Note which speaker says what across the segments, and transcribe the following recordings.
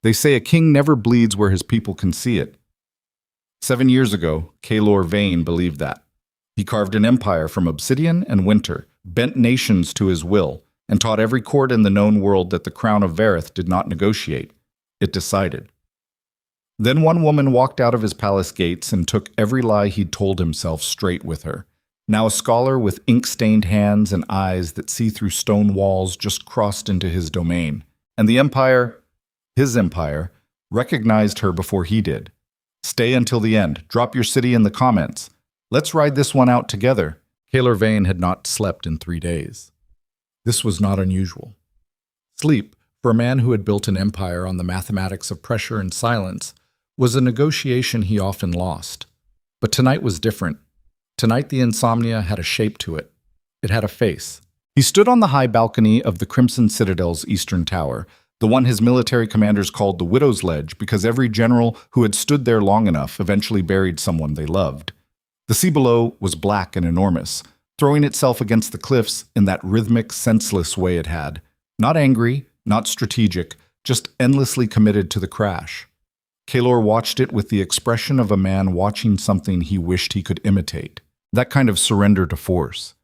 Speaker 1: They say a king never bleeds where his people can see it. 7 years ago, Kaelor Veyne believed that. He carved an empire from obsidian and winter, bent nations to his will, and taught every court in the known world that the crown of Vareth did not negotiate. It decided. Then one woman walked out of his palace gates and took every lie he'd told himself straight with her. Now a scholar with ink-stained hands and eyes that see through stone walls just crossed into his domain. And the empire, his empire, recognized her before he did. Stay until the end. Drop your city in the comments. Let's ride this one out together. Kaelor Veyne had not slept in 3 days. This was not unusual. Sleep, for a man who had built an empire on the mathematics of pressure and silence, was a negotiation he often lost. But tonight was different. Tonight the insomnia had a shape to it. It had a face. He stood on the high balcony of the Crimson Citadel's eastern tower, the one his military commanders called the Widow's Ledge because every general who had stood there long enough eventually buried someone they loved. The sea below was black and enormous, throwing itself against the cliffs in that rhythmic, senseless way it had. Not angry, not strategic, just endlessly committed to the crash. Kaelor watched it with the expression of a man watching something he wished he could imitate. That kind of surrender to force.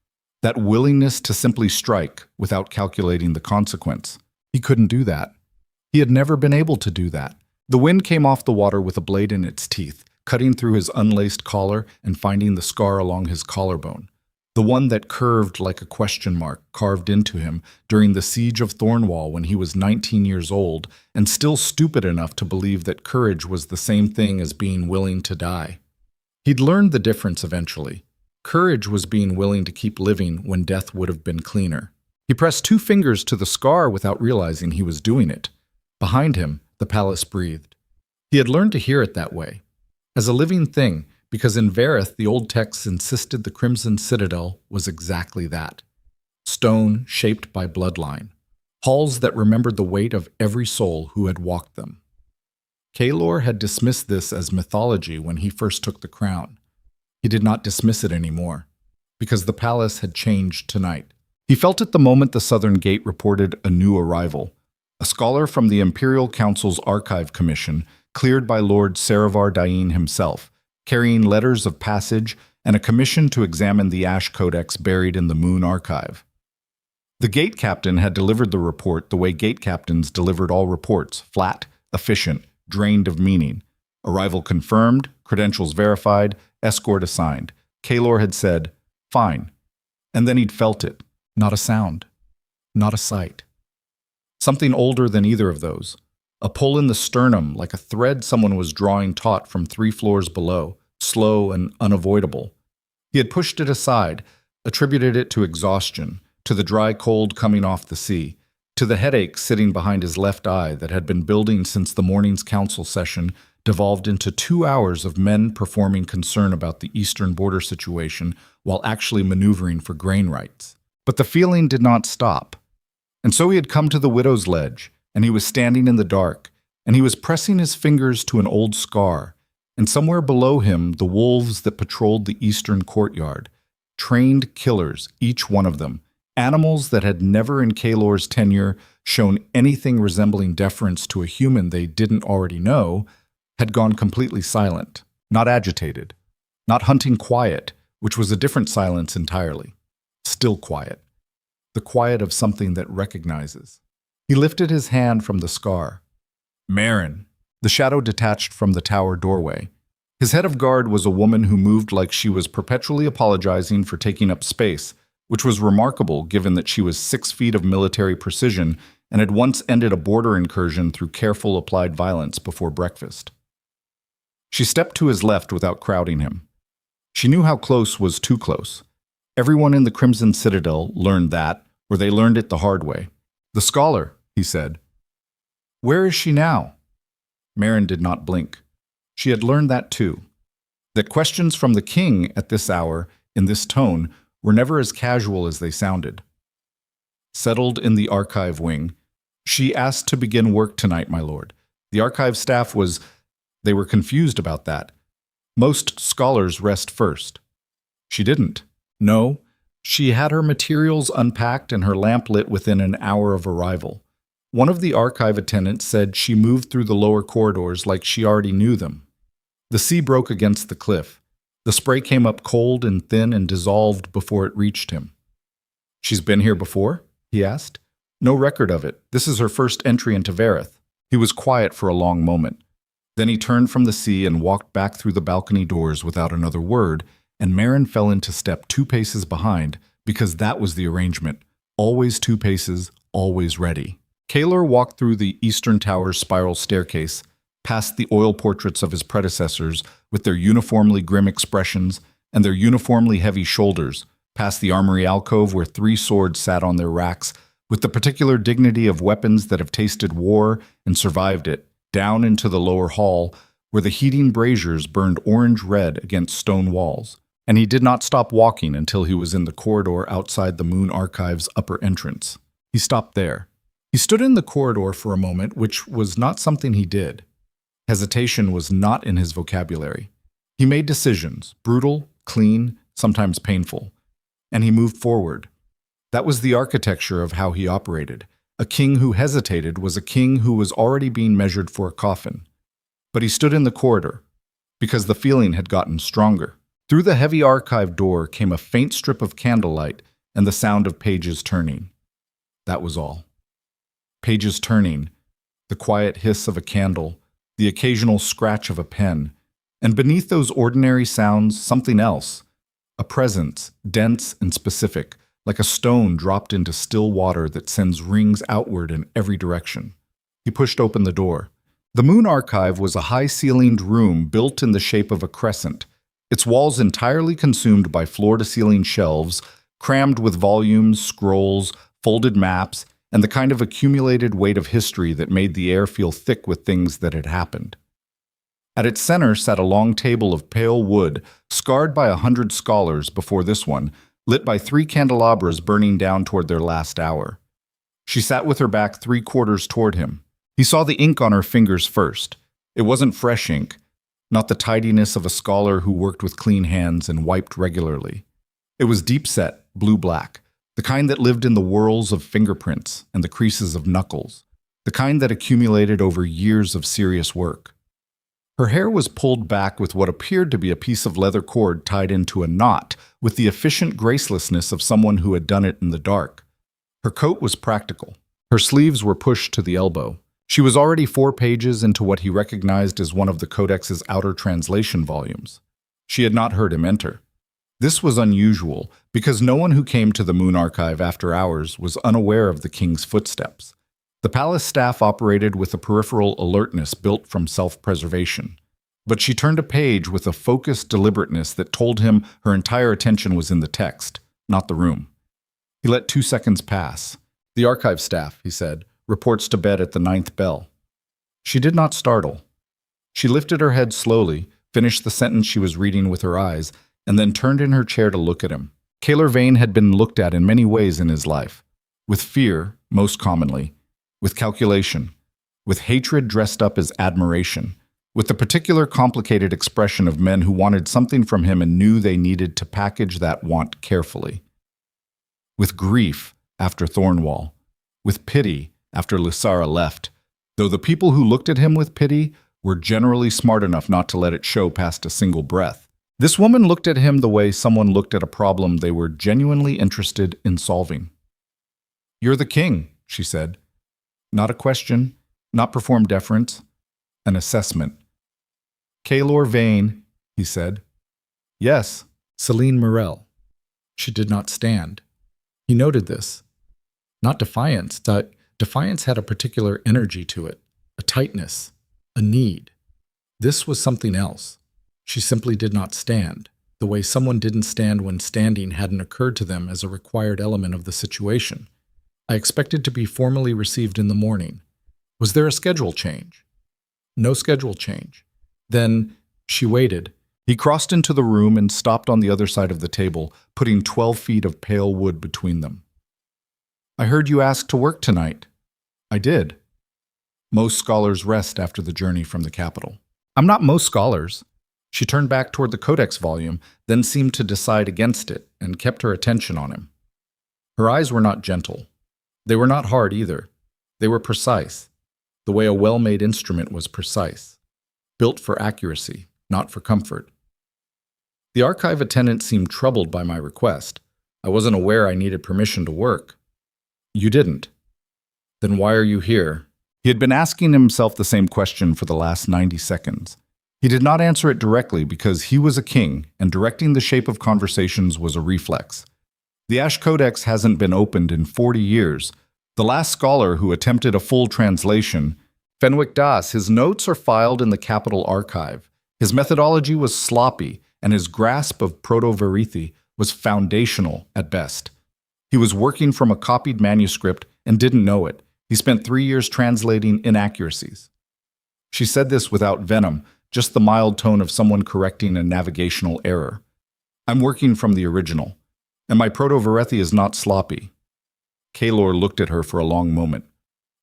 Speaker 1: That willingness to simply strike without calculating the consequence. He couldn't do that. He had never been able to do that. The wind came off the water with a blade in its teeth, cutting through his unlaced collar and finding the scar along his collarbone. The one that curved like a question mark carved into him during the siege of Thornwall when he was 19 years old and still stupid enough to believe that courage was the same thing as being willing to die. He'd learned the difference eventually. Courage was being willing to keep living when death would have been cleaner. He pressed 2 fingers to the scar without realizing he was doing it. Behind him, the palace breathed. He had learned to hear it that way, as a living thing, because in Vareth the old texts insisted the Crimson Citadel was exactly that. Stone shaped by bloodline. Halls that remembered the weight of every soul who had walked them. Kaelor had dismissed this as mythology when he first took the crown. He did not dismiss it anymore, because the palace had changed tonight. He felt it the moment the Southern Gate reported a new arrival. A scholar from the Imperial Council's Archive Commission, cleared by Lord Saravar Dain himself, carrying letters of passage and a commission to examine the Ash Codex buried in the Moon Archive. The gate captain had delivered the report the way gate captains delivered all reports, flat, efficient, drained of meaning. Arrival confirmed, credentials verified, escort assigned. Kaelor had said, "Fine." And then he'd felt it. Not a sound. Not a sight. Something older than either of those. A pull in the sternum like a thread someone was drawing taut from 3 floors below, slow and unavoidable. He had pushed it aside, attributed it to exhaustion, to the dry cold coming off the sea, to the headache sitting behind his left eye that had been building since the morning's council session devolved into 2 hours of men performing concern about the eastern border situation while actually maneuvering for grain rights. But the feeling did not stop. And so he had come to the Widow's Ledge, and he was standing in the dark, and he was pressing his fingers to an old scar, and somewhere below him the wolves that patrolled the eastern courtyard, trained killers, each one of them, animals that had never in Kaelor's tenure shown anything resembling deference to a human they didn't already know, had gone completely silent, not agitated, not hunting quiet, which was a different silence entirely. Still quiet. The quiet of something that recognizes. He lifted his hand from the scar. Merrin. The shadow detached from the tower doorway. His head of guard was a woman who moved like she was perpetually apologizing for taking up space, which was remarkable given that she was 6 feet of military precision and had once ended a border incursion through careful applied violence before breakfast. She stepped to his left without crowding him. She knew how close was too close. Everyone in the Crimson Citadel learned that, or they learned it the hard way. The scholar, he said. Where is she now? Merrin did not blink. She had learned that too. That questions from the king at this hour, in this tone, were never as casual as they sounded. Settled in the archive wing, she asked to begin work tonight, my lord. The archive staff they were confused about that. Most scholars rest first. She didn't. No, she had her materials unpacked and her lamp lit within an hour of arrival. One of the archive attendants said she moved through the lower corridors like she already knew them. The sea broke against the cliff. The spray came up cold and thin and dissolved before it reached him. "She's been here before?" he asked. "No record of it. This is her first entry into Vareth." He was quiet for a long moment. Then he turned from the sea and walked back through the balcony doors without another word, and Merrin fell into step 2 paces behind, because that was the arrangement. Always 2 paces, always ready. Kaelor walked through the Eastern Tower's spiral staircase, past the oil portraits of his predecessors with their uniformly grim expressions and their uniformly heavy shoulders, past the armory alcove where 3 swords sat on their racks, with the particular dignity of weapons that have tasted war and survived it, down into the lower hall where the heating braziers burned orange-red against stone walls. And he did not stop walking until he was in the corridor outside the Moon Archive's upper entrance. He stopped there. He stood in the corridor for a moment, which was not something he did. Hesitation was not in his vocabulary. He made decisions, brutal, clean, sometimes painful. And he moved forward. That was the architecture of how he operated. A king who hesitated was a king who was already being measured for a coffin. But he stood in the corridor, because the feeling had gotten stronger. Through the heavy archive door came a faint strip of candlelight and the sound of pages turning. That was all. Pages turning, the quiet hiss of a candle, the occasional scratch of a pen, and beneath those ordinary sounds, something else, a presence, dense and specific, like a stone dropped into still water that sends rings outward in every direction. He pushed open the door. The Moon Archive was a high-ceilinged room built in the shape of a crescent, its walls entirely consumed by floor-to-ceiling shelves, crammed with volumes, scrolls, folded maps, and the kind of accumulated weight of history that made the air feel thick with things that had happened. At its center sat a long table of pale wood, scarred by 100 scholars before this one, lit by 3 candelabras burning down toward their last hour. She sat with her back 3/4 toward him. He saw the ink on her fingers first. It wasn't fresh ink, not the tidiness of a scholar who worked with clean hands and wiped regularly. It was deep-set, blue-black, the kind that lived in the whorls of fingerprints and the creases of knuckles, the kind that accumulated over years of serious work. Her hair was pulled back with what appeared to be a piece of leather cord tied into a knot, with the efficient gracelessness of someone who had done it in the dark. Her coat was practical. Her sleeves were pushed to the elbow. She was already 4 pages into what he recognized as one of the Codex's outer translation volumes. She had not heard him enter. This was unusual, because no one who came to the Moon Archive after hours was unaware of the king's footsteps. The palace staff operated with a peripheral alertness built from self-preservation. But she turned a page with a focused deliberateness that told him her entire attention was in the text, not the room. He let 2 seconds pass. "The archive staff," he said, "reports to bed at the 9th bell." She did not startle. She lifted her head slowly, finished the sentence she was reading with her eyes, and then turned in her chair to look at him. Kaelor Veyne had been looked at in many ways in his life. With fear, most commonly. With calculation. With hatred dressed up as admiration. With the particular complicated expression of men who wanted something from him and knew they needed to package that want carefully. With grief after Thornwall. With pity after Lysara left, though the people who looked at him with pity were generally smart enough not to let it show past a single breath. This woman looked at him the way someone looked at a problem they were genuinely interested in solving. "You're the king," she said. Not a question, not perform deference, an assessment. "Kaelor Veyne," he said. "Yes, Selene Mirel." She did not stand. He noted this. Not defiance. Defiance had a particular energy to it, a tightness, a need. This was something else. She simply did not stand, the way someone didn't stand when standing hadn't occurred to them as a required element of the situation. "I expected to be formally received in the morning. Was there a schedule change?" "No schedule change." Then she waited. He crossed into the room and stopped on the other side of the table, putting 12 feet of pale wood between them. "I heard you asked to work tonight." "I did." Most scholars rest after the journey from the capital. "I'm not most scholars." She turned back toward the Codex volume, then seemed to decide against it, and kept her attention on him. Her eyes were not gentle. They were not hard either. They were precise, the way a well-made instrument was precise, built for accuracy, not for comfort. The archive attendant seemed troubled by my request. I wasn't aware I needed permission to work. You didn't. Then why are you here? He had been asking himself the same question for the last 90 seconds. He did not answer it directly because he was a king, and directing the shape of conversations was a reflex. The Ash Codex hasn't been opened in 40 years. The last scholar who attempted a full translation, Fenwick Das, his notes are filed in the Capital Archive. His methodology was sloppy, and his grasp of Proto-Varethi was foundational at best. He was working from a copied manuscript and didn't know it. He spent 3 years translating inaccuracies. She said this without venom, just the mild tone of someone correcting a navigational error. I'm working from the original, and my Proto-Varethi is not sloppy. Kaelor looked at her for a long moment.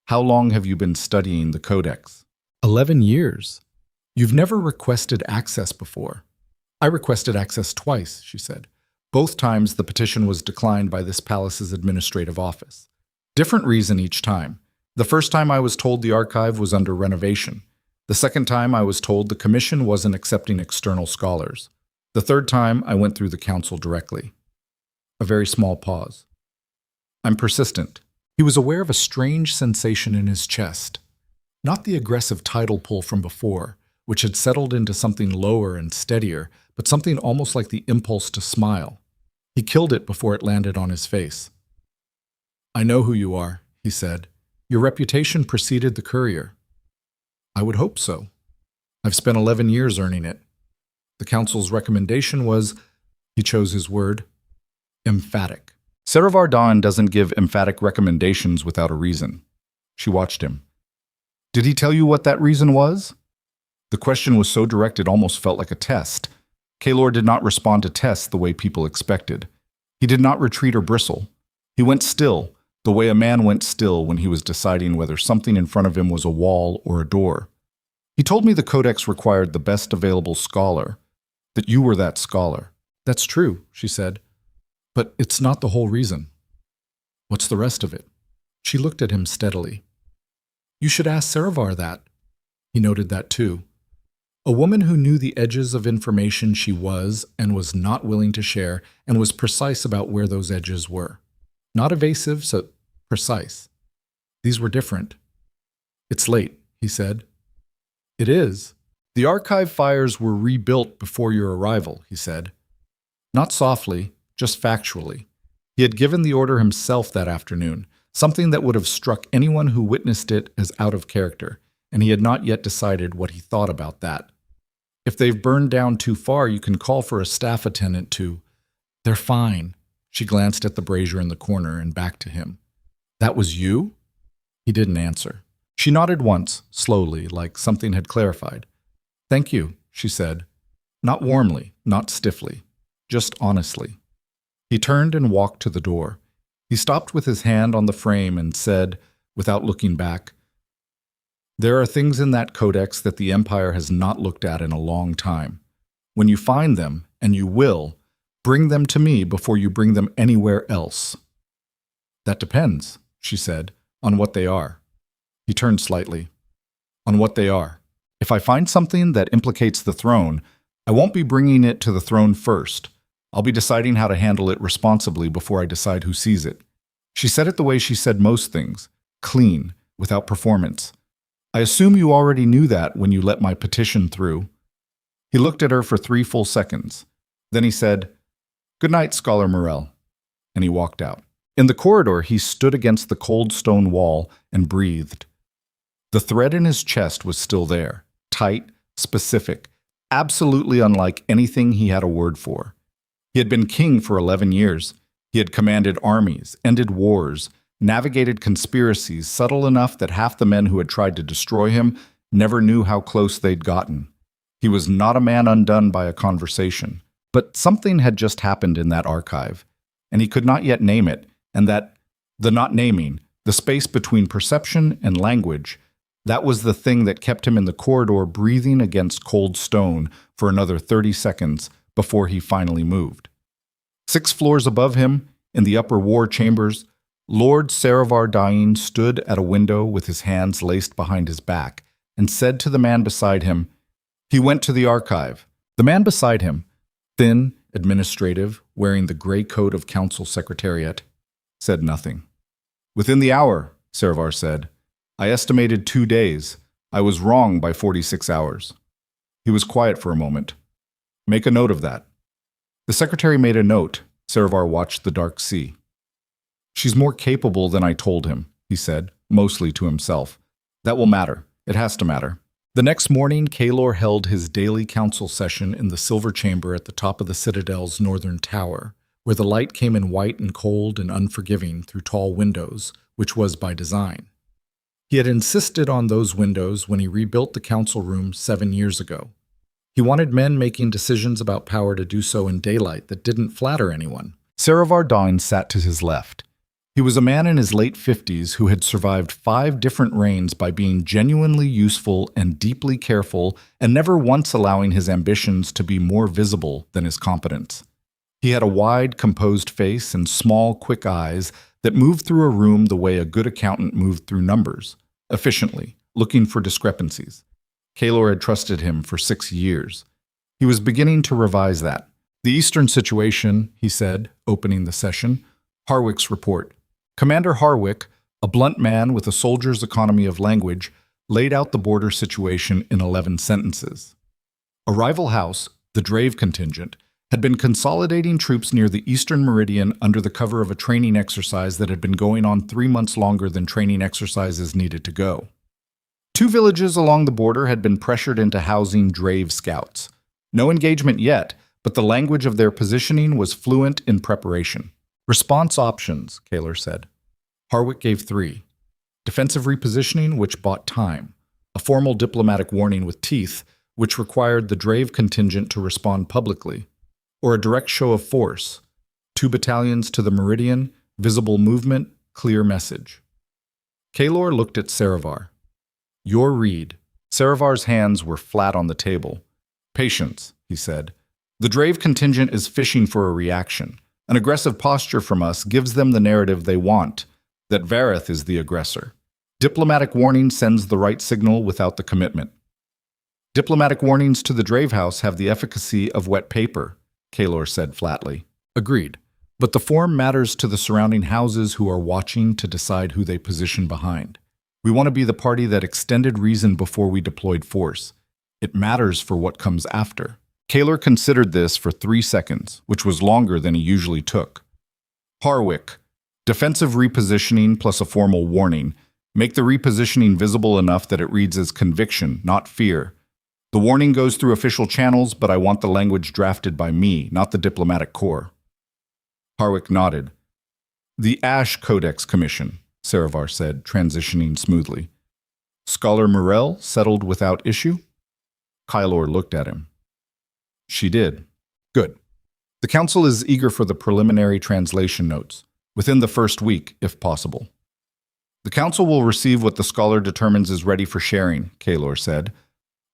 Speaker 1: How long have you been studying the Codex? 11 years. You've never requested access before. I requested access twice, she said. Both times the petition was declined by this palace's administrative office. Different reason each time. The first time I was told the archive was under renovation. The second time I was told the commission wasn't accepting external scholars. The third time I went through the council directly. A very small pause. I'm persistent. He was aware of a strange sensation in his chest. Not the aggressive tidal pull from before, which had settled into something lower and steadier, but something almost like the impulse to smile. He killed it before it landed on his face. I know who you are, he said. Your reputation preceded the courier. I would hope so. I've spent 11 years earning it. The council's recommendation was, he chose his word, emphatic. Saravar Dawn doesn't give emphatic recommendations without a reason. She watched him. Did he tell you what that reason was? The question was so direct it almost felt like a test. Kaelor did not respond to tests the way people expected. He did not retreat or bristle. He went still, the way a man went still when he was deciding whether something in front of him was a wall or a door. He told me the Codex required the best available scholar, that you were that scholar. That's true, she said, but it's not the whole reason. What's the rest of it? She looked at him steadily. You should ask Saravar that. He noted that too. A woman who knew the edges of information she was and was not willing to share and was precise about where those edges were. Not evasive, so precise. These were different. It's late, he said. It is. The archive fires were rebuilt before your arrival, he said. Not softly, just factually. He had given the order himself that afternoon, something that would have struck anyone who witnessed it as out of character, and he had not yet decided what he thought about that. If they've burned down too far, you can call for a staff attendant to... They're fine. She glanced at the brazier in the corner and back to him. That was you? He didn't answer. She nodded once, slowly, like something had clarified. Thank you, she said. Not warmly, not stiffly, just honestly. He turned and walked to the door. He stopped with his hand on the frame and said, without looking back, there are things in that codex that the Empire has not looked at in a long time. When you find them, and you will, bring them to me before you bring them anywhere else. That depends, she said, on what they are. He turned slightly. On what they are. If I find something that implicates the throne, I won't be bringing it to the throne first. I'll be deciding how to handle it responsibly before I decide who sees it. She said it the way she said most things, clean, without performance. I assume you already knew that when you let my petition through. He looked at her for 3 full seconds. Then he said, Good night, Scholar Mirel, and he walked out. In the corridor, he stood against the cold stone wall and breathed. The thread in his chest was still there, tight, specific, absolutely unlike anything he had a word for. He had been king for 11 years. He had commanded armies, ended wars, navigated conspiracies subtle enough that half the men who had tried to destroy him never knew how close they'd gotten. He was not a man undone by a conversation. But something had just happened in that archive, and he could not yet name it, and the not naming, the space between perception and language, that was the thing that kept him in the corridor breathing against cold stone for another 30 seconds before he finally moved. 6 floors above him, in the upper war chambers, Lord Saravar Dain stood at a window with his hands laced behind his back and said to the man beside him, "He went to the archive." The man beside him, thin, administrative, wearing the gray coat of council secretariat, said nothing. "Within the hour," Saravar said. "I estimated 2 days. I was wrong by 46 hours." He was quiet for a moment. "Make a note of that." The secretary made a note. Saravar watched the dark sea. "She's more capable than I told him," he said, mostly to himself. "That will matter. It has to matter." The next morning, Kaelor held his daily council session in the silver chamber at the top of the Citadel's northern tower, where the light came in white and cold and unforgiving through tall windows, which was by design. He had insisted on those windows when he rebuilt the council room 7 years ago. He wanted men making decisions about power to do so in daylight that didn't flatter anyone. Saravar Dain sat to his left. He was a man in his late 50s who had survived 5 different reigns by being genuinely useful and deeply careful and never once allowing his ambitions to be more visible than his competence. He had a wide, composed face and small, quick eyes that moved through a room the way a good accountant moved through numbers, efficiently, looking for discrepancies. Kaelor had trusted him for 6 years. He was beginning to revise that. "The Eastern situation," he said, opening the session. "Harwick's report." Commander Harwick, a blunt man with a soldier's economy of language, laid out the border situation in 11 sentences. A rival house, the Drave contingent, had been consolidating troops near the eastern meridian under the cover of a training exercise that had been going on 3 months longer than training exercises needed to go. 2 villages along the border had been pressured into housing Drave scouts. No engagement yet, but the language of their positioning was fluent in preparation. "Response options," Kaelor said. Harwick gave 3. Defensive repositioning, which bought time. A formal diplomatic warning with teeth, which required the Drave contingent to respond publicly. Or a direct show of force. 2 battalions to the meridian, visible movement, clear message. Kaelor looked at Saravar. "Your read." Saravar's hands were flat on the table. "Patience," he said. "The Drave contingent is fishing for a reaction. An aggressive posture from us gives them the narrative they want, that Vareth is the aggressor. Diplomatic warning sends the right signal without the commitment. Diplomatic warnings to the Drave House have the efficacy of wet paper," Kaelor said flatly. "Agreed. But the form matters to the surrounding houses who are watching to decide who they position behind. We want to be the party that extended reason before we deployed force. It matters for what comes after." Kaelor considered this for 3 seconds, which was longer than he usually took. "Harwick, defensive repositioning plus a formal warning. Make the repositioning visible enough that it reads as conviction, not fear. The warning goes through official channels, but I want the language drafted by me, not the diplomatic corps." Harwick nodded. "The Ash Codex Commission," Saravar said, transitioning smoothly. "Scholar Mirel settled without issue?" Kaelor looked at him. "She did." "Good. The council is eager for the preliminary translation notes, within the first week, if possible." "The council will receive what the scholar determines is ready for sharing," Kaelor said.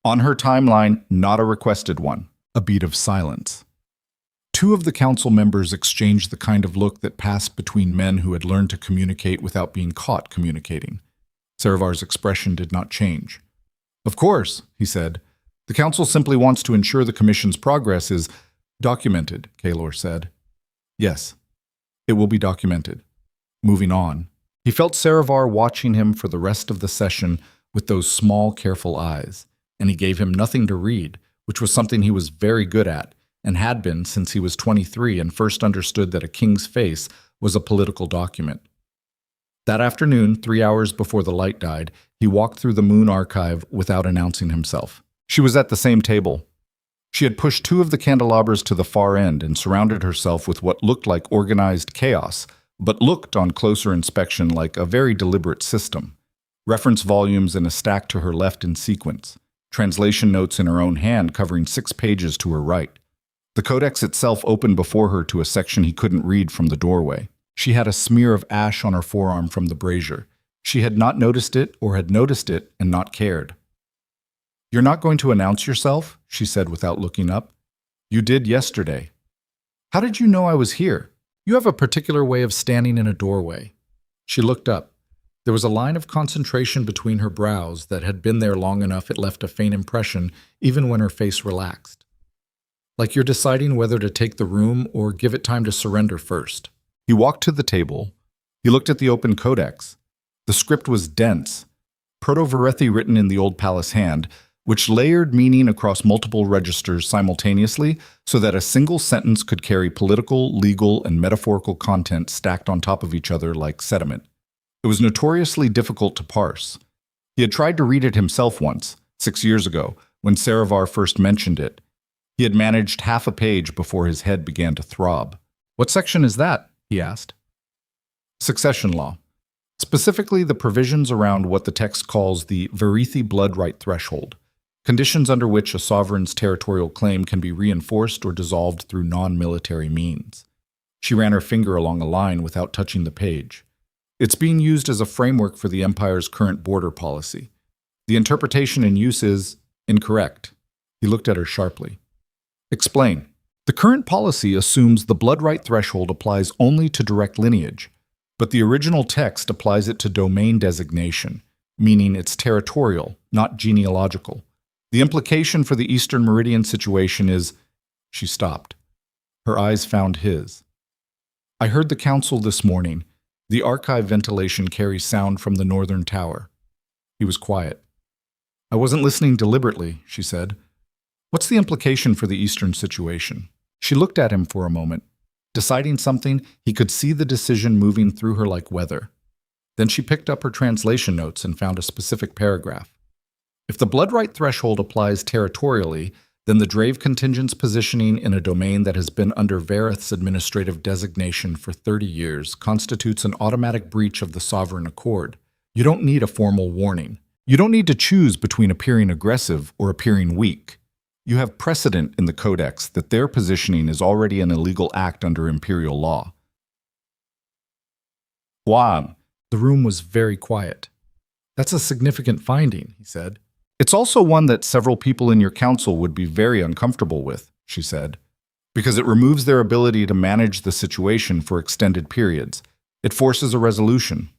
Speaker 1: "On her timeline, not a requested one." A beat of silence. 2 of the council members exchanged the kind of look that passed between men who had learned to communicate without being caught communicating. Saravar's expression did not change. "Of course," he said. "The council simply wants to ensure the commission's progress is documented," Kaelor said. "Yes, it will be documented." Moving on. He felt Saravar watching him for the rest of the session with those small, careful eyes, and he gave him nothing to read, which was something he was very good at, and had been since he was 23 and first understood that a king's face was a political document. That afternoon, 3 hours before the light died, he walked through the Moon Archive without announcing himself. She was at the same table. She had pushed 2 of the candelabras to the far end and surrounded herself with what looked like organized chaos, but looked on closer inspection like a very deliberate system. Reference volumes in a stack to her left in sequence. Translation notes in her own hand covering 6 pages to her right. The codex itself opened before her to a section he couldn't read from the doorway. She had a smear of ash on her forearm from the brazier. She had not noticed it or had noticed it and not cared. "You're not going to announce yourself?" she said without looking up. "You did yesterday." "How did you know I was here? You have a particular way of standing in a doorway." She looked up. There was a line of concentration between her brows that had been there long enough it left a faint impression even when her face relaxed. Like you're deciding whether to take the room or give it time to surrender first. He walked to the table. He looked at the open codex. The script was dense, Proto-Varethi written in the Old Palace hand, which layered meaning across multiple registers simultaneously so that a single sentence could carry political, legal, and metaphorical content stacked on top of each other like sediment. It was notoriously difficult to parse. He had tried to read it himself once, 6 years ago, when Saravar first mentioned it. He had managed half a page before his head began to throb. "What section is that?" he asked. Succession law. Specifically, the provisions around what the text calls the Varethi blood right threshold, conditions under which a sovereign's territorial claim can be reinforced or dissolved through non-military means. She ran her finger along a line without touching the page. It's being used as a framework for the Empire's current border policy. The interpretation in use is incorrect. He looked at her sharply. Explain. The current policy assumes the blood right threshold applies only to direct lineage, but the original text applies it to domain designation, meaning it's territorial, not genealogical. The implication for the Eastern Meridian situation is... She stopped. Her eyes found his. I heard the council this morning. The archive ventilation carries sound from the northern tower. He was quiet. I wasn't listening deliberately, she said. What's the implication for the Eastern situation? She looked at him for a moment. Deciding something, he could see the decision moving through her like weather. Then she picked up her translation notes and found a specific paragraph. If the blood right threshold applies territorially, then the Drave contingent's positioning in a domain that has been under Vareth's administrative designation for 30 years constitutes an automatic breach of the sovereign accord. You don't need a formal warning. You don't need to choose between appearing aggressive or appearing weak. You have precedent in the Codex that their positioning is already an illegal act under imperial law. Juan. The room was very quiet. That's a significant finding, he said. It's also one that several people in your council would be very uncomfortable with, she said, because it removes their ability to manage the situation for extended periods. It forces a resolution.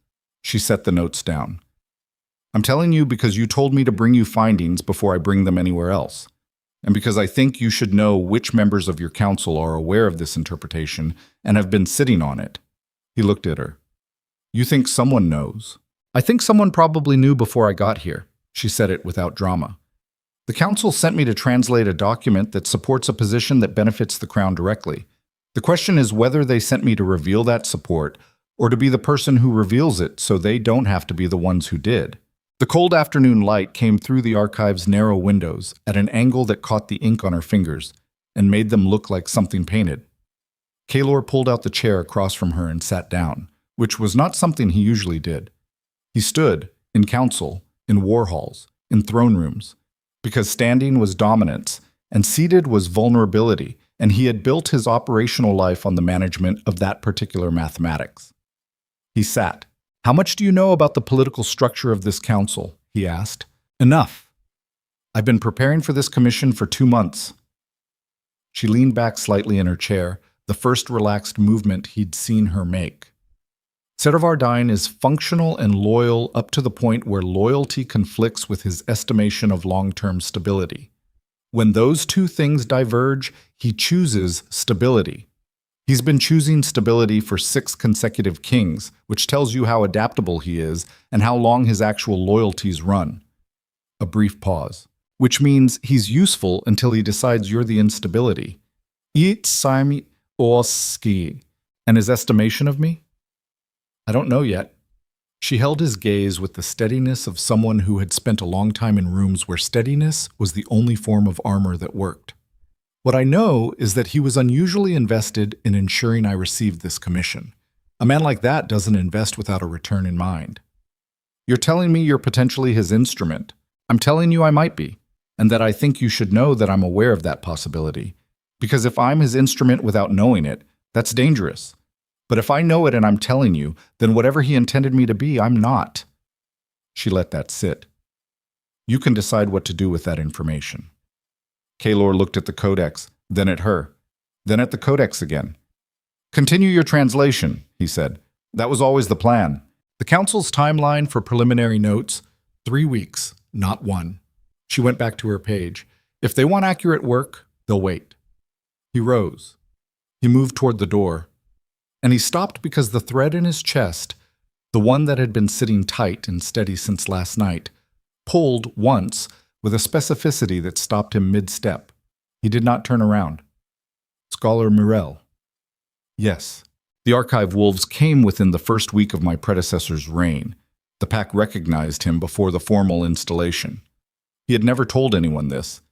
Speaker 1: She set the notes down. I'm telling you because you told me to bring you findings before I bring them anywhere else. And because I think you should know which members of your council are aware of this interpretation and have been sitting on it. He looked at her. You think someone knows? I think someone probably knew before I got here. She said it without drama. The council sent me to translate a document that supports a position that benefits the crown directly. The question is whether they sent me to reveal that support or to be the person who reveals it so they don't have to be the ones who did. The cold afternoon light came through the archive's narrow windows at an angle that caught the ink on her fingers and made them look like something painted. Kaelor pulled out the chair across from her and sat down, which was not something he usually did. He stood, in council, in war halls, in throne rooms, because standing was dominance and seated was vulnerability, and he had built his operational life on the management of that particular mathematics. He sat. How much do you know about the political structure of this council? He asked. Enough. I've been preparing for this commission for 2 months. She leaned back slightly in her chair, the first relaxed movement he'd seen her make. Saravar is functional and loyal up to the point where loyalty conflicts with his estimation of long-term stability. When those two things diverge, he chooses stability. He's been choosing stability for 6 consecutive kings, which tells you how adaptable he is and how long his actual loyalties run. A brief pause, which means he's useful until he decides you're the instability. Eat Simi or ski. And his estimation of me? I don't know yet. She held his gaze with the steadiness of someone who had spent a long time in rooms where steadiness was the only form of armor that worked. What I know is that he was unusually invested in ensuring I received this commission. A man like that doesn't invest without a return in mind. You're telling me you're potentially his instrument. I'm telling you I might be, and that I think you should know that I'm aware of that possibility. Because if I'm his instrument without knowing it, that's dangerous. But if I know it and I'm telling you, then whatever he intended me to be, I'm not. She let that sit. You can decide what to do with that information. Kaelor looked at the Codex, then at her, then at the Codex again. Continue your translation, he said. That was always the plan. The council's timeline for preliminary notes, 3 weeks, not 1. She went back to her page. If they want accurate work, they'll wait. He rose. He moved toward the door. And he stopped because the thread in his chest, the one that had been sitting tight and steady since last night, pulled once with a specificity that stopped him mid-step. He did not turn around. Scholar Mirel. Yes. The archive wolves came within the first week of my predecessor's reign. The pack recognized him before the formal installation. He had never told anyone this.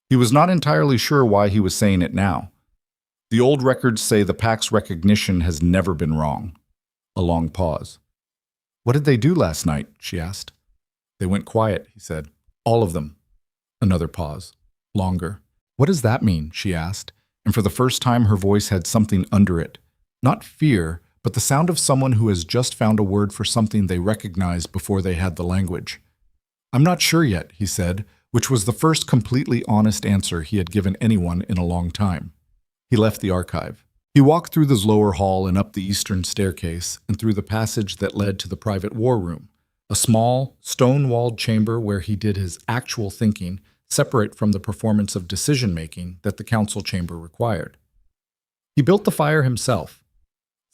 Speaker 1: He was not entirely sure why he was saying it now. The old records say the pack's recognition has never been wrong. A long pause. What did they do last night? She asked. They went quiet, he said. All of them. Another pause. Longer. What does that mean? She asked, and for the first time her voice had something under it. Not fear, but the sound of someone who has just found a word for something they recognized before they had the language. I'm not sure yet, he said, which was the first completely honest answer he had given anyone in a long time. He left the archive. He walked through the lower hall and up the eastern staircase and through the passage that led to the private war room, a small, stone-walled chamber where he did his actual thinking, separate from the performance of decision-making that the council chamber required. He built the fire himself,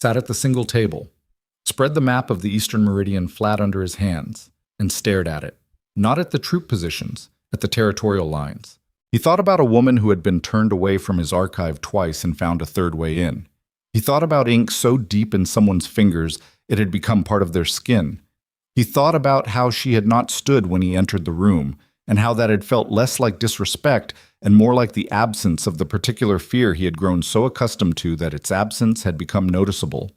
Speaker 1: sat at the single table, spread the map of the Eastern Meridian flat under his hands, and stared at it, not at the troop positions, at the territorial lines. He thought about a woman who had been turned away from his archive twice and found a third way in. He thought about ink so deep in someone's fingers it had become part of their skin. He thought about how she had not stood when he entered the room, and how that had felt less like disrespect and more like the absence of the particular fear he had grown so accustomed to that its absence had become noticeable.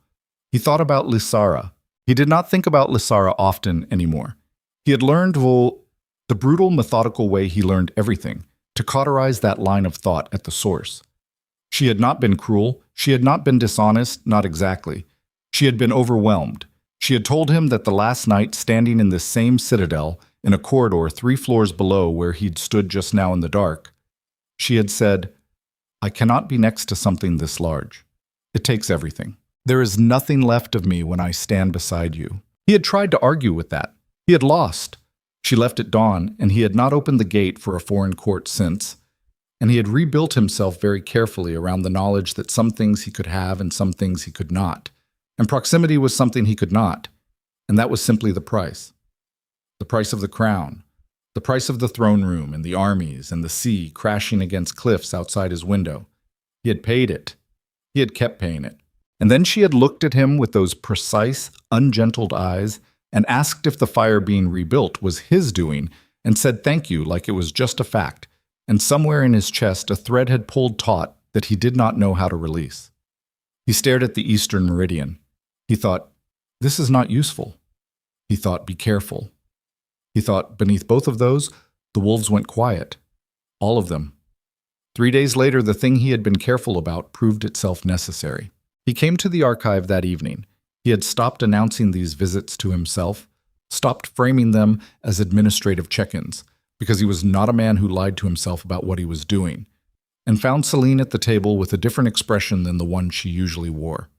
Speaker 1: He thought about Lysara. He did not think about Lysara often anymore. He had learned, the brutal, methodical way he learned everything, to cauterize that line of thought at the source. She had not been cruel. She had not been dishonest, not exactly. She had been overwhelmed. She had told him that the last night, standing in this same citadel, in a corridor 3 floors below where he'd stood just now in the dark, she had said, I cannot be next to something this large. It takes everything. There is nothing left of me when I stand beside you. He had tried to argue with that. He had lost. She left at dawn, and he had not opened the gate for a foreign court since, and he had rebuilt himself very carefully around the knowledge that some things he could have and some things he could not, and proximity was something he could not, and that was simply the price. The price of the crown, the price of the throne room and the armies and the sea crashing against cliffs outside his window. He had paid it. He had kept paying it. And then she had looked at him with those precise, ungentled eyes and asked if the fire being rebuilt was his doing, and said thank you like it was just a fact, and somewhere in his chest a thread had pulled taut that he did not know how to release. He stared at the Eastern Meridian. He thought, this is not useful. He thought, be careful. He thought, beneath both of those, the wolves went quiet. All of them. 3 days later, the thing he had been careful about proved itself necessary. He came to the archive that evening. He had stopped announcing these visits to himself, stopped framing them as administrative check-ins, because he was not a man who lied to himself about what he was doing, and found Selene at the table with a different expression than the one she usually wore.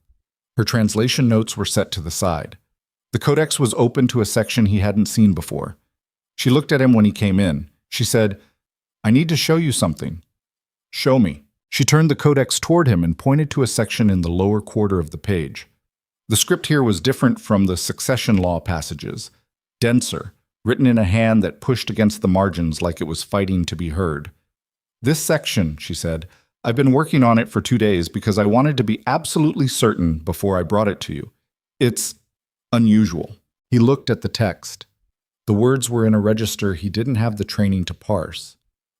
Speaker 1: Her translation notes were set to the side. The codex was open to a section he hadn't seen before. She looked at him when he came in. She said, I need to show you something. Show me. She turned the codex toward him and pointed to a section in the lower quarter of the page. The script here was different from the succession law passages, denser, written in a hand that pushed against the margins like it was fighting to be heard. This section, she said, I've been working on it for 2 days because I wanted to be absolutely certain before I brought it to you. It's unusual. He looked at the text. The words were in a register he didn't have the training to parse.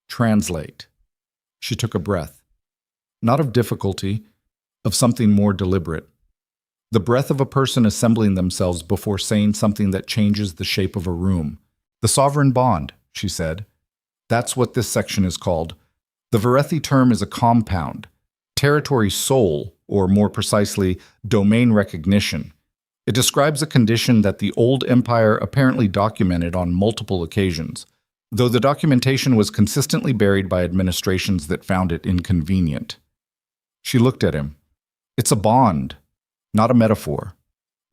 Speaker 1: Translate. She took a breath. Not of difficulty, of something more deliberate. The breath of a person assembling themselves before saying something that changes the shape of a room. The sovereign bond, she said. That's what this section is called. The Varethi term is a compound. Territory soul, or more precisely, domain recognition. It describes a condition that the old empire apparently documented on multiple occasions, though the documentation was consistently buried by administrations that found it inconvenient. She looked at him. It's a bond. Not a metaphor.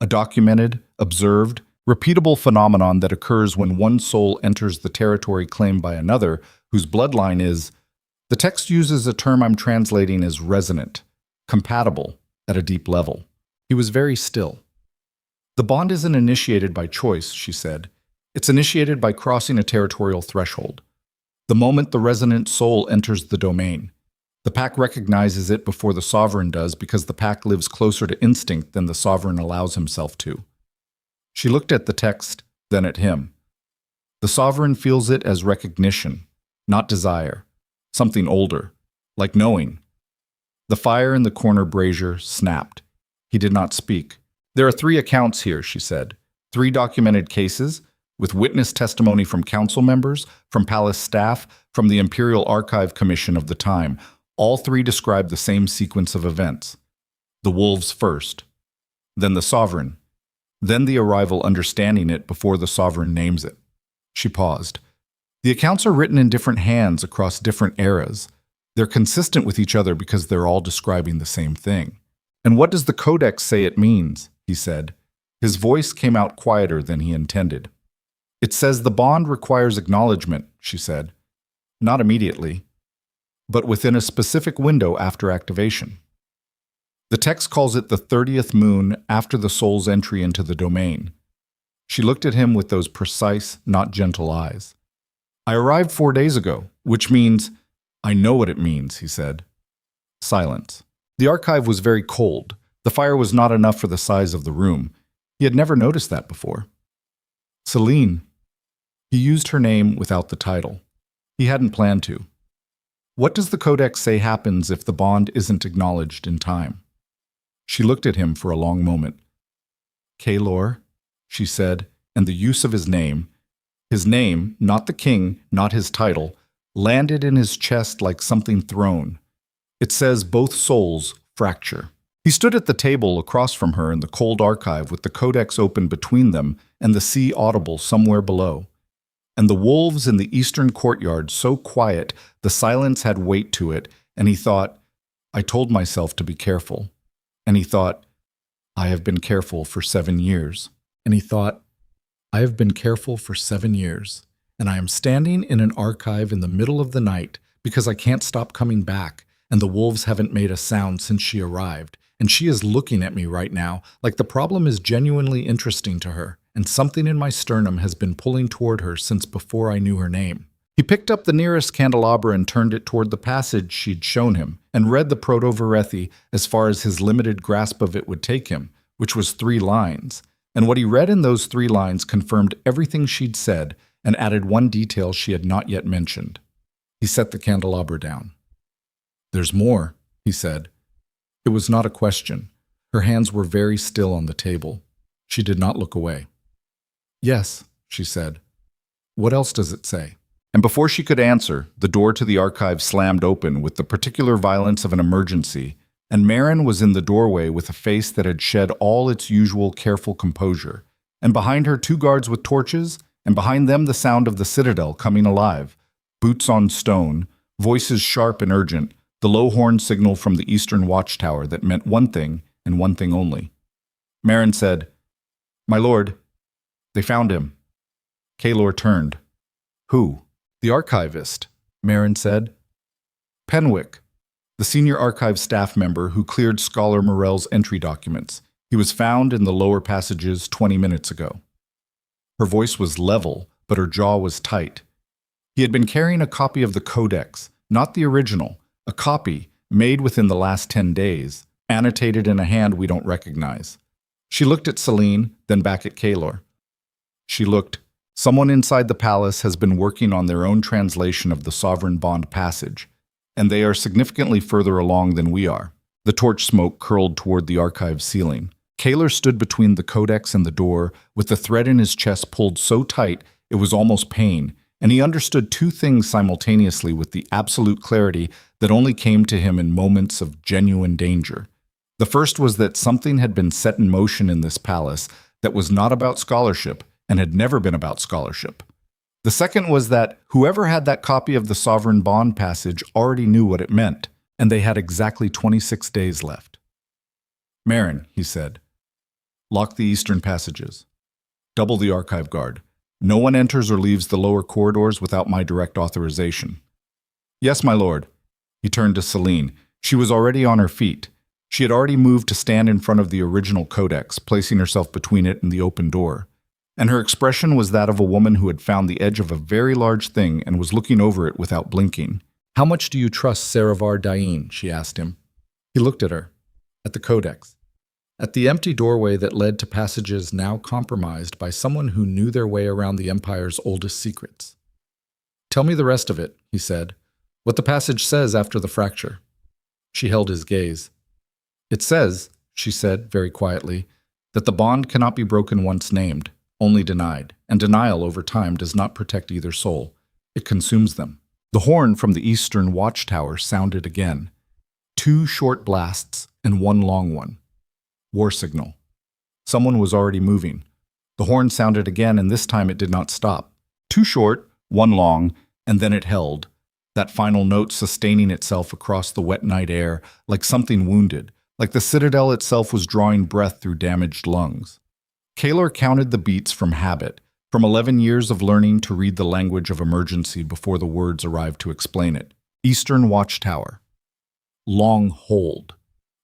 Speaker 1: A documented, observed, repeatable phenomenon that occurs when one soul enters the territory claimed by another, whose bloodline is. The text uses a term I'm translating as resonant, compatible, at a deep level. He was very still. The bond isn't initiated by choice, she said. It's initiated by crossing a territorial threshold. The moment the resonant soul enters the domain, the pack recognizes it before the sovereign does because the pack lives closer to instinct than the sovereign allows himself to. She looked at the text, then at him. The sovereign feels it as recognition, not desire, something older, like knowing. The fire in the corner brazier snapped. He did not speak. There are 3 accounts here, she said. 3 documented cases, with witness testimony from council members, from palace staff, from the Imperial Archive Commission of the time. All 3 describe the same sequence of events. The wolves first, then the sovereign, then the arrival understanding it before the sovereign names it. She paused. The accounts are written in different hands across different eras. They're consistent with each other because they're all describing the same thing. And what does the Codex say it means? He said. His voice came out quieter than he intended. It says the bond requires acknowledgement, she said. Not immediately, but within a specific window after activation. The text calls it the 30th moon after the soul's entry into the domain. She looked at him with those precise, not gentle eyes. I arrived 4 days ago, which means, I know what it means, he said. Silence. The archive was very cold. The fire was not enough for the size of the room. He had never noticed that before. Selene. He used her name without the title. He hadn't planned to. What does the Codex say happens if the bond isn't acknowledged in time? She looked at him for a long moment. Kaelor, she said, and the use of his name, not the king, not his title, landed in his chest like something thrown. It says both souls fracture. He stood at the table across from her in the cold archive with the Codex open between them and the sea audible somewhere below. And the wolves in the eastern courtyard so quiet the silence had weight to it, and he thought, I told myself to be careful. And he thought, I have been careful for 7 years. And he thought, I have been careful for 7 years, and I am standing in an archive in the middle of the night because I can't stop coming back, and the wolves haven't made a sound since she arrived, and she is looking at me right now like the problem is genuinely interesting to her, and something in my sternum has been pulling toward her since before I knew her name. He picked up the nearest candelabra and turned it toward the passage she'd shown him, and read the Proto-Varethi as far as his limited grasp of it would take him, which was 3 lines. And what he read in those 3 lines confirmed everything she'd said and added one detail she had not yet mentioned. He set the candelabra down. There's more, he said. It was not a question. Her hands were very still on the table. She did not look away. Yes, she said. What else does it say? And before she could answer, the door to the archive slammed open with the particular violence of an emergency, and Marin was in the doorway with a face that had shed all its usual careful composure, and behind her 2 guards with torches, and behind them the sound of the Citadel coming alive, boots on stone, voices sharp and urgent, the low horn signal from the eastern watchtower that meant one thing and one thing only. Marin said, My lord, they found him. Kaelor turned. Who? The archivist, Marin said. Penwick, the senior archive staff member who cleared Scholar Mirel's entry documents. He was found in the lower passages 20 minutes ago. Her voice was level, but her jaw was tight. He had been carrying a copy of the Codex, not the original, a copy made within the last 10 days, annotated in a hand we don't recognize. She looked at Selene, then back at Kaelor. She looked. Someone inside the palace has been working on their own translation of the Sovereign Bond passage, and they are significantly further along than we are. The torch smoke curled toward the archive ceiling. Kaelor stood between the Codex and the door, with the thread in his chest pulled so tight it was almost pain, and he understood 2 things simultaneously with the absolute clarity that only came to him in moments of genuine danger. The first was that something had been set in motion in this palace that was not about scholarship and had never been about scholarship. The second was that whoever had that copy of the Sovereign Bond passage already knew what it meant, and they had exactly 26 days left. Marin, he said. Lock the eastern passages. Double the archive guard. No one enters or leaves the lower corridors without my direct authorization. Yes, my lord. He turned to Selene. She was already on her feet. She had already moved to stand in front of the original codex, placing herself between it and the open door. And her expression was that of a woman who had found the edge of a very large thing and was looking over it without blinking. How much do you trust Saravar Dain? She asked him. He looked at her, at the codex, at the empty doorway that led to passages now compromised by someone who knew their way around the Empire's oldest secrets. Tell me the rest of it, he said, what the passage says after the fracture. She held his gaze. It says, she said very quietly, that the bond cannot be broken once named, only denied, and denial over time does not protect either soul. It consumes them. The horn from the eastern watchtower sounded again. 2 short blasts and 1 long one. War signal. Someone was already moving. The horn sounded again, and this time it did not stop. 2 short, 1 long, and then it held, that final note sustaining itself across the wet night air like something wounded, like the citadel itself was drawing breath through damaged lungs. Kaelor counted the beats from habit, from 11 years of learning to read the language of emergency before the words arrived to explain it. Eastern Watchtower. Long hold.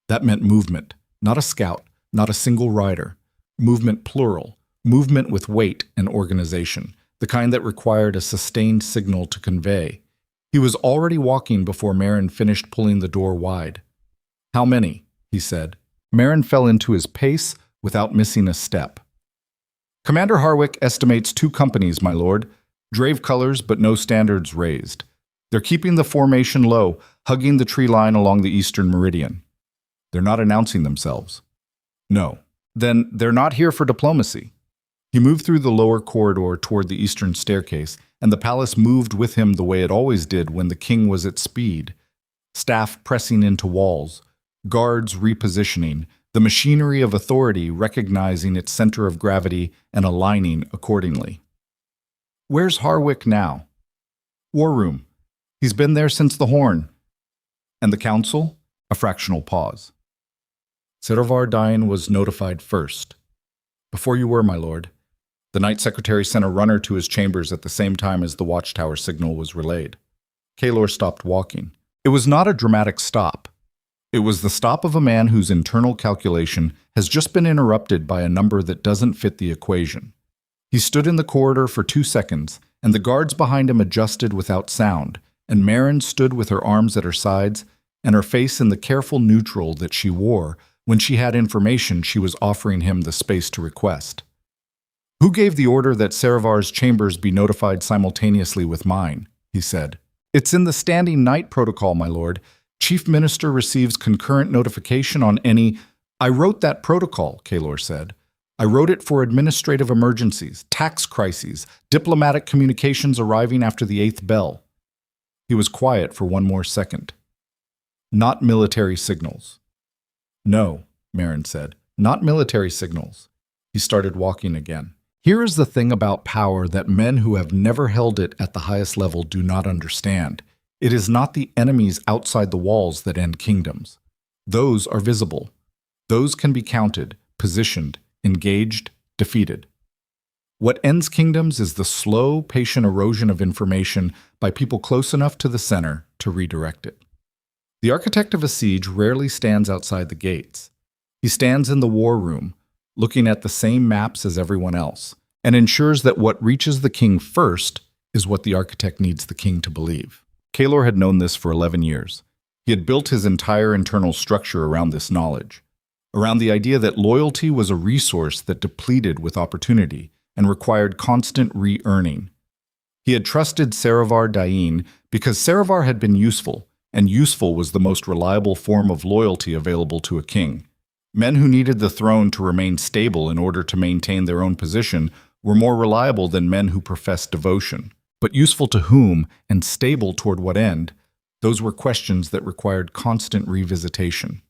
Speaker 1: That meant movement, not a scout, not a single rider. Movement plural, movement with weight and organization, the kind that required a sustained signal to convey. He was already walking before Merrin finished pulling the door wide. How many? He said. Merrin fell into his pace without missing a step. Commander Harwick estimates 2 companies, my lord. Drave colors, but no standards raised. They're keeping the formation low, hugging the tree line along the eastern meridian. They're not announcing themselves. No. Then they're not here for diplomacy. He moved through the lower corridor toward the eastern staircase, and the palace moved with him the way it always did when the king was at speed. Staff pressing into walls, guards repositioning, the machinery of authority recognizing its center of gravity and aligning accordingly. Where's Harwick now? War room. He's been there since the horn. And the council? A fractional pause. Saravar Dain was notified first. Before you were, my lord. The Night Secretary sent a runner to his chambers at the same time as the watchtower signal was relayed. Kaelor stopped walking. It was not a dramatic stop. It was the stop of a man whose internal calculation has just been interrupted by a number that doesn't fit the equation. He stood in the corridor for 2 seconds, and the guards behind him adjusted without sound, and Merrin stood with her arms at her sides and her face in the careful neutral that she wore when she had information she was offering him the space to request. Who gave the order that Saravar's chambers be notified simultaneously with mine? He said. It's in the standing night protocol, my lord. Chief Minister receives concurrent notification on any— I wrote that protocol, Kaelor said. I wrote it for administrative emergencies, tax crises, diplomatic communications arriving after the 8th bell. He was quiet for 1 more second. Not military signals. No, Merrin said. Not military signals. He started walking again. Here is the thing about power that men who have never held it at the highest level do not understand. It is not the enemies outside the walls that end kingdoms. Those are visible. Those can be counted, positioned, engaged, defeated. What ends kingdoms is the slow, patient erosion of information by people close enough to the center to redirect it. The architect of a siege rarely stands outside the gates. He stands in the war room, looking at the same maps as everyone else, and ensures that what reaches the king first is what the architect needs the king to believe. Kaelor had known this for 11 years. He had built his entire internal structure around this knowledge, around the idea that loyalty was a resource that depleted with opportunity and required constant re-earning. He had trusted Saravar Dain because Saravar had been useful, and useful was the most reliable form of loyalty available to a king. Men who needed the throne to remain stable in order to maintain their own position were more reliable than men who professed devotion. But useful to whom and stable toward what end, those were questions that required constant revisitation.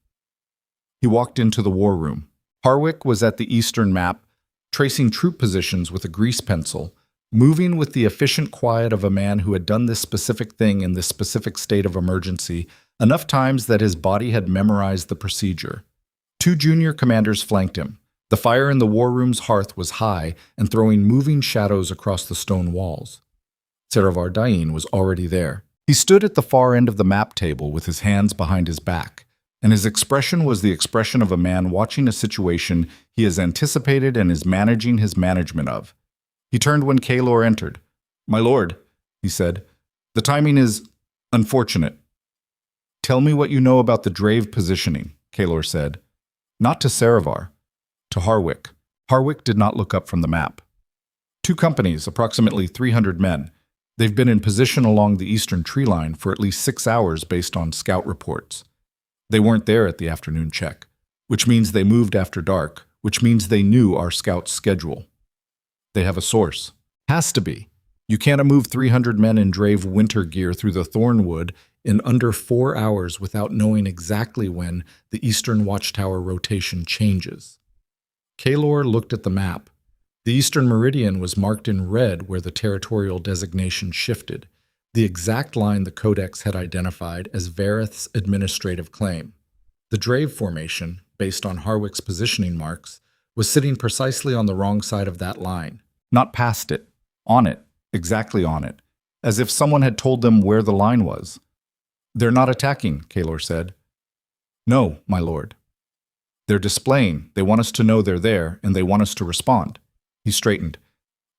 Speaker 1: He walked into the war room. Harwick was at the eastern map, tracing troop positions with a grease pencil, moving with the efficient quiet of a man who had done this specific thing in this specific state of emergency enough times that his body had memorized the procedure. 2 junior commanders flanked him, The fire in the war room's hearth was high and throwing moving shadows across the stone walls. Saravar Dain was already there. He stood at the far end of the map table with his hands behind his back, and his expression was the expression of a man watching a situation he has anticipated and is managing his management of. He turned when Kaelor entered. "My lord," he said, "the timing is unfortunate." "Tell me what you know about the Drave positioning," Kaelor said. Not to Saravar, to Harwick. Harwick did not look up from the map. "Two companies, approximately 300 men. They've been in position along the eastern tree line for at least 6 hours based on scout reports. They weren't there at the afternoon check, which means they moved after dark, which means they knew our scout's schedule. They have a source. Has to be. You can't move 300 men in Drave winter gear through the Thornwood in under 4 hours without knowing exactly when the eastern watchtower rotation changes." Kaelor looked at the map. The eastern meridian was marked in red where the territorial designation shifted, the exact line the Codex had identified as Vareth's administrative claim. The Drave formation, based on Harwick's positioning marks, was sitting precisely on the wrong side of that line. Not past it, on it, exactly on it, as if someone had told them where the line was. "They're not attacking," Kaelor said. "No, my lord. They're displaying, they want us to know they're there, and they want us to respond." He straightened.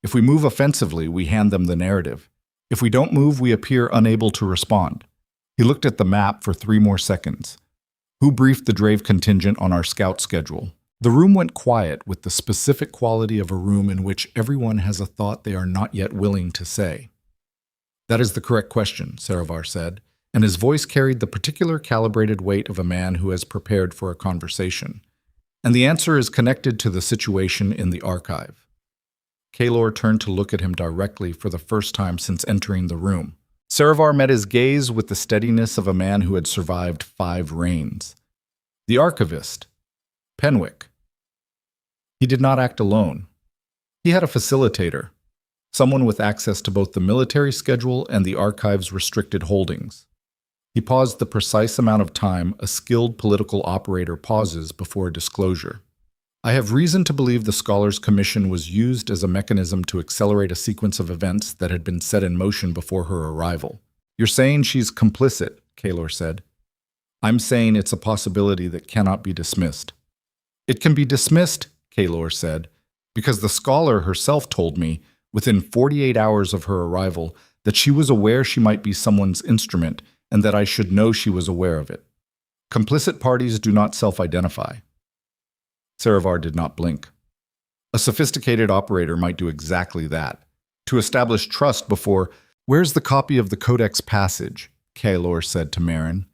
Speaker 1: "If we move offensively, we hand them the narrative. If we don't move, we appear unable to respond." He looked at the map for 3 more seconds. "Who briefed the Drave contingent on our scout schedule?" The room went quiet with the specific quality of a room in which everyone has a thought they are not yet willing to say. "That is the correct question," Saravar said, and his voice carried the particular calibrated weight of a man who has prepared for a conversation. "And the answer is connected to the situation in the archive." Kaelor turned to look at him directly for the first time since entering the room. Saravar met his gaze with the steadiness of a man who had survived 5 reigns. The archivist, Penwick. He did not act alone. He had a facilitator, someone with access to both the military schedule and the archive's restricted holdings. He paused the precise amount of time a skilled political operator pauses before a disclosure. "I have reason to believe the Scholars' Commission was used as a mechanism to accelerate a sequence of events that had been set in motion before her arrival." "You're saying she's complicit," Kaelor said. "I'm saying it's a possibility that cannot be dismissed." "It can be dismissed," Kaelor said, "because the scholar herself told me, within 48 hours of her arrival, that she was aware she might be someone's instrument and that I should know she was aware of it. Complicit parties do not self-identify." Saravar did not blink. "A sophisticated operator might do exactly that. To establish trust before—" "Where's the copy of the Codex passage?" Kaelor said to Marin.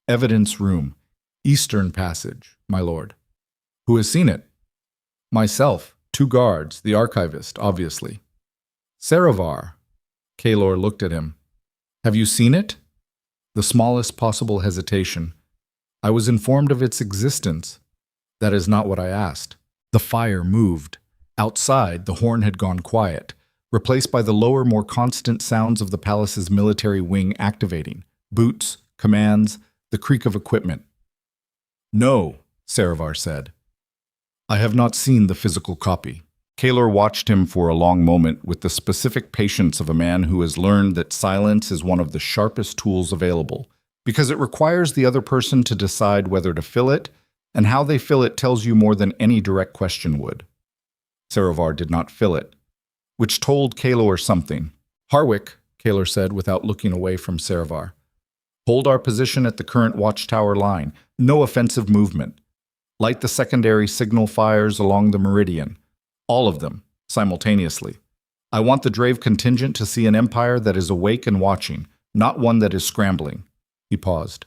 Speaker 1: "Evidence room. Eastern passage, my lord." "Who has seen it?" "Myself. 2 guards, the archivist, obviously." "Saravar." Kaelor looked at him. "Have you seen it?" The smallest possible hesitation. "I was informed of its existence." "That is not what I asked." The fire moved. Outside, the horn had gone quiet, replaced by the lower, more constant sounds of the palace's military wing activating. Boots, commands, the creak of equipment. "No," Saravar said. "I have not seen the physical copy." Kaelor watched him for a long moment with the specific patience of a man who has learned that silence is one of the sharpest tools available, because it requires the other person to decide whether to fill it, and how they fill it tells you more than any direct question would. Saravar did not fill it, which told Kaelor something. "Harwick," Kaelor said without looking away from Saravar. "Hold our position at the current watchtower line. No offensive movement. Light the secondary signal fires along the meridian. All of them, simultaneously. I want the Drave contingent to see an empire that is awake and watching, not one that is scrambling." He paused.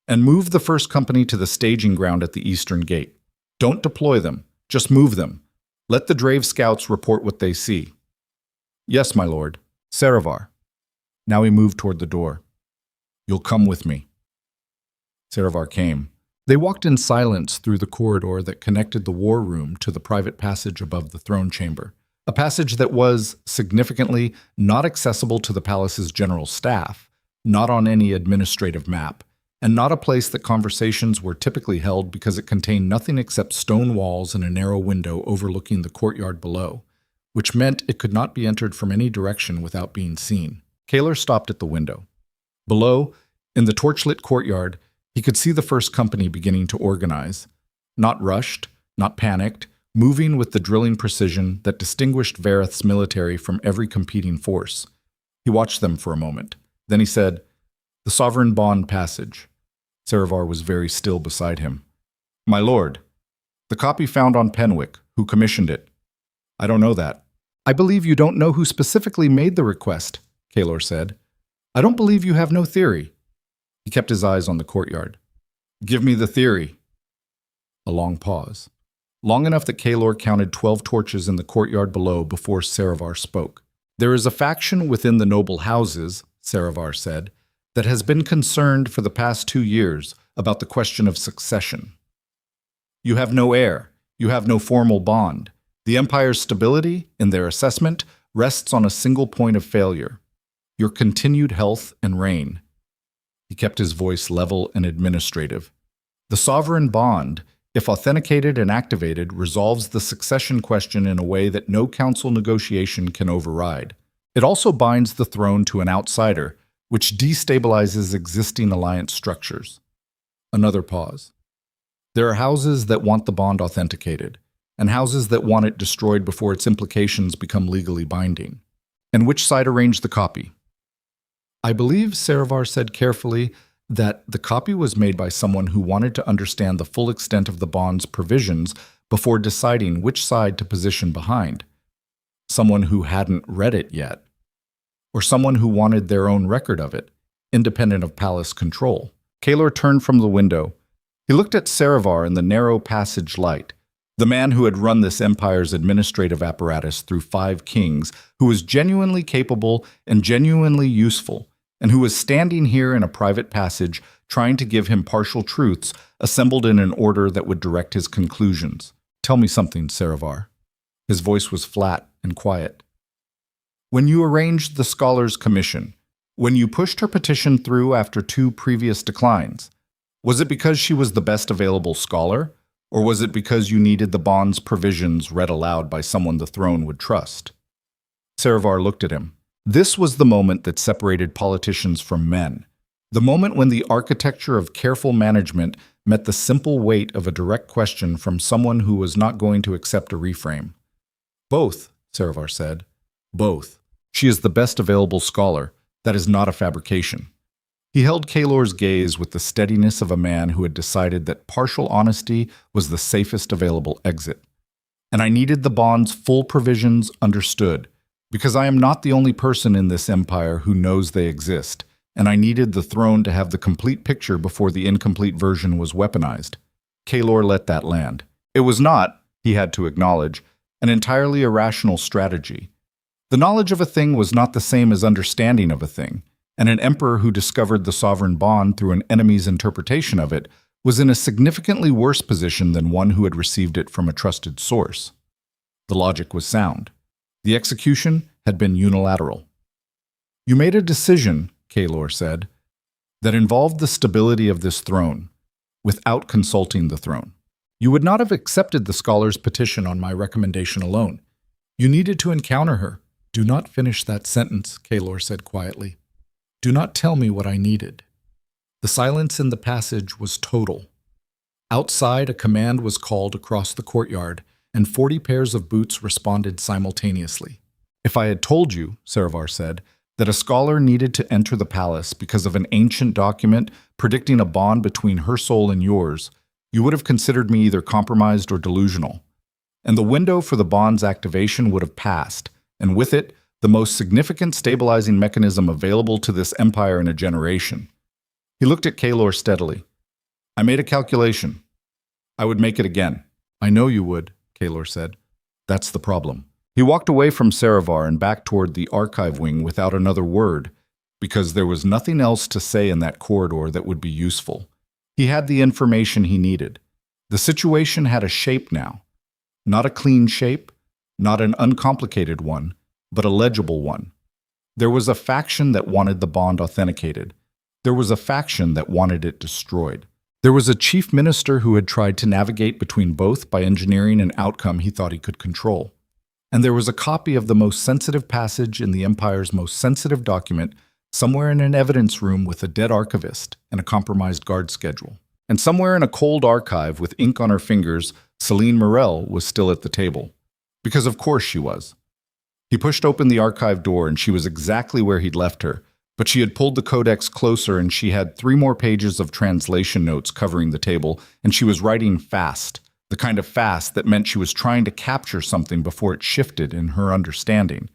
Speaker 1: "And move the first company to the staging ground at the eastern gate. Don't deploy them, just move them. Let the Drave scouts report what they see." "Yes, my lord." "Saravar." Now he moved toward the door. "You'll come with me." Saravar came. They walked in silence through the corridor that connected the war room to the private passage above the throne chamber, a passage that was, significantly, not accessible to the palace's general staff, not on any administrative map, and not a place that conversations were typically held because it contained nothing except stone walls and a narrow window overlooking the courtyard below, which meant it could not be entered from any direction without being seen. Kaelor stopped at the window. Below, in the torchlit courtyard, he could see the first company beginning to organize. Not rushed, not panicked, moving with the drilling precision that distinguished Vareth's military from every competing force. He watched them for a moment. Then he said, "The Sovereign Bond Passage." Saravar was very still beside him. "My lord, the copy found on Penwick, who commissioned it." "I don't know that." "I believe you don't know who specifically made the request," Kaelor said. "I don't believe you have no theory." He kept his eyes on the courtyard. "Give me the theory." A long pause. Long enough that Kaelor counted 12 torches in the courtyard below before Saravar spoke. "There is a faction within the noble houses," Saravar said, "that has been concerned for the past 2 years about the question of succession. You have no heir. You have no formal bond. The Empire's stability, in their assessment, rests on a single point of failure: your continued health and reign." He kept his voice level and administrative. "The sovereign bond, if authenticated and activated, resolves the succession question in a way that no council negotiation can override. It also binds the throne to an outsider, which destabilizes existing alliance structures." Another pause. "There are houses that want the bond authenticated, and houses that want it destroyed before its implications become legally binding. And which side arranged the copy?" "I believe," Saravar said carefully, "that the copy was made by someone who wanted to understand the full extent of the bond's provisions before deciding which side to position behind. Someone who hadn't read it yet. Or someone who wanted their own record of it, independent of palace control." Kaelor turned from the window. He looked at Saravar in the narrow passage light, the man who had run this empire's administrative apparatus through 5 kings, who was genuinely capable and genuinely useful, and who was standing here in a private passage trying to give him partial truths assembled in an order that would direct his conclusions. "Tell me something, Saravar." His voice was flat and quiet. "When you arranged the Scholar's Commission, when you pushed her petition through after 2 previous declines, was it because she was the best available scholar, or was it because you needed the bond's provisions read aloud by someone the throne would trust?" Saravar looked at him. This was the moment that separated politicians from men, the moment when the architecture of careful management met the simple weight of a direct question from someone who was not going to accept a reframe. "Both," Saravar said. "Both. She is the best available scholar. That is not a fabrication." He held Kaelor's gaze with the steadiness of a man who had decided that partial honesty was the safest available exit. "And I needed the bond's full provisions understood, because I am not the only person in this empire who knows they exist, and I needed the throne to have the complete picture before the incomplete version was weaponized." Kaelor let that land. It was not, he had to acknowledge, an entirely irrational strategy. The knowledge of a thing was not the same as understanding of a thing, and an emperor who discovered the sovereign bond through an enemy's interpretation of it was in a significantly worse position than one who had received it from a trusted source. The logic was sound. The execution had been unilateral. "You made a decision," Kaelor said, "that involved the stability of this throne, without consulting the throne. You would not have accepted the scholar's petition on my recommendation alone. You needed to encounter her." "Do not finish that sentence," Kaelor said quietly. "Do not tell me what I needed." The silence in the passage was total. Outside, a command was called across the courtyard, and 40 pairs of boots responded simultaneously. "If I had told you," Saravar said, "that a scholar needed to enter the palace because of an ancient document predicting a bond between her soul and yours, you would have considered me either compromised or delusional. And the window for the bond's activation would have passed, and with it, the most significant stabilizing mechanism available to this empire in a generation." He looked at Kaelor steadily. "I made a calculation. I would make it again." "I know you would," Kaelor said. "That's the problem." He walked away from Saravar and back toward the archive wing without another word, because there was nothing else to say in that corridor that would be useful. He had the information he needed. The situation had a shape now. Not a clean shape, not an uncomplicated one, but a legible one. There was a faction that wanted the bond authenticated. There was a faction that wanted it destroyed. There was a chief minister who had tried to navigate between both by engineering an outcome he thought he could control. And there was a copy of the most sensitive passage in the Empire's most sensitive document somewhere in an evidence room with a dead archivist and a compromised guard schedule. And somewhere in a cold archive with ink on her fingers, Selene Mirel was still at the table. Because of course she was. He pushed open the archive door and she was exactly where he'd left her, but she had pulled the codex closer and she had 3 more pages of translation notes covering the table, and she was writing fast, the kind of fast that meant she was trying to capture something before it shifted in her understanding.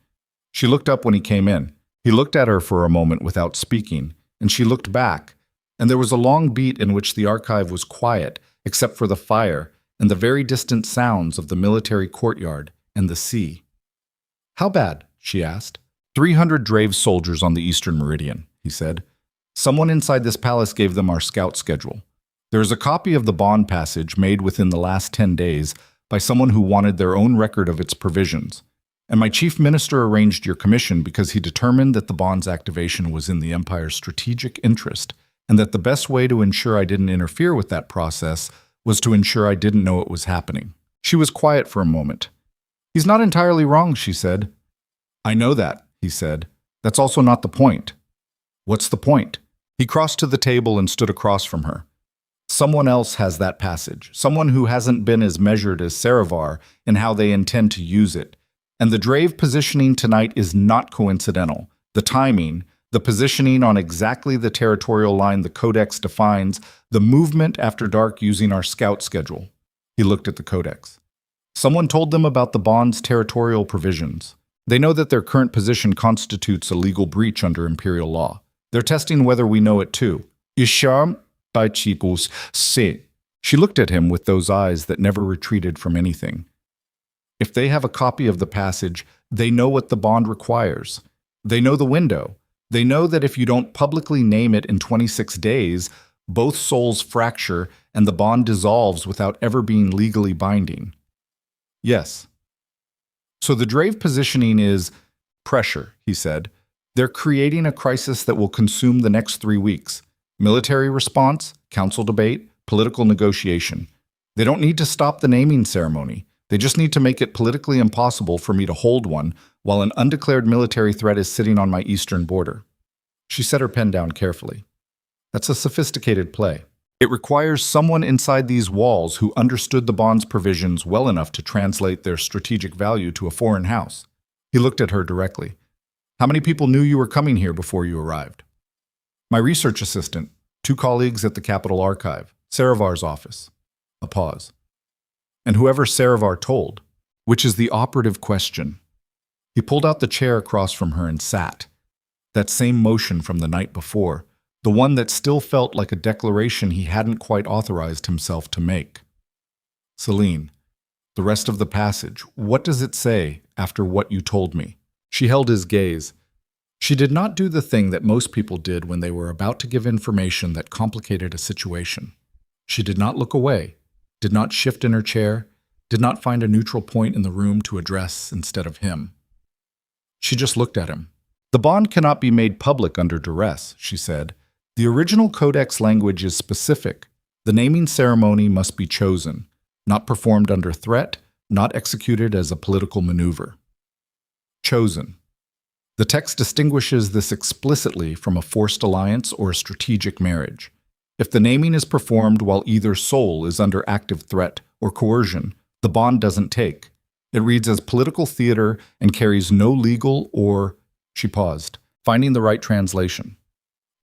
Speaker 1: She looked up when he came in. He looked at her for a moment without speaking, and she looked back, and there was a long beat in which the archive was quiet except for the fire and the very distant sounds of the military courtyard and the sea. "How bad?" she asked. 300 Drave soldiers on the Eastern Meridian, he said. "Someone inside this palace gave them our scout schedule. There is a copy of the bond passage made within the last 10 days by someone who wanted their own record of its provisions. And my chief minister arranged your commission because he determined that the bond's activation was in the Empire's strategic interest, and that the best way to ensure I didn't interfere with that process was to ensure I didn't know it was happening." She was quiet for a moment. "He's not entirely wrong," she said. "I know that," he said. "That's also not the point." "What's the point?" He crossed to the table and stood across from her. "Someone else has that passage, someone who hasn't been as measured as Saravar in how they intend to use it. And the Drave positioning tonight is not coincidental. The timing, the positioning on exactly the territorial line the Codex defines, the movement after dark using our scout schedule." He looked at the Codex. "Someone told them about the bond's territorial provisions. They know that their current position constitutes a legal breach under Imperial law. They're testing whether we know it too." Isham Baichikos se. She looked at him with those eyes that never retreated from anything. "If they have a copy of the passage, they know what the bond requires. They know the window. They know that if you don't publicly name it in 26 days, both souls fracture and the bond dissolves without ever being legally binding." "Yes." "So the Drave positioning is pressure," he said. "They're creating a crisis that will consume the next 3 weeks. Military response, council debate, political negotiation. They don't need to stop the naming ceremony. They just need to make it politically impossible for me to hold one while an undeclared military threat is sitting on my eastern border." She set her pen down carefully. "That's a sophisticated play. It requires someone inside these walls who understood the bond's provisions well enough to translate their strategic value to a foreign house." He looked at her directly. "How many people knew you were coming here before you arrived?" "My research assistant, 2 colleagues at the Capitol Archive, Saravar's office." A pause. "And whoever Saravar told, which is the operative question." He pulled out the chair across from her and sat. That same motion from the night before, the one that still felt like a declaration he hadn't quite authorized himself to make. "Selene, the rest of the passage, what does it say after what you told me?" She held his gaze. She did not do the thing that most people did when they were about to give information that complicated a situation. She did not look away, did not shift in her chair, did not find a neutral point in the room to address instead of him. She just looked at him. "The bond cannot be made public under duress," she said. "The original Codex language is specific. The naming ceremony must be chosen, not performed under threat, not executed as a political maneuver." Chosen. The text distinguishes this explicitly from a forced alliance or a strategic marriage. If the naming is performed while either soul is under active threat or coercion, the bond doesn't take. It reads as political theater and carries no legal or, she paused, finding the right translation.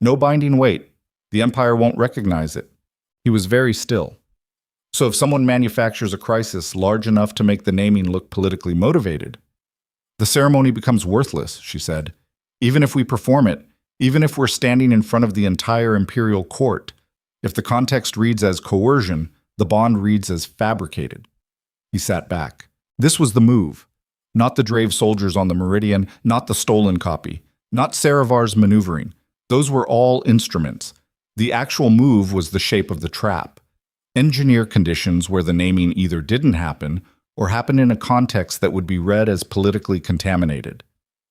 Speaker 1: No binding weight. The Empire won't recognize it. He was very still. So if someone manufactures a crisis large enough to make the naming look politically motivated, the ceremony becomes worthless, she said. Even if we perform it, even if we're standing in front of the entire imperial court, if the context reads as coercion, the bond reads as fabricated. He sat back. This was the move. Not the Drave soldiers on the Meridian, not the stolen copy, not Saravar's maneuvering. Those were all instruments. The actual move was the shape of the trap. Engineer conditions where the naming either didn't happen or happened in a context that would be read as politically contaminated.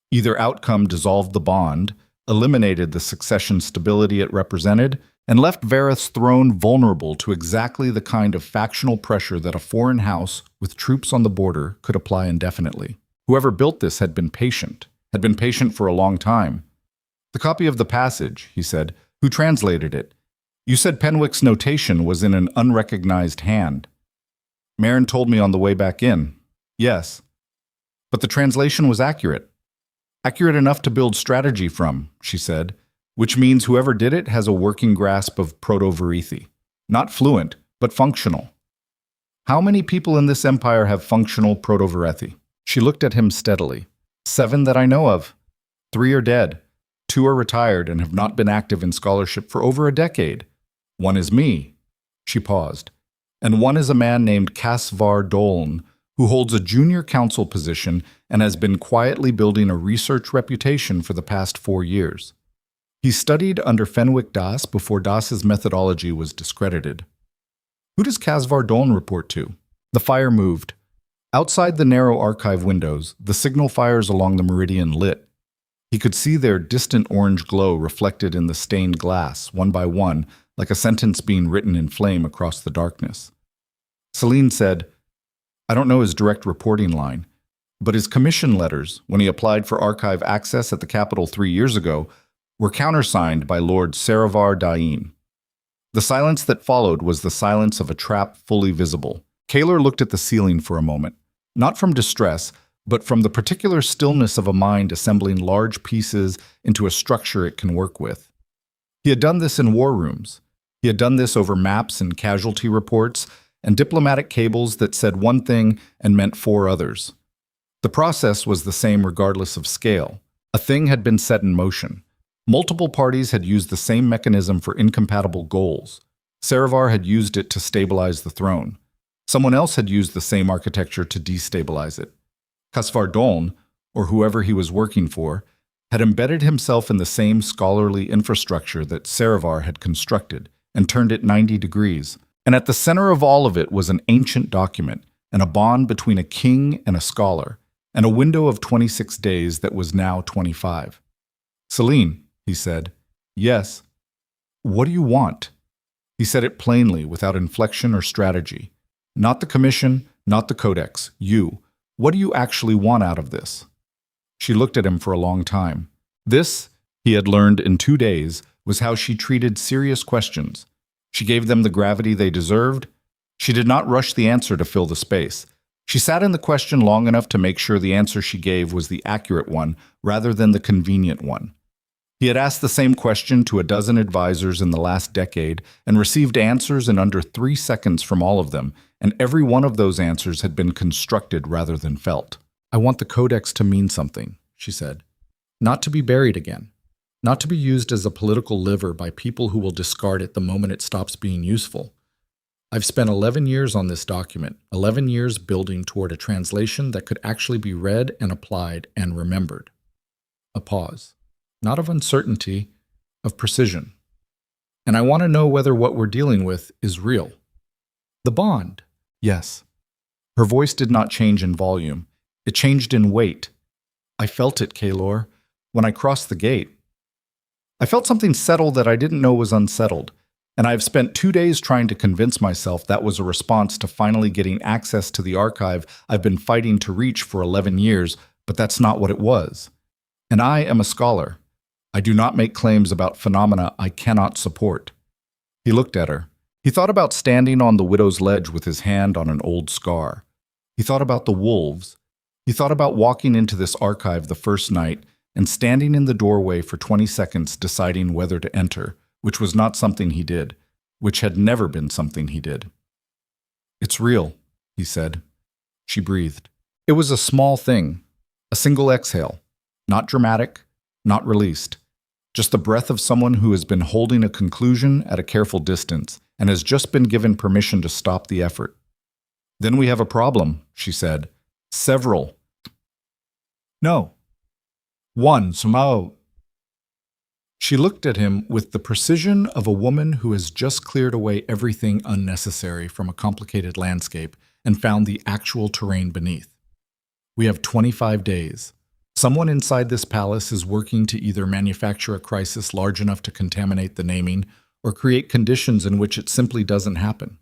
Speaker 1: Either outcome dissolved the bond, eliminated the succession stability it represented, and left Vareth's throne vulnerable to exactly the kind of factional pressure that a foreign house with troops on the border could apply indefinitely. Whoever built this had been patient for a long time. "The copy of the passage," he said. "Who translated it? You said Penwick's notation was in an unrecognized hand." "Marin told me on the way back in." "Yes. But the translation was accurate. Accurate enough to build strategy from," she said, "which means whoever did it has a working grasp of Proto-Varethi. Not fluent, but functional. How many people in this empire have functional Proto-Varethi?" She looked at him steadily. "7 that I know of. 3 are dead. 2 are retired and have not been active in scholarship for over a decade. 1 is me." She paused. "And 1 is a man named Casvar Doln, who holds a junior council position and has been quietly building a research reputation for the past 4 years. He studied under Fenwick Das before Das's methodology was discredited." "Who does Casvar Doln report to?" The fire moved. Outside the narrow archive windows, the signal fires along the meridian lit. He could see their distant orange glow reflected in the stained glass, one by one, like a sentence being written in flame across the darkness. Selene said, "I don't know his direct reporting line, but his commission letters, when he applied for archive access at the Capitol 3 years ago, were countersigned by Lord Saravar Dain." The silence that followed was the silence of a trap fully visible. Kaelor looked at the ceiling for a moment, not from distress, but from the particular stillness of a mind assembling large pieces into a structure it can work with. He had done this in war rooms. He had done this over maps and casualty reports and diplomatic cables that said one thing and meant 4 others. The process was the same regardless of scale. A thing had been set in motion. Multiple parties had used the same mechanism for incompatible goals. Saravar had used it to stabilize the throne. Someone else had used the same architecture to destabilize it. Casvar Doln, or whoever he was working for, had embedded himself in the same scholarly infrastructure that Saravar had constructed and turned it 90 degrees. And at the center of all of it was an ancient document and a bond between a king and a scholar, and a window of 26 days that was now 25. "Selene," he said. "Yes." "What do you want?" He said it plainly, without inflection or strategy. "Not the commission, not the codex. You. What do you actually want out of this?" She looked at him for a long time. This, he had learned in 2 days, was how she treated serious questions. She gave them the gravity they deserved. She did not rush the answer to fill the space. She sat in the question long enough to make sure the answer she gave was the accurate one rather than the convenient one. He had asked the same question to a dozen advisors in the last decade and received answers in under 3 seconds from all of them, and every one of those answers had been constructed rather than felt. "I want the codex to mean something," she said. "Not to be buried again. Not to be used as a political lever by people who will discard it the moment it stops being useful. I've spent 11 years on this document, 11 years building toward a translation that could actually be read and applied and remembered." A pause. Not of uncertainty, of precision. "And I want to know whether what we're dealing with is real." "The bond." "Yes." Her voice did not change in volume. It changed in weight. "I felt it, Kaelor, when I crossed the gate. I felt something settle that I didn't know was unsettled, and I have spent 2 days trying to convince myself that was a response to finally getting access to the archive I've been fighting to reach for 11 years, but that's not what it was. And I am a scholar. I do not make claims about phenomena I cannot support." He looked at her. He thought about standing on the widow's ledge with his hand on an old scar. He thought about the wolves. He thought about walking into this archive the first night and standing in the doorway for 20 seconds deciding whether to enter, which was not something he did, which had never been something he did. "It's real," he said. She breathed. It was a small thing, a single exhale, not dramatic, not released, just the breath of someone who has been holding a conclusion at a careful distance and has just been given permission to stop the effort. "Then we have a problem," she said. "Several." "No. 1, somehow." She looked at him with the precision of a woman who has just cleared away everything unnecessary from a complicated landscape and found the actual terrain beneath. "We have 25 days. Someone inside this palace is working to either manufacture a crisis large enough to contaminate the naming or create conditions in which it simply doesn't happen.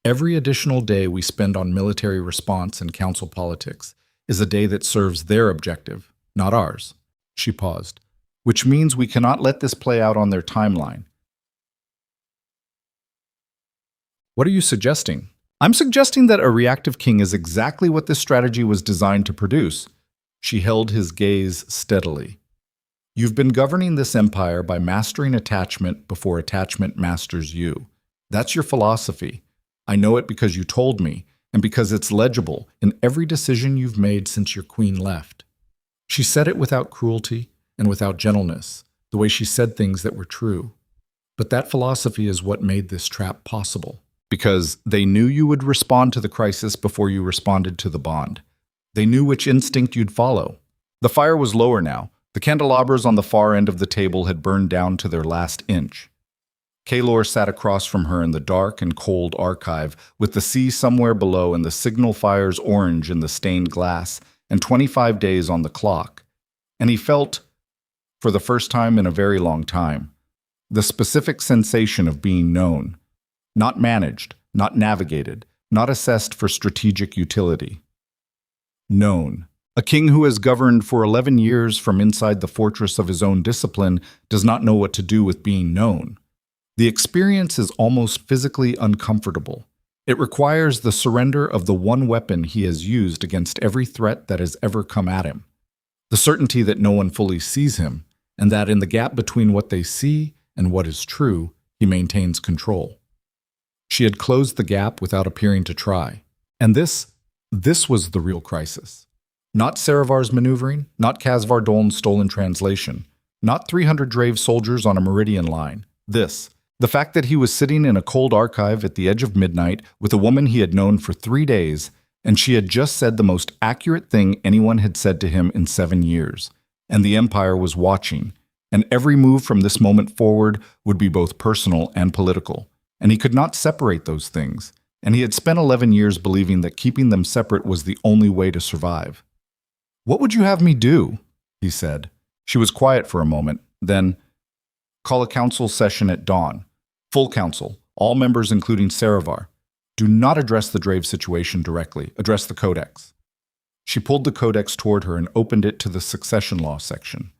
Speaker 1: Every additional day we spend on military response and council politics is a day that serves their objective, not ours. She paused. Which means we cannot let this play out on their timeline. What are you suggesting? I'm suggesting that a reactive king is exactly what this strategy was designed to produce. She held his gaze steadily. You've been governing this empire by mastering attachment before attachment masters you. That's your philosophy. I know it because you told me, and because it's legible in every decision you've made since your queen left. She said it without cruelty and without gentleness, the way she said things that were true. But that philosophy is what made this trap possible. Because they knew you would respond to the crisis before you responded to the bond. They knew which instinct you'd follow. The fire was lower now. The candelabras on the far end of the table had burned down to their last inch. Kaelor sat across from her in the dark and cold archive, with the sea somewhere below and the signal fires orange in the stained glass, and 25 days on the clock. And he felt, for the first time in a very long time, the specific sensation of being known. Not managed, not navigated, not assessed for strategic utility. Known. A king who has governed for 11 years from inside the fortress of his own discipline does not know what to do with being known. The experience is almost physically uncomfortable. It requires the surrender of the one weapon he has used against every threat that has ever come at him. The certainty that no one fully sees him, and that in the gap between what they see and what is true, he maintains control. She had closed the gap without appearing to try. And this was the real crisis. Not Saravar's maneuvering, not Kasvar Doln's stolen translation, not 300 Drave soldiers on a meridian line. The fact that he was sitting in a cold archive at the edge of midnight with a woman he had known for 3 days, and she had just said the most accurate thing anyone had said to him in 7 years. And the Empire was watching, and every move from this moment forward would be both personal and political. And he could not separate those things, and he had spent 11 years believing that keeping them separate was the only way to survive. "What would you have me do?" he said. She was quiet for a moment, then, "Call a council session at dawn. Full council, all members including Saravar. Do not address the Drave situation directly, address the Codex." She pulled the Codex toward her and opened it to the succession law section.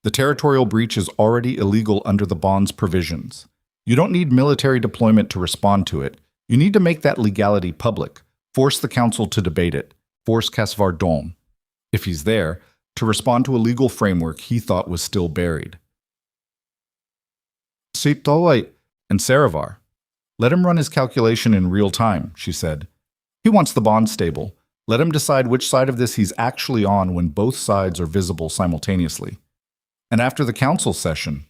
Speaker 1: The territorial breach is already illegal under the bond's provisions. You don't need military deployment to respond to it. You need to make that legality public, force the council to debate it, force Kasvar Doln, if he's there, to respond to a legal framework he thought was still buried. Sitoi and Saravar. Let him run his calculation in real time, she said. He wants the bond stable. Let him decide which side of this he's actually on when both sides are visible simultaneously. And after the council session,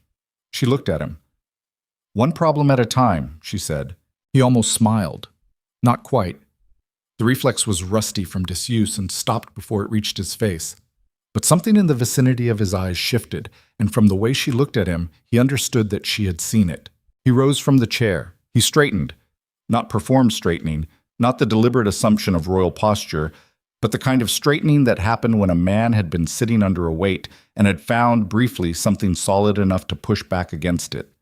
Speaker 1: she looked at him. "One problem at a time," she said. He almost smiled. Not quite. The reflex was rusty from disuse and stopped before it reached his face. But something in the vicinity of his eyes shifted, and from the way she looked at him, he understood that she had seen it. He rose from the chair. He straightened. Not performed straightening, not the deliberate assumption of royal posture, but the kind of straightening that happened when a man had been sitting under a weight and had found, briefly, something solid enough to push back against it.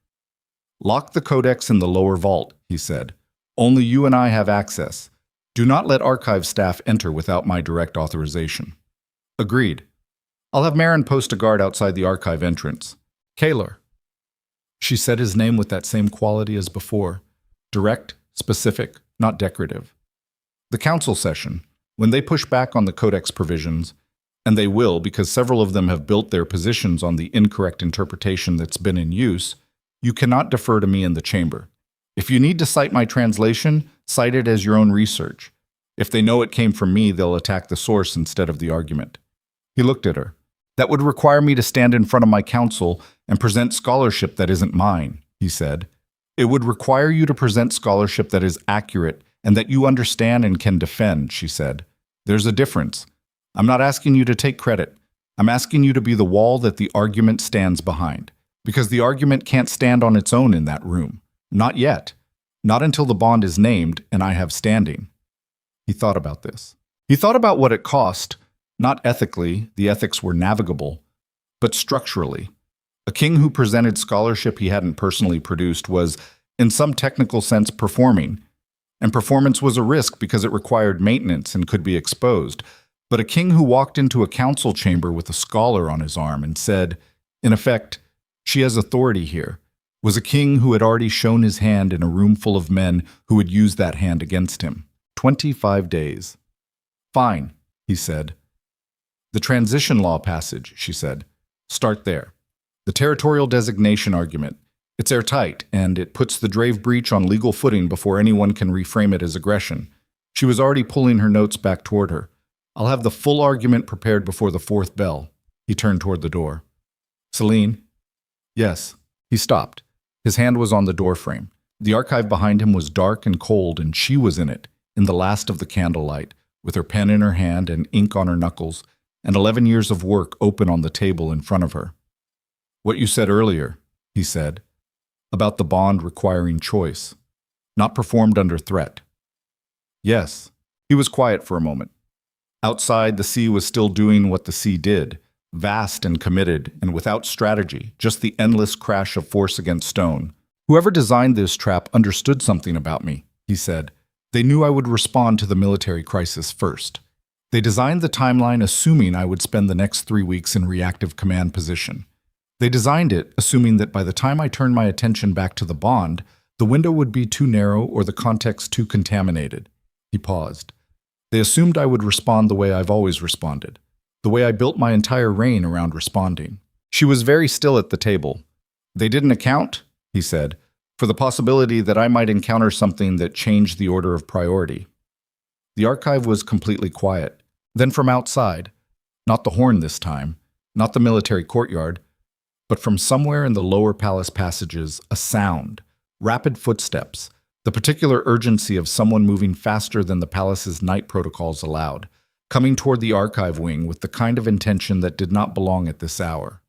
Speaker 1: "Lock the Codex in the lower vault," he said. "Only you and I have access. Do not let archive staff enter without my direct authorization." "Agreed. I'll have Marin post a guard outside the archive entrance. Kaelor." She said his name with that same quality as before. Direct, specific, not decorative. The council session, when they push back on the Codex provisions, and they will because several of them have built their positions on the incorrect interpretation that's been in use, you cannot defer to me in the chamber. If you need to cite my translation, cite it as your own research. If they know it came from me, they'll attack the source instead of the argument. He looked at her. "That would require me to stand in front of my council and present scholarship that isn't mine," he said. "It would require you to present scholarship that is accurate and that you understand and can defend," she said. "There's a difference. I'm not asking you to take credit. I'm asking you to be the wall that the argument stands behind. Because the argument can't stand on its own in that room. Not yet. Not until the bond is named and I have standing." He thought about this. He thought about what it cost, Not ethically, the ethics were navigable, but structurally. A king who presented scholarship he hadn't personally produced was, in some technical sense, performing. And performance was a risk because it required maintenance and could be exposed. But a king who walked into a council chamber with a scholar on his arm and said, in effect, "She has authority here," was a king who had already shown his hand in a room full of men who would use that hand against him. 25 days. "Fine," he said. "The transition law passage," she said. "Start there. The territorial designation argument. It's airtight, and it puts the Drave breach on legal footing before anyone can reframe it as aggression." She was already pulling her notes back toward her. "I'll have the full argument prepared before the fourth bell." He turned toward the door. "Selene?" "Yes." He stopped. His hand was on the doorframe. The archive behind him was dark and cold, and she was in it, in the last of the candlelight, with her pen in her hand and ink on her knuckles, and 11 years of work open on the table in front of her. "What you said earlier," he said, "about the bond requiring choice, not performed under threat." "Yes." He was quiet for a moment. Outside, the sea was still doing what the sea did, vast and committed, and without strategy, just the endless crash of force against stone. "Whoever designed this trap understood something about me," he said. "They knew I would respond to the military crisis first. They designed the timeline assuming I would spend the next 3 weeks in reactive command position. They designed it assuming that by the time I turned my attention back to the bond, the window would be too narrow or the context too contaminated." He paused. "They assumed I would respond the way I've always responded, the way I built my entire reign around responding." She was very still at the table. "They didn't account," he said, "for the possibility that I might encounter something that changed the order of priority." The archive was completely quiet. Then from outside, not the horn this time, not the military courtyard, but from somewhere in the lower palace passages, a sound, rapid footsteps, the particular urgency of someone moving faster than the palace's night protocols allowed, coming toward the archive wing with the kind of intention that did not belong at this hour.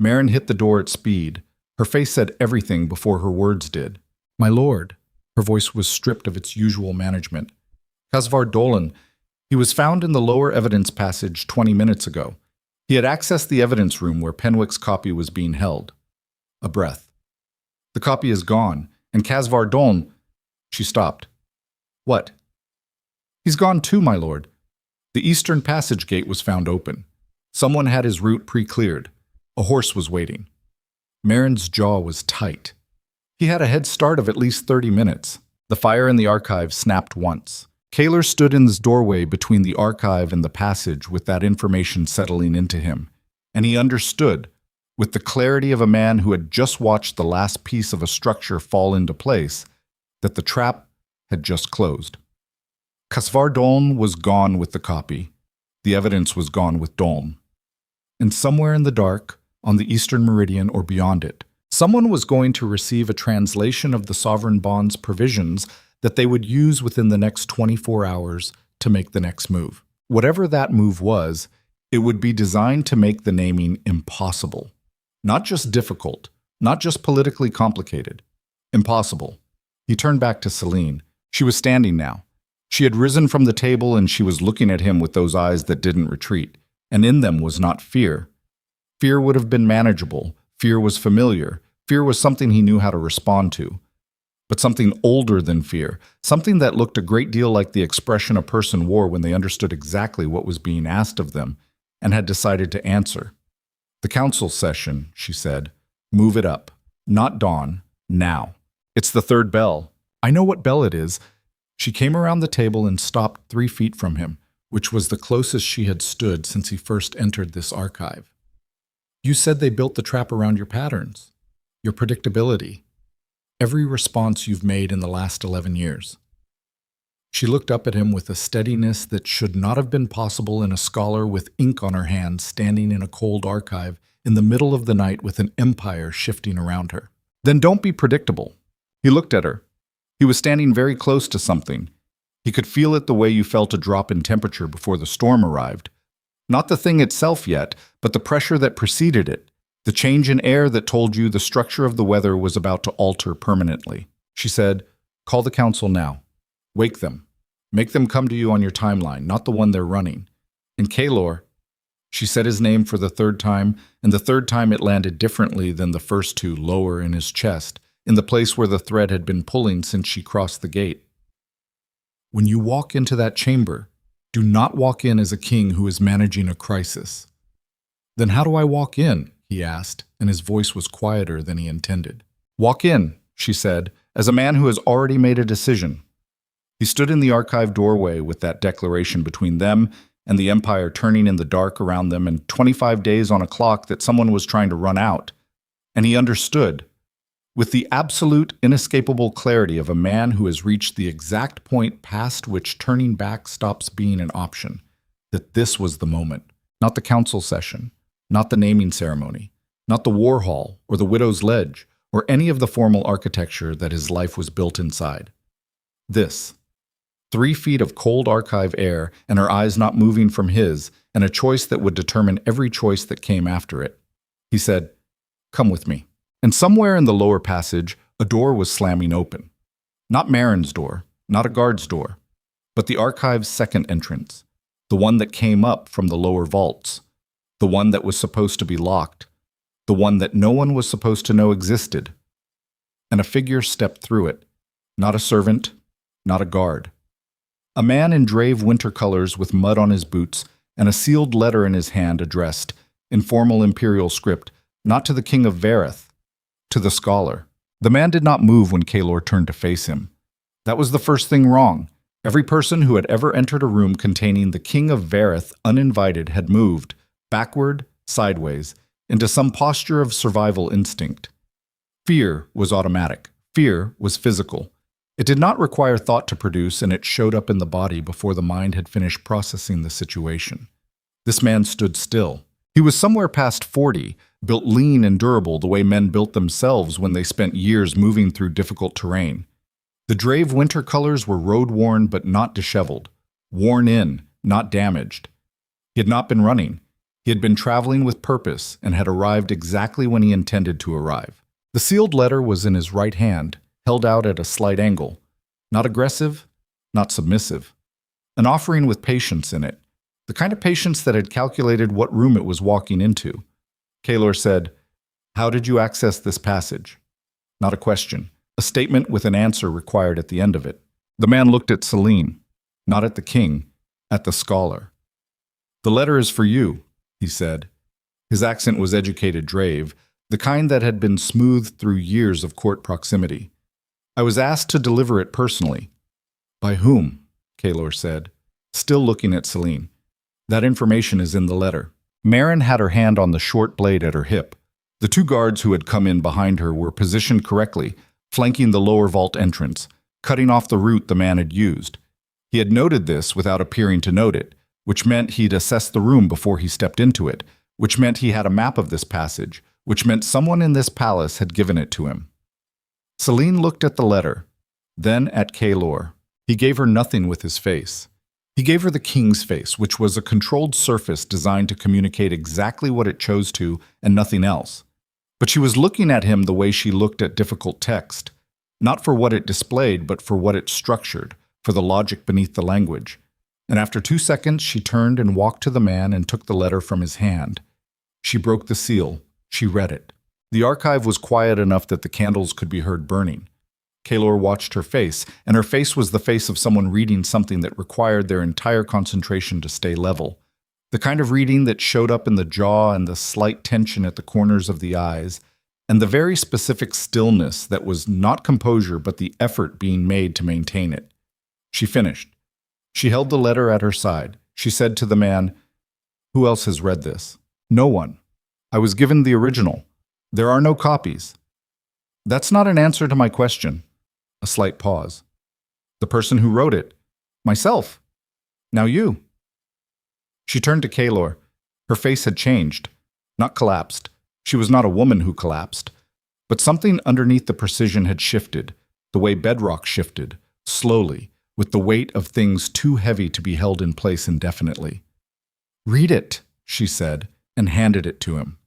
Speaker 1: Merrin hit the door at speed. Her face said everything before her words did. "My lord." Her voice was stripped of its usual management. "Khazvar Dolan. He was found in the lower evidence passage 20 minutes ago. He had accessed the evidence room where Penwick's copy was being held." A breath. "The copy is gone, and Khazvar Dolan—" She stopped. "What?" "He's gone too, my lord. The eastern passage gate was found open. Someone had his route pre-cleared. A horse was waiting." Merrin's jaw was tight. He had a head start of at least 30 minutes. The fire in the archive snapped once. Kaelor stood in this doorway between the archive and the passage with that information settling into him, and he understood, with the clarity of a man who had just watched the last piece of a structure fall into place, that the trap had just closed. Khazvar Dolm was gone with the copy. The evidence was gone with Dolm. And somewhere in the dark, on the eastern meridian or beyond it, someone was going to receive a translation of the sovereign bond's provisions that they would use within the next 24 hours to make the next move. Whatever that move was, it would be designed to make the naming impossible. Not just difficult, not just politically complicated. Impossible. He turned back to Selene. She was standing now. She had risen from the table and she was looking at him with those eyes that didn't retreat. And in them was not fear. Fear would have been manageable. Fear was familiar. Fear was something he knew how to respond to. But something older than fear, something that looked a great deal like the expression a person wore when they understood exactly what was being asked of them and had decided to answer. "The council session," she said. "Move it up. Not dawn. Now. It's the third bell. I know what bell it is." She came around the table and stopped 3 feet from him, which was the closest she had stood since he first entered this archive. "You said they built the trap around your patterns, your predictability. Every response you've made in the last 11 years. She looked up at him with a steadiness that should not have been possible in a scholar with ink on her hands standing in a cold archive in the middle of the night with an empire shifting around her. "Then don't be predictable." He looked at her. He was standing very close to something. He could feel it the way you felt a drop in temperature before the storm arrived. Not the thing itself yet, but the pressure that preceded it. The change in air that told you the structure of the weather was about to alter permanently. She said, "Call the council now. Wake them. Make them come to you on your timeline, not the one they're running. And Kaelor, she said his name for the third time, and the third time it landed differently than the first two, lower in his chest, in the place where the thread had been pulling since she crossed the gate. When you walk into that chamber, do not walk in as a king who is managing a crisis. Then how do I walk in? He asked, and his voice was quieter than he intended. Walk in, she said, as a man who has already made a decision. He stood in the archive doorway with that declaration between them and the Empire turning in the dark around them and 25 days on a clock that someone was trying to run out. And he understood, with the absolute, inescapable clarity of a man who has reached the exact point past which turning back stops being an option, that this was the moment, not the council session, not the naming ceremony, not the war hall or the widow's ledge, or any of the formal architecture that his life was built inside. This. 3 feet of cold archive air and her eyes not moving from his, and a choice that would determine every choice that came after it. He said, "Come with me." And somewhere in the lower passage, a door was slamming open. Not Marin's door, not a guard's door, but the archive's second entrance, the one that came up from the lower vaults, the one that was supposed to be locked, the one that no one was supposed to know existed. And a figure stepped through it, not a servant, not a guard. A man in drave winter colors with mud on his boots and a sealed letter in his hand addressed, in formal imperial script, not to the king of Vareth, to the scholar. The man did not move when Kaelor turned to face him. That was the first thing wrong. Every person who had ever entered a room containing the king of Vareth uninvited had moved, backward, sideways, into some posture of survival instinct. Fear was automatic. Fear was physical. It did not require thought to produce, and it showed up in the body before the mind had finished processing the situation. This man stood still. He was somewhere past 40, built lean and durable the way men built themselves when they spent years moving through difficult terrain. The drave winter colors were road-worn but not disheveled, worn in, not damaged. He had not been running. He had been traveling with purpose and had arrived exactly when he intended to arrive. The sealed letter was in his right hand, held out at a slight angle, not aggressive, not submissive. An offering with patience in it, the kind of patience that had calculated what room it was walking into. Kaelor said, "How did you access this passage?" Not a question, a statement with an answer required at the end of it. The man looked at Selene, not at the king, at the scholar. "The letter is for you," he said. His accent was educated drave, the kind that had been smoothed through years of court proximity. "I was asked to deliver it personally." "By whom?" Kaelor said, still looking at Selene. "That information is in the letter." Marin had her hand on the short blade at her hip. The 2 guards who had come in behind her were positioned correctly, flanking the lower vault entrance, cutting off the route the man had used. He had noted this without appearing to note it, which meant he'd assessed the room before he stepped into it, which meant he had a map of this passage, which meant someone in this palace had given it to him. Selene looked at the letter, then at Kaelor. He gave her nothing with his face. He gave her the king's face, which was a controlled surface designed to communicate exactly what it chose to and nothing else. But she was looking at him the way she looked at difficult text, not for what it displayed, but for what it structured, for the logic beneath the language. And after 2 seconds, she turned and walked to the man and took the letter from his hand. She broke the seal. She read it. The archive was quiet enough that the candles could be heard burning. Kaelor watched her face, and her face was the face of someone reading something that required their entire concentration to stay level. The kind of reading that showed up in the jaw and the slight tension at the corners of the eyes, and the very specific stillness that was not composure but the effort being made to maintain it. She finished. She held the letter at her side. She said to the man, "Who else has read this?" "No one. I was given the original. There are no copies." "That's not an answer to my question." A slight pause. "The person who wrote it." "Myself. Now you." She turned to Kaelor. Her face had changed, not collapsed. She was not a woman who collapsed. But something underneath the precision had shifted, the way bedrock shifted, slowly, with the weight of things too heavy to be held in place indefinitely. "Read it," she said, and handed it to him.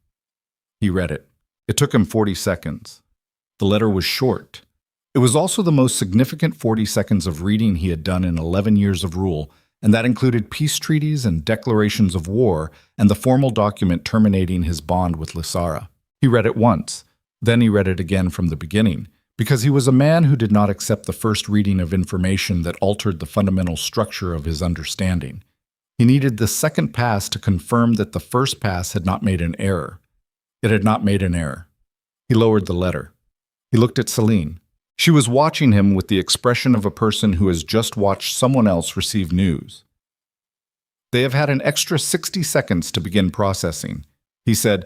Speaker 1: He read it. It took him 40 seconds. The letter was short. It was also the most significant 40 seconds of reading he had done in 11 years of rule, and that included peace treaties and declarations of war and the formal document terminating his bond with Lysara. He read it once, then he read it again from the beginning, because he was a man who did not accept the first reading of information that altered the fundamental structure of his understanding. He needed the second pass to confirm that the first pass had not made an error. It had not made an error. He lowered the letter. He looked at Selene. She was watching him with the expression of a person who has just watched someone else receive news. They have had an extra 60 seconds to begin processing. He said,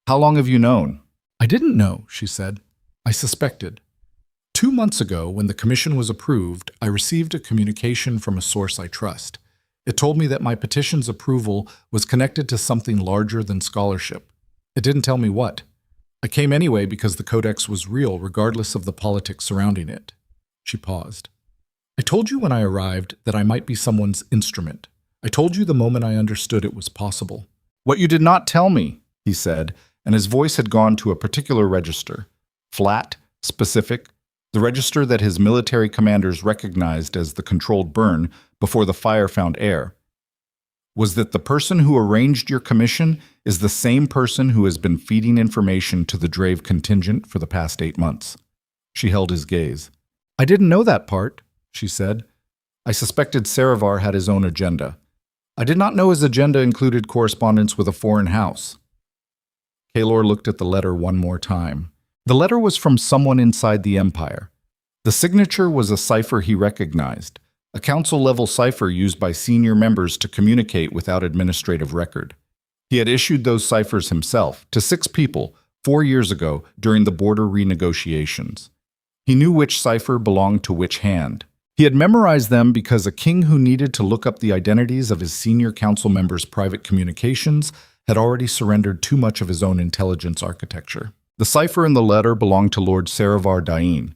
Speaker 1: "How long have you known?" "I didn't know," she said. "I suspected. 2 months ago, when the commission was approved, I received a communication from a source I trust. It told me that my petition's approval was connected to something larger than scholarship. It didn't tell me what. I came anyway because the Codex was real, regardless of the politics surrounding it." She paused. "I told you when I arrived that I might be someone's instrument. I told you the moment I understood it was possible." "What you did not tell me," he said, and his voice had gone to a particular register. Flat, specific, the register that his military commanders recognized as the controlled burn before the fire found air, was that the person who arranged your commission is the same person who has been feeding information to the Drave contingent for the past 8 months. She held his gaze. "I didn't know that part," she said. "I suspected Saravar had his own agenda. I did not know his agenda included correspondence with a foreign house." Kaelor looked at the letter one more time. The letter was from someone inside the Empire. The signature was a cipher he recognized, a council-level cipher used by senior members to communicate without administrative record. He had issued those ciphers himself to 6 people 4 years ago during the border renegotiations. He knew which cipher belonged to which hand. He had memorized them because a king who needed to look up the identities of his senior council members' private communications had already surrendered too much of his own intelligence architecture. The cipher in the letter belonged to Lord Saravar Dain,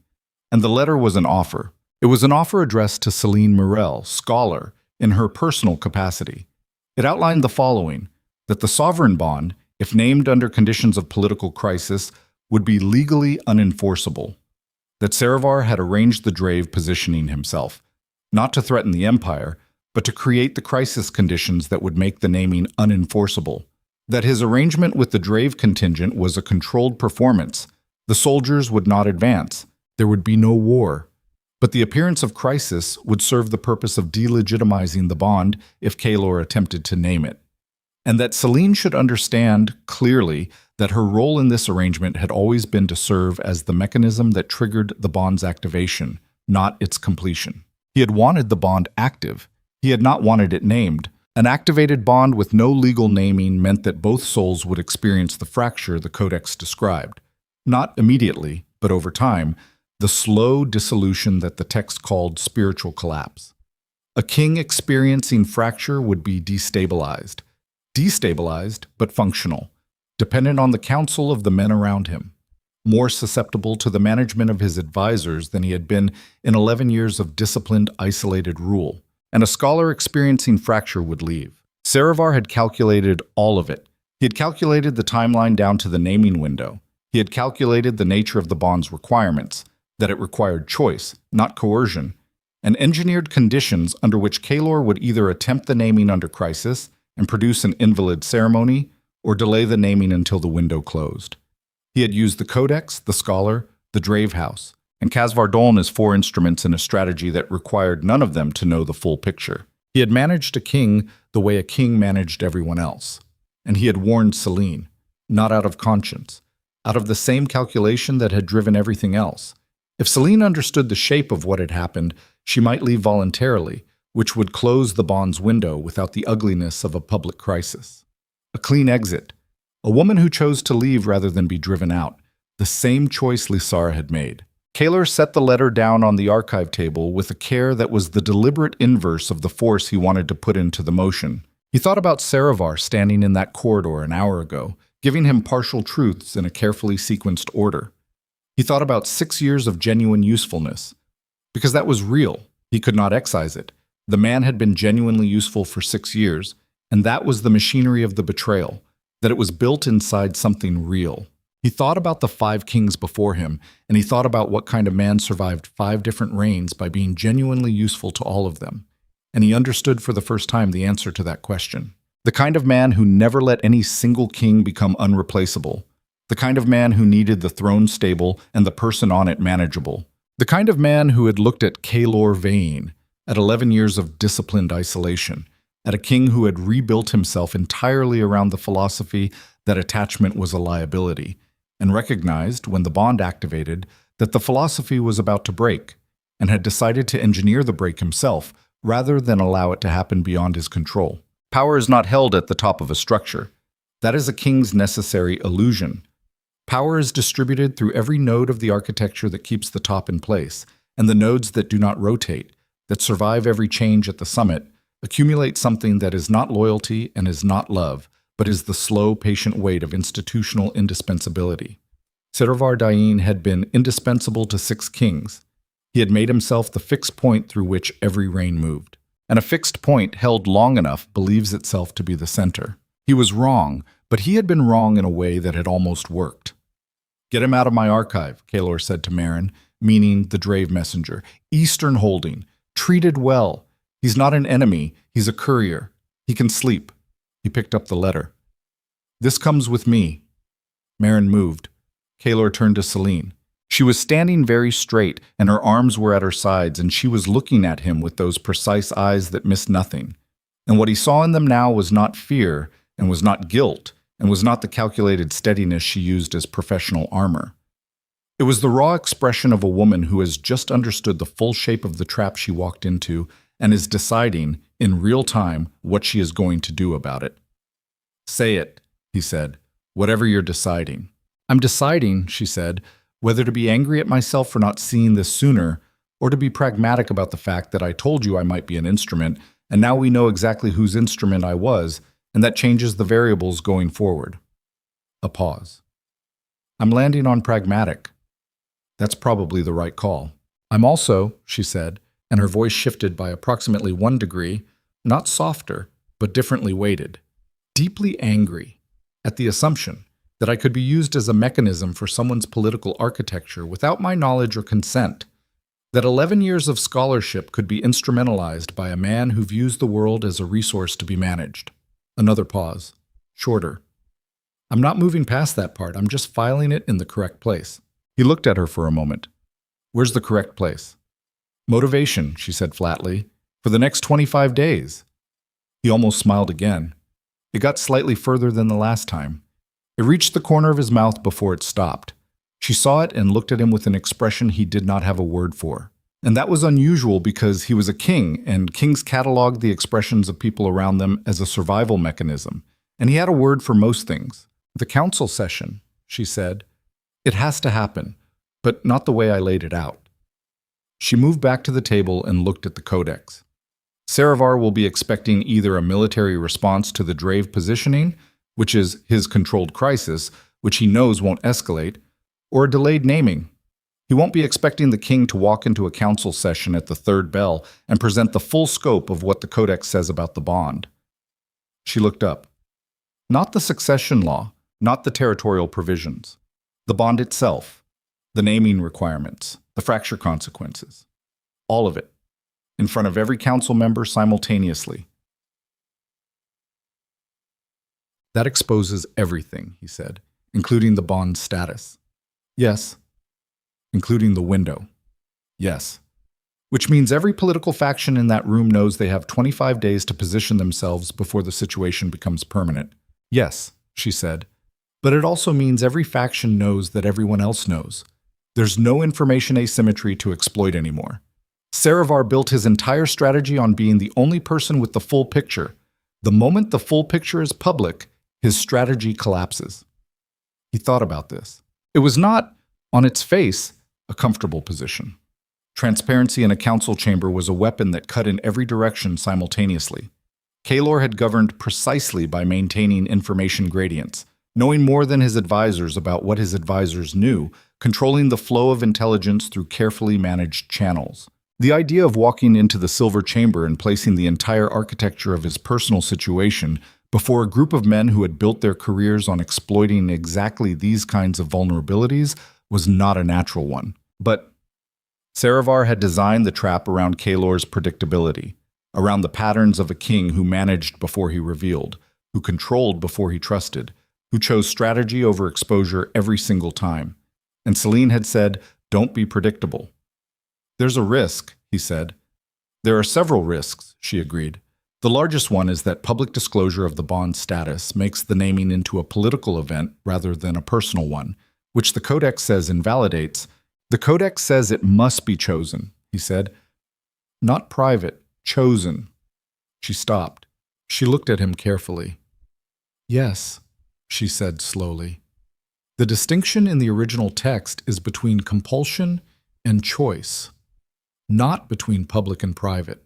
Speaker 1: and the letter was an offer. It was an offer addressed to Selene Mirel, scholar, in her personal capacity. It outlined the following: that the sovereign bond, if named under conditions of political crisis, would be legally unenforceable. That Saravar had arranged the Drave positioning himself, not to threaten the Empire, but to create the crisis conditions that would make the naming unenforceable. That his arrangement with the Drave contingent was a controlled performance. The soldiers would not advance. There would be no war. But the appearance of crisis would serve the purpose of delegitimizing the bond if Kaelor attempted to name it. And that Selene should understand clearly that her role in this arrangement had always been to serve as the mechanism that triggered the bond's activation, not its completion. He had wanted the bond active. He had not wanted it named. An activated bond with no legal naming meant that both souls would experience the fracture the Codex described. Not immediately, but over time, the slow dissolution that the text called spiritual collapse. A king experiencing fracture would be destabilized. Destabilized, but functional, dependent on the counsel of the men around him, more susceptible to the management of his advisors than he had been in 11 years of disciplined, isolated rule. And a scholar experiencing fracture would leave. Saravar had calculated all of it. He had calculated the timeline down to the naming window. He had calculated the nature of the bond's requirements, that it required choice, not coercion, and engineered conditions under which Kaelor would either attempt the naming under crisis and produce an invalid ceremony, or delay the naming until the window closed. He had used the Codex, the Scholar, the Drave House, and Casvar Doln as 4 instruments in a strategy that required none of them to know the full picture. He had managed a king the way a king managed everyone else. And he had warned Selene, not out of conscience, out of the same calculation that had driven everything else. If Selene understood the shape of what had happened, she might leave voluntarily, which would close the bond's window without the ugliness of a public crisis. A clean exit. A woman who chose to leave rather than be driven out. The same choice Lysara had made. Kaelor set the letter down on the archive table with a care that was the deliberate inverse of the force he wanted to put into the motion. He thought about Saravar standing in that corridor an hour ago, giving him partial truths in a carefully sequenced order. He thought about 6 years of genuine usefulness. Because that was real. He could not excise it. The man had been genuinely useful for 6 years, and that was the machinery of the betrayal, that it was built inside something real. He thought about the 5 kings before him, and he thought about what kind of man survived 5 different reigns by being genuinely useful to all of them. and he understood for the first time the answer to that question. The kind of man who never let any single king become unreplaceable. The kind of man who needed the throne stable and the person on it manageable. The kind of man who had looked at Kaelor Veyne, at 11 years of disciplined isolation, at a king who had rebuilt himself entirely around the philosophy that attachment was a liability, and recognized, when the bond activated, that the philosophy was about to break, and had decided to engineer the break himself rather than allow it to happen beyond his control. Power is not held at the top of a structure. That is a king's necessary illusion. Power is distributed through every node of the architecture that keeps the top in place, and the nodes that do not rotate, that survive every change at the summit, accumulate something that is not loyalty and is not love, but is the slow, patient weight of institutional indispensability. Seravar Dain had been indispensable to 6 kings. He had made himself the fixed point through which every reign moved. And a fixed point held long enough believes itself to be the center. He was wrong, but he had been wrong in a way that had almost worked. "Get him out of my archive," Kaelor said to Merrin, meaning the Drave messenger. "Eastern holding. Treated well. He's not an enemy. He's a courier. He can sleep." He picked up the letter. "This comes with me." Merrin moved. Kaelor turned to Selene. She was standing very straight, and her arms were at her sides, and she was looking at him with those precise eyes that missed nothing. And what he saw in them now was not fear, and was not guilt, and was not the calculated steadiness she used as professional armor. It was the raw expression of a woman who has just understood the full shape of the trap she walked into and is deciding, in real time, what she is going to do about it. "Say it," he said, "whatever you're deciding." "I'm deciding," she said, "whether to be angry at myself for not seeing this sooner, or to be pragmatic about the fact that I told you I might be an instrument, and now we know exactly whose instrument I was, and that changes the variables going forward." A pause. "I'm landing on pragmatic. That's probably the right call. I'm also," she said, and her voice shifted by approximately 1 degree, not softer, but differently weighted, "deeply angry at the assumption that I could be used as a mechanism for someone's political architecture without my knowledge or consent, that 11 years of scholarship could be instrumentalized by a man who views the world as a resource to be managed." Another pause, shorter. "I'm not moving past that part, I'm just filing it in the correct place." He looked at her for a moment. "Where's the correct place?" "Motivation," she said flatly, "for the next 25 days. He almost smiled again. It got slightly further than the last time. It reached the corner of his mouth before it stopped. She saw it and looked at him with an expression he did not have a word for. And that was unusual because he was a king, and kings cataloged the expressions of people around them as a survival mechanism. And he had a word for most things. "The council session," she said. "It has to happen, but not the way I laid it out." She moved back to the table and looked at the codex. Seravar will be expecting either a military response to the Drave positioning, which is his controlled crisis, which he knows won't escalate, or a delayed naming. He won't be expecting the king to walk into a council session at the 3rd bell and present the full scope of what the codex says about the bond. She looked up. Not the succession law, not the territorial provisions. The bond itself, the naming requirements, the fracture consequences. All of it, in front of every council member simultaneously. "That exposes everything," he said, "including the bond's status." "Yes." "Including the window." "Yes." "Which means every political faction in that room knows they have 25 days to position themselves before the situation becomes permanent." "Yes," she said. "But it also means every faction knows that everyone else knows. There's no information asymmetry to exploit anymore. Seravar built his entire strategy on being the only person with the full picture. The moment the full picture is public, his strategy collapses." He thought about this. It was not, on its face, a comfortable position. Transparency in a council chamber was a weapon that cut in every direction simultaneously. Kaelor had governed precisely by maintaining information gradients, knowing more than his advisors about what his advisors knew, controlling the flow of intelligence through carefully managed channels. The idea of walking into the silver chamber and placing the entire architecture of his personal situation before a group of men who had built their careers on exploiting exactly these kinds of vulnerabilities was not a natural one. But Seravar had designed the trap around Kaelor's predictability, around the patterns of a king who managed before he revealed, who controlled before he trusted, who chose strategy over exposure every single time. And Selene had said, "Don't be predictable." "There's a risk," he said. "There are several risks," she agreed. "The largest one is that public disclosure of the bond's status makes the naming into a political event rather than a personal one, which the Codex says invalidates. The Codex says it must be chosen," he said. "Not private, chosen." She stopped. She looked at him carefully. "Yes," she said slowly. "The distinction in the original text is between compulsion and choice, not between public and private,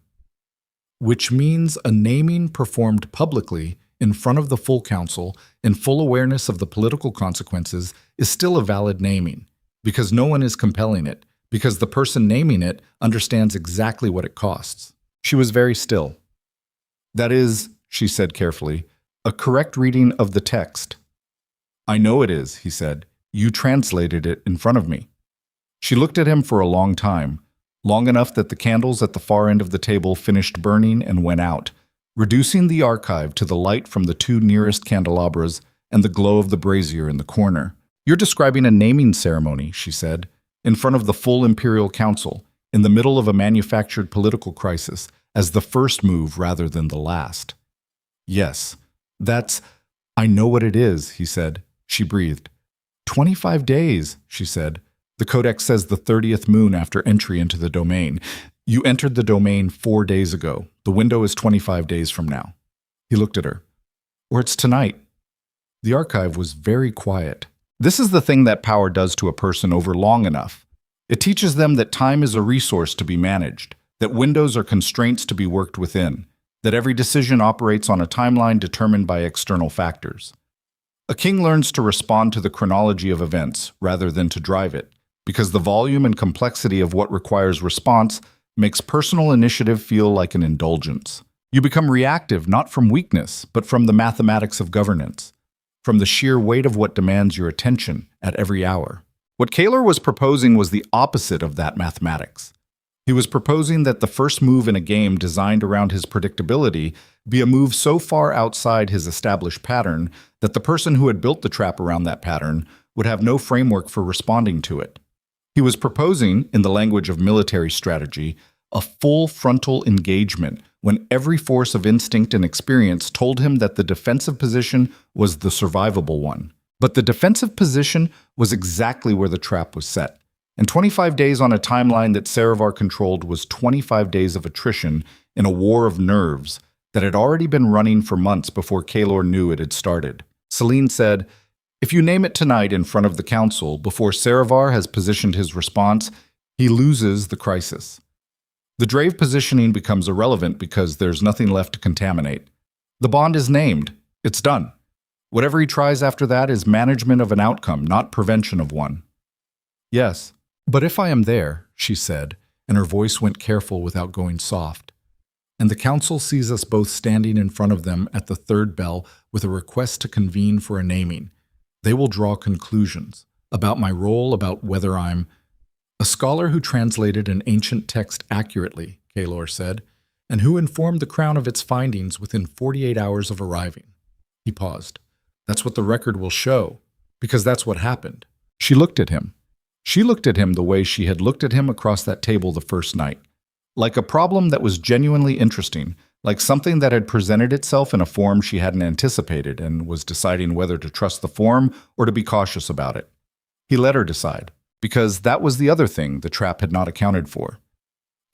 Speaker 1: which means a naming performed publicly in front of the full council in full awareness of the political consequences is still a valid naming, because no one is compelling it, because the person naming it understands exactly what it costs." She was very still. "That is," she said carefully, "a correct reading of the text." "I know it is," he said. "You translated it in front of me." She looked at him for a long time, long enough that the candles at the far end of the table finished burning and went out, reducing the archive to the light from the two nearest candelabras and the glow of the brazier in the corner. "You're describing a naming ceremony," she said, "in front of the full Imperial Council, in the middle of a manufactured political crisis, as the first move rather than the last." "Yes, that's... I know what it is," he said. She breathed. 25 days, she said. "The Codex says the 30th moon after entry into the domain. You entered the domain 4 days ago. The window is 25 days from now." He looked at her. "Or it's tonight." The archive was very quiet. This is the thing that power does to a person over long enough. It teaches them that time is a resource to be managed, that windows are constraints to be worked within, that every decision operates on a timeline determined by external factors. A king learns to respond to the chronology of events rather than to drive it, because the volume and complexity of what requires response makes personal initiative feel like an indulgence. You become reactive not from weakness, but from the mathematics of governance, from the sheer weight of what demands your attention at every hour. What Kaelor was proposing was the opposite of that mathematics. He was proposing that the first move in a game designed around his predictability be a move so far outside his established pattern that the person who had built the trap around that pattern would have no framework for responding to it. He was proposing, in the language of military strategy, a full frontal engagement when every force of instinct and experience told him that the defensive position was the survivable one. But the defensive position was exactly where the trap was set. And 25 days on a timeline that Saravar controlled was 25 days of attrition in a war of nerves that had already been running for months before Kaelor knew it had started. Selene said, "If you name it tonight in front of the council before Saravar has positioned his response, he loses the crisis. The Drave positioning becomes irrelevant because there's nothing left to contaminate. The bond is named. It's done. Whatever he tries after that is management of an outcome, not prevention of one." "Yes, but if I am there," she said, and her voice went careful without going soft, "and the council sees us both standing in front of them at the third bell with a request to convene for a naming, they will draw conclusions about my role, about whether I'm..." "A scholar who translated an ancient text accurately," Kaelor said, "and who informed the Crown of its findings within 48 hours of arriving." He paused. "That's what the record will show, because that's what happened." She looked at him. She looked at him the way she had looked at him across that table the first night, like a problem that was genuinely interesting, like something that had presented itself in a form she hadn't anticipated and was deciding whether to trust the form or to be cautious about it. He let her decide, because that was the other thing the trap had not accounted for.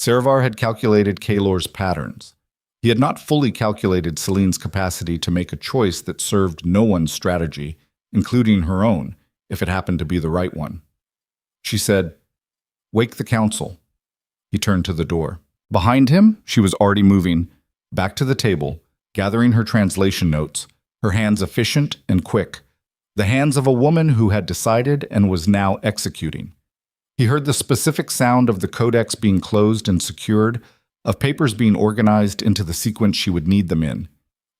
Speaker 1: Saravar had calculated Kaelor's patterns. He had not fully calculated Selene's capacity to make a choice that served no one's strategy, including her own, if it happened to be the right one. She said, "Wake the council." He turned to the door. Behind him, she was already moving, back to the table, gathering her translation notes, her hands efficient and quick, the hands of a woman who had decided and was now executing. He heard the specific sound of the Codex being closed and secured, of papers being organized into the sequence she would need them in.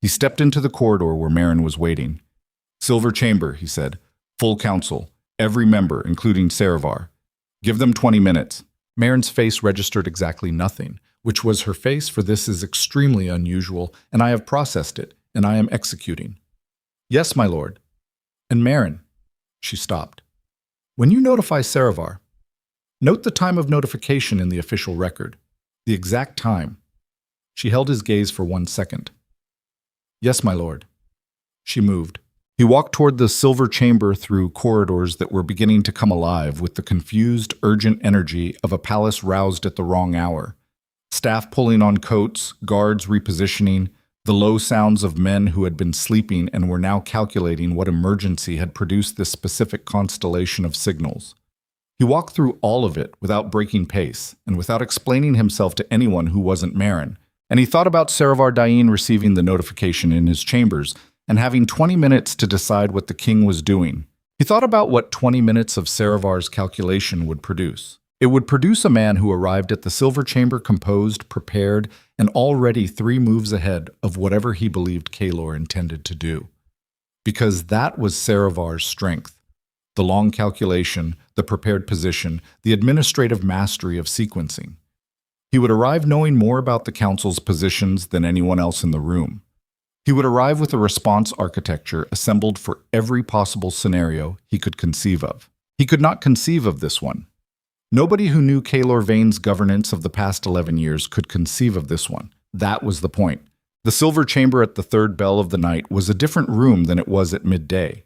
Speaker 1: He stepped into the corridor where Merrin was waiting. "Silver Chamber," he said. "Full council. Every member, including Saravar. Give them 20 minutes. Merrin's face registered exactly nothing, which was her face, for this is extremely unusual, and I have processed it, and I am executing. Yes, my lord. And Marin. She stopped. When you notify Saravar, note the time of notification in the official record, the exact time. She held his gaze for 1 second. Yes, my lord. She moved. He walked toward the silver chamber through corridors that were beginning to come alive with the confused, urgent energy of a palace roused at the wrong hour. Staff pulling on coats, guards repositioning, the low sounds of men who had been sleeping and were now calculating what emergency had produced this specific constellation of signals. He walked through all of it without breaking pace and without explaining himself to anyone who wasn't Marin, and he thought about Saravar Dain receiving the notification in his chambers and having 20 minutes to decide what the king was doing. He thought about what 20 minutes of Saravar's calculation would produce. It would produce a man who arrived at the silver chamber composed, prepared, and already 3 moves ahead of whatever he believed Kaelor intended to do. Because that was Saravar's strength. The long calculation, the prepared position, the administrative mastery of sequencing. He would arrive knowing more about the council's positions than anyone else in the room. He would arrive with a response architecture assembled for every possible scenario he could conceive of. He could not conceive of this one. Nobody who knew Kaelor Veyne's governance of the past 11 years could conceive of this one. That was the point. The silver chamber at the third bell of the night was a different room than it was at midday.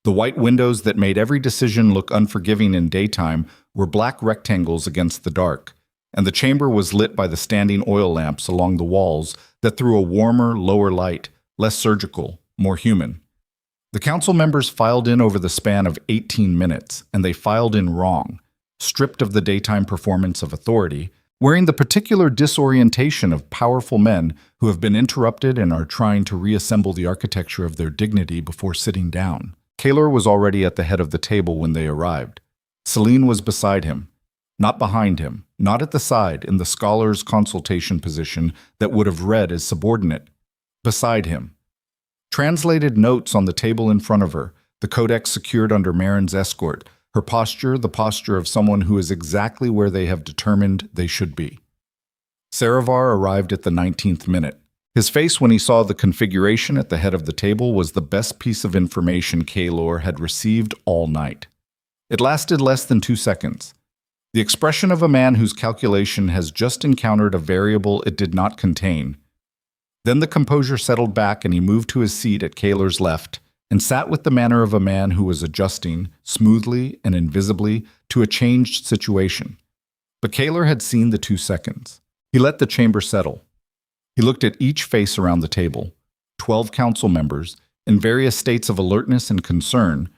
Speaker 1: The white windows that made every decision look unforgiving in daytime were black rectangles against the dark, and the chamber was lit by the standing oil lamps along the walls that threw a warmer, lower light, less surgical, more human. The council members filed in over the span of 18 minutes, and they filed in wrong, stripped of the daytime performance of authority, wearing the particular disorientation of powerful men who have been interrupted and are trying to reassemble the architecture of their dignity before sitting down. Kaelor was already at the head of the table when they arrived. Selene was beside him, not behind him, not at the side in the scholar's consultation position that would have read as subordinate. Beside him. Translated notes on the table in front of her, the codex secured under Marin's escort, her posture the posture of someone who is exactly where they have determined they should be. Saravar arrived at the 19th minute. His face when he saw the configuration at the head of the table was the best piece of information Kaelor had received all night. It lasted less than 2 seconds. The expression of a man whose calculation has just encountered a variable it did not contain. Then the composure settled back and he moved to his seat at Kaelor's left and sat with the manner of a man who was adjusting, smoothly and invisibly, to a changed situation. But Kaelor had seen the 2 seconds. He let the chamber settle. He looked at each face around the table, 12 council members, in various states of alertness and concern,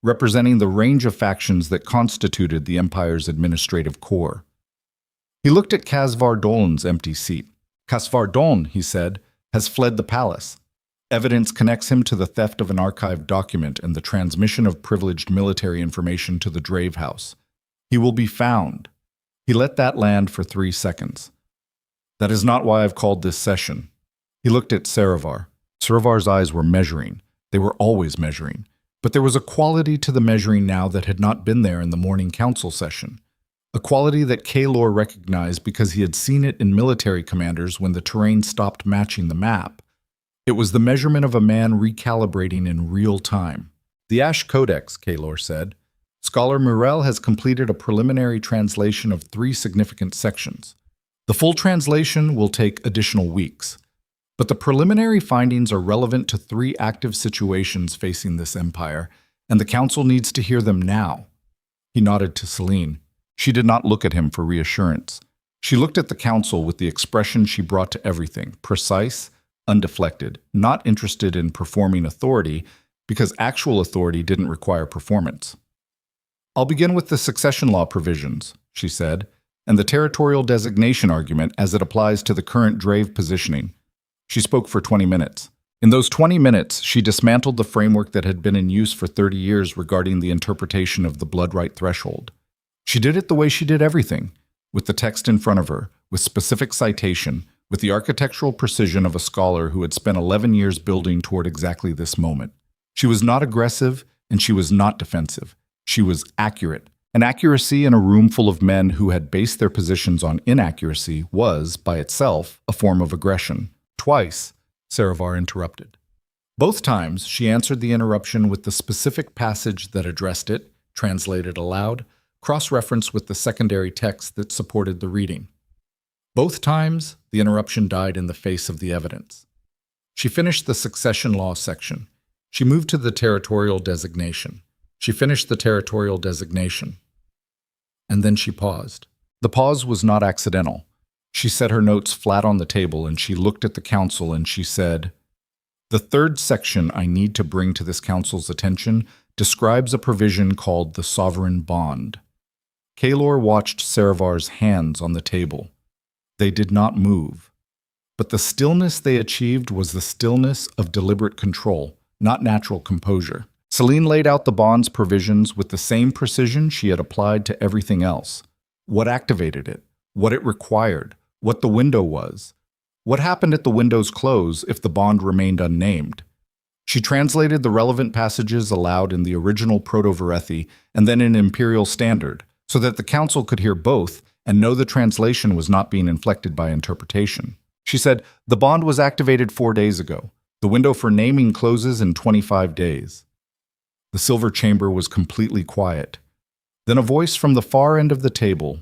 Speaker 1: representing the range of factions that constituted the Empire's administrative core. He looked at Kasvar Dolan's empty seat. Kasvar Dolan, he said, has fled the palace. Evidence connects him to the theft of an archived document and the transmission of privileged military information to the Drave House. He will be found. He let that land for 3 seconds. That is not why I've called this session. He looked at Saravar. Saravar's eyes were measuring. They were always measuring. But there was a quality to the measuring now that had not been there in the morning council session. A quality that Kaelor recognized because he had seen it in military commanders when the terrain stopped matching the map. It was the measurement of a man recalibrating in real time. The Ash Codex, Kaelor said. Scholar Mirel has completed a preliminary translation of 3 significant sections. The full translation will take additional weeks. But the preliminary findings are relevant to 3 active situations facing this empire, and the council needs to hear them now. He nodded to Selene. She did not look at him for reassurance. She looked at the council with the expression she brought to everything, precise, undeflected, not interested in performing authority because actual authority didn't require performance. I'll begin with the succession law provisions, she said, and the territorial designation argument as it applies to the current Drave positioning. She spoke for 20 minutes. In those 20 minutes, she dismantled the framework that had been in use for 30 years regarding the interpretation of the blood right threshold. She did it the way she did everything, with the text in front of her, with specific citation, with the architectural precision of a scholar who had spent 11 years building toward exactly this moment. She was not aggressive, and she was not defensive. She was accurate, An accuracy in a room full of men who had based their positions on inaccuracy was, by itself, a form of aggression. Twice, Saravar interrupted. Both times, she answered the interruption with the specific passage that addressed it, translated aloud, cross-referenced with the secondary text that supported the reading. Both times, the interruption died in the face of the evidence. She finished the succession law section. She moved to the territorial designation. She finished the territorial designation. And then she paused. The pause was not accidental. She set her notes flat on the table and she looked at the council and she said, "The third section I need to bring to this council's attention describes a provision called the sovereign bond." Kaelor watched Saravar's hands on the table. They did not move. But the stillness they achieved was the stillness of deliberate control, not natural composure. Selene laid out the bond's provisions with the same precision she had applied to everything else. What activated it, what it required, what the window was, what happened at the window's close if the bond remained unnamed. She translated the relevant passages aloud in the original Proto-Varethi and then in Imperial Standard, so that the council could hear both and know the translation was not being inflected by interpretation. She said, "The bond was activated 4 days ago. The window for naming closes in 25 days. The silver chamber was completely quiet. Then a voice from the far end of the table,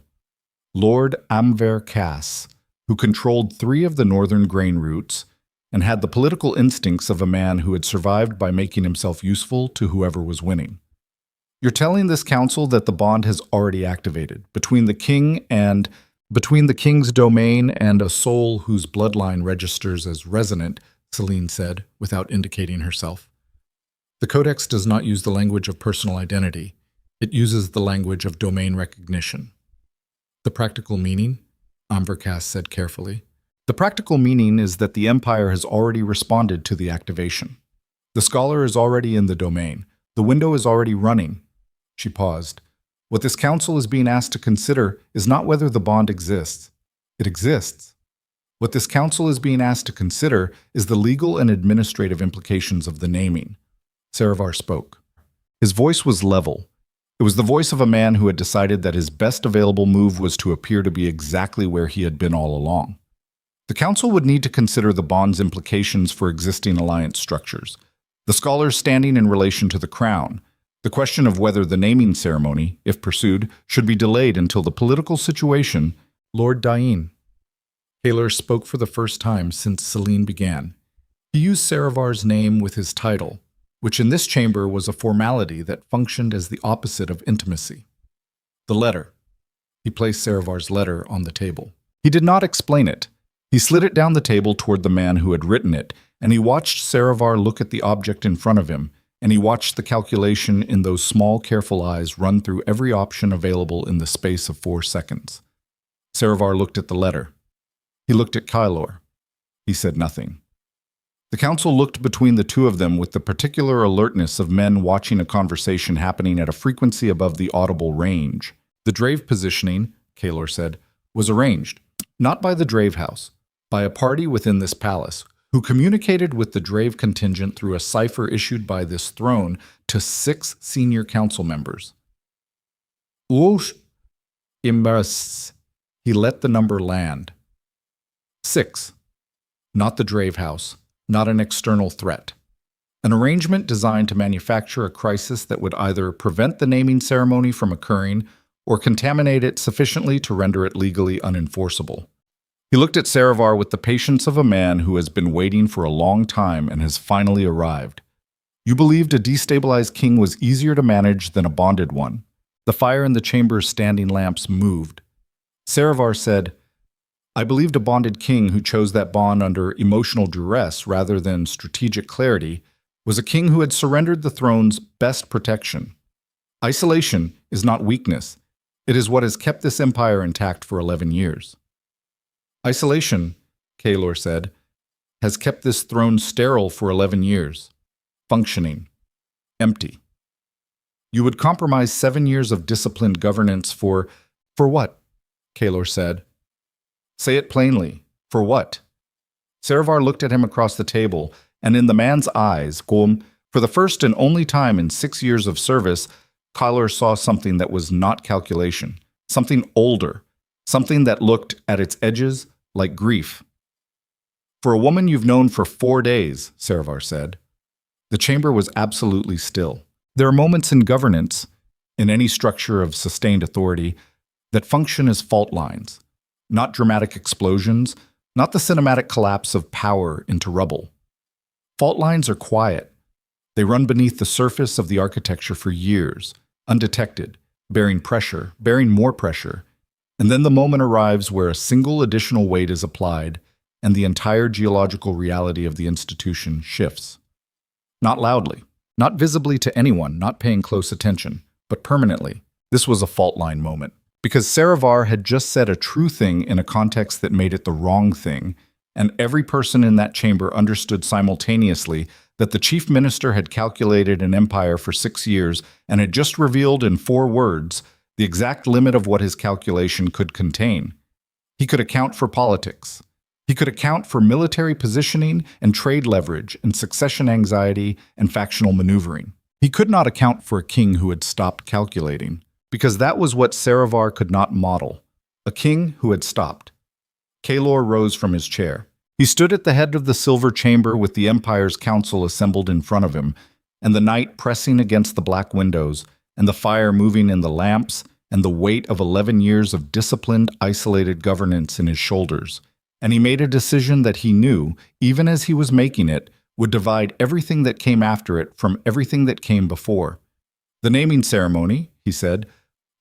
Speaker 1: Lord Amver Cass, who controlled 3 of the northern grain routes and had the political instincts of a man who had survived by making himself useful to whoever was winning. "You're telling this council that the bond has already activated, between the king's domain and a soul whose bloodline registers as resonant," Selene said, without indicating herself. "The Codex does not use the language of personal identity. It uses the language of domain recognition." "The practical meaning?" Amvercast said carefully. "The practical meaning is that the Empire has already responded to the activation. The scholar is already in the domain. The window is already running." She paused. "What this council is being asked to consider is not whether the bond exists. It exists. What this council is being asked to consider is the legal and administrative implications of the naming." Saravar spoke. His voice was level. It was the voice of a man who had decided that his best available move was to appear to be exactly where he had been all along. The council would need to consider the bond's implications for existing alliance structures, the scholars standing in relation to the crown, the question of whether the naming ceremony, if pursued, should be delayed until the political situation. Lord Dain. Kaelor spoke for the first time since Selene began. He used Saravar's name with his title, which in this chamber was a formality that functioned as the opposite of intimacy. "The letter." He placed Saravar's letter on the table. He did not explain it. He slid it down the table toward the man who had written it, and he watched Saravar look at the object in front of him, and he watched the calculation in those small, careful eyes run through every option available in the space of 4 seconds. Saravar looked at the letter. He looked at Kaelor. He said nothing. The council looked between the two of them with the particular alertness of men watching a conversation happening at a frequency above the audible range. "The Drave positioning," Kaelor said, "was arranged, not by the Drave House, by a party within this palace, who communicated with the Drave contingent through a cipher issued by this throne to 6 senior council members. Uosh Imbas. He let the number land. 6. Not the Drave House. Not an external threat. An arrangement designed to manufacture a crisis that would either prevent the naming ceremony from occurring or contaminate it sufficiently to render it legally unenforceable. He looked at Saravar with the patience of a man who has been waiting for a long time and has finally arrived. "You believed a destabilized king was easier to manage than a bonded one." The fire in the chamber's standing lamps moved. Saravar said, "I believed a bonded king who chose that bond under emotional duress rather than strategic clarity was a king who had surrendered the throne's best protection. Isolation is not weakness. It is what has kept this empire intact for 11 years. Isolation," Kaelor said, "has kept this throne sterile for 11 years, functioning, empty. You would compromise 7 years of disciplined governance for what?" Kaelor said. "Say it plainly. For what?" Saravar looked at him across the table, and in the man's eyes, for the first and only time in 6 years of service, Kaelor saw something that was not calculation, something older, something that looked at its edges like grief. "For a woman you've known for 4 days," Saravar said. The chamber was absolutely still. There are moments in governance, in any structure of sustained authority, that function as fault lines, not dramatic explosions, not the cinematic collapse of power into rubble. Fault lines are quiet. They run beneath the surface of the architecture for years, undetected, bearing pressure, bearing more pressure, and then the moment arrives where a single additional weight is applied and the entire geological reality of the institution shifts. Not loudly, not visibly to anyone not paying close attention, but permanently. This was a fault line moment. Because Saravar had just said a true thing in a context that made it the wrong thing, and every person in that chamber understood simultaneously that the chief minister had calculated an empire for 6 years and had just revealed in 4 words the exact limit of what his calculation could contain. He could account for politics. He could account for military positioning and trade leverage and succession anxiety and factional maneuvering. He could not account for a king who had stopped calculating, because that was what Saravar could not model, a king who had stopped. Kaelor rose from his chair. He stood at the head of the silver chamber with the Empire's council assembled in front of him, and the night pressing against the black windows, and the fire moving in the lamps, and the weight of 11 years of disciplined, isolated governance in his shoulders. And he made a decision that he knew, even as he was making it, would divide everything that came after it from everything that came before. "The naming ceremony," he said,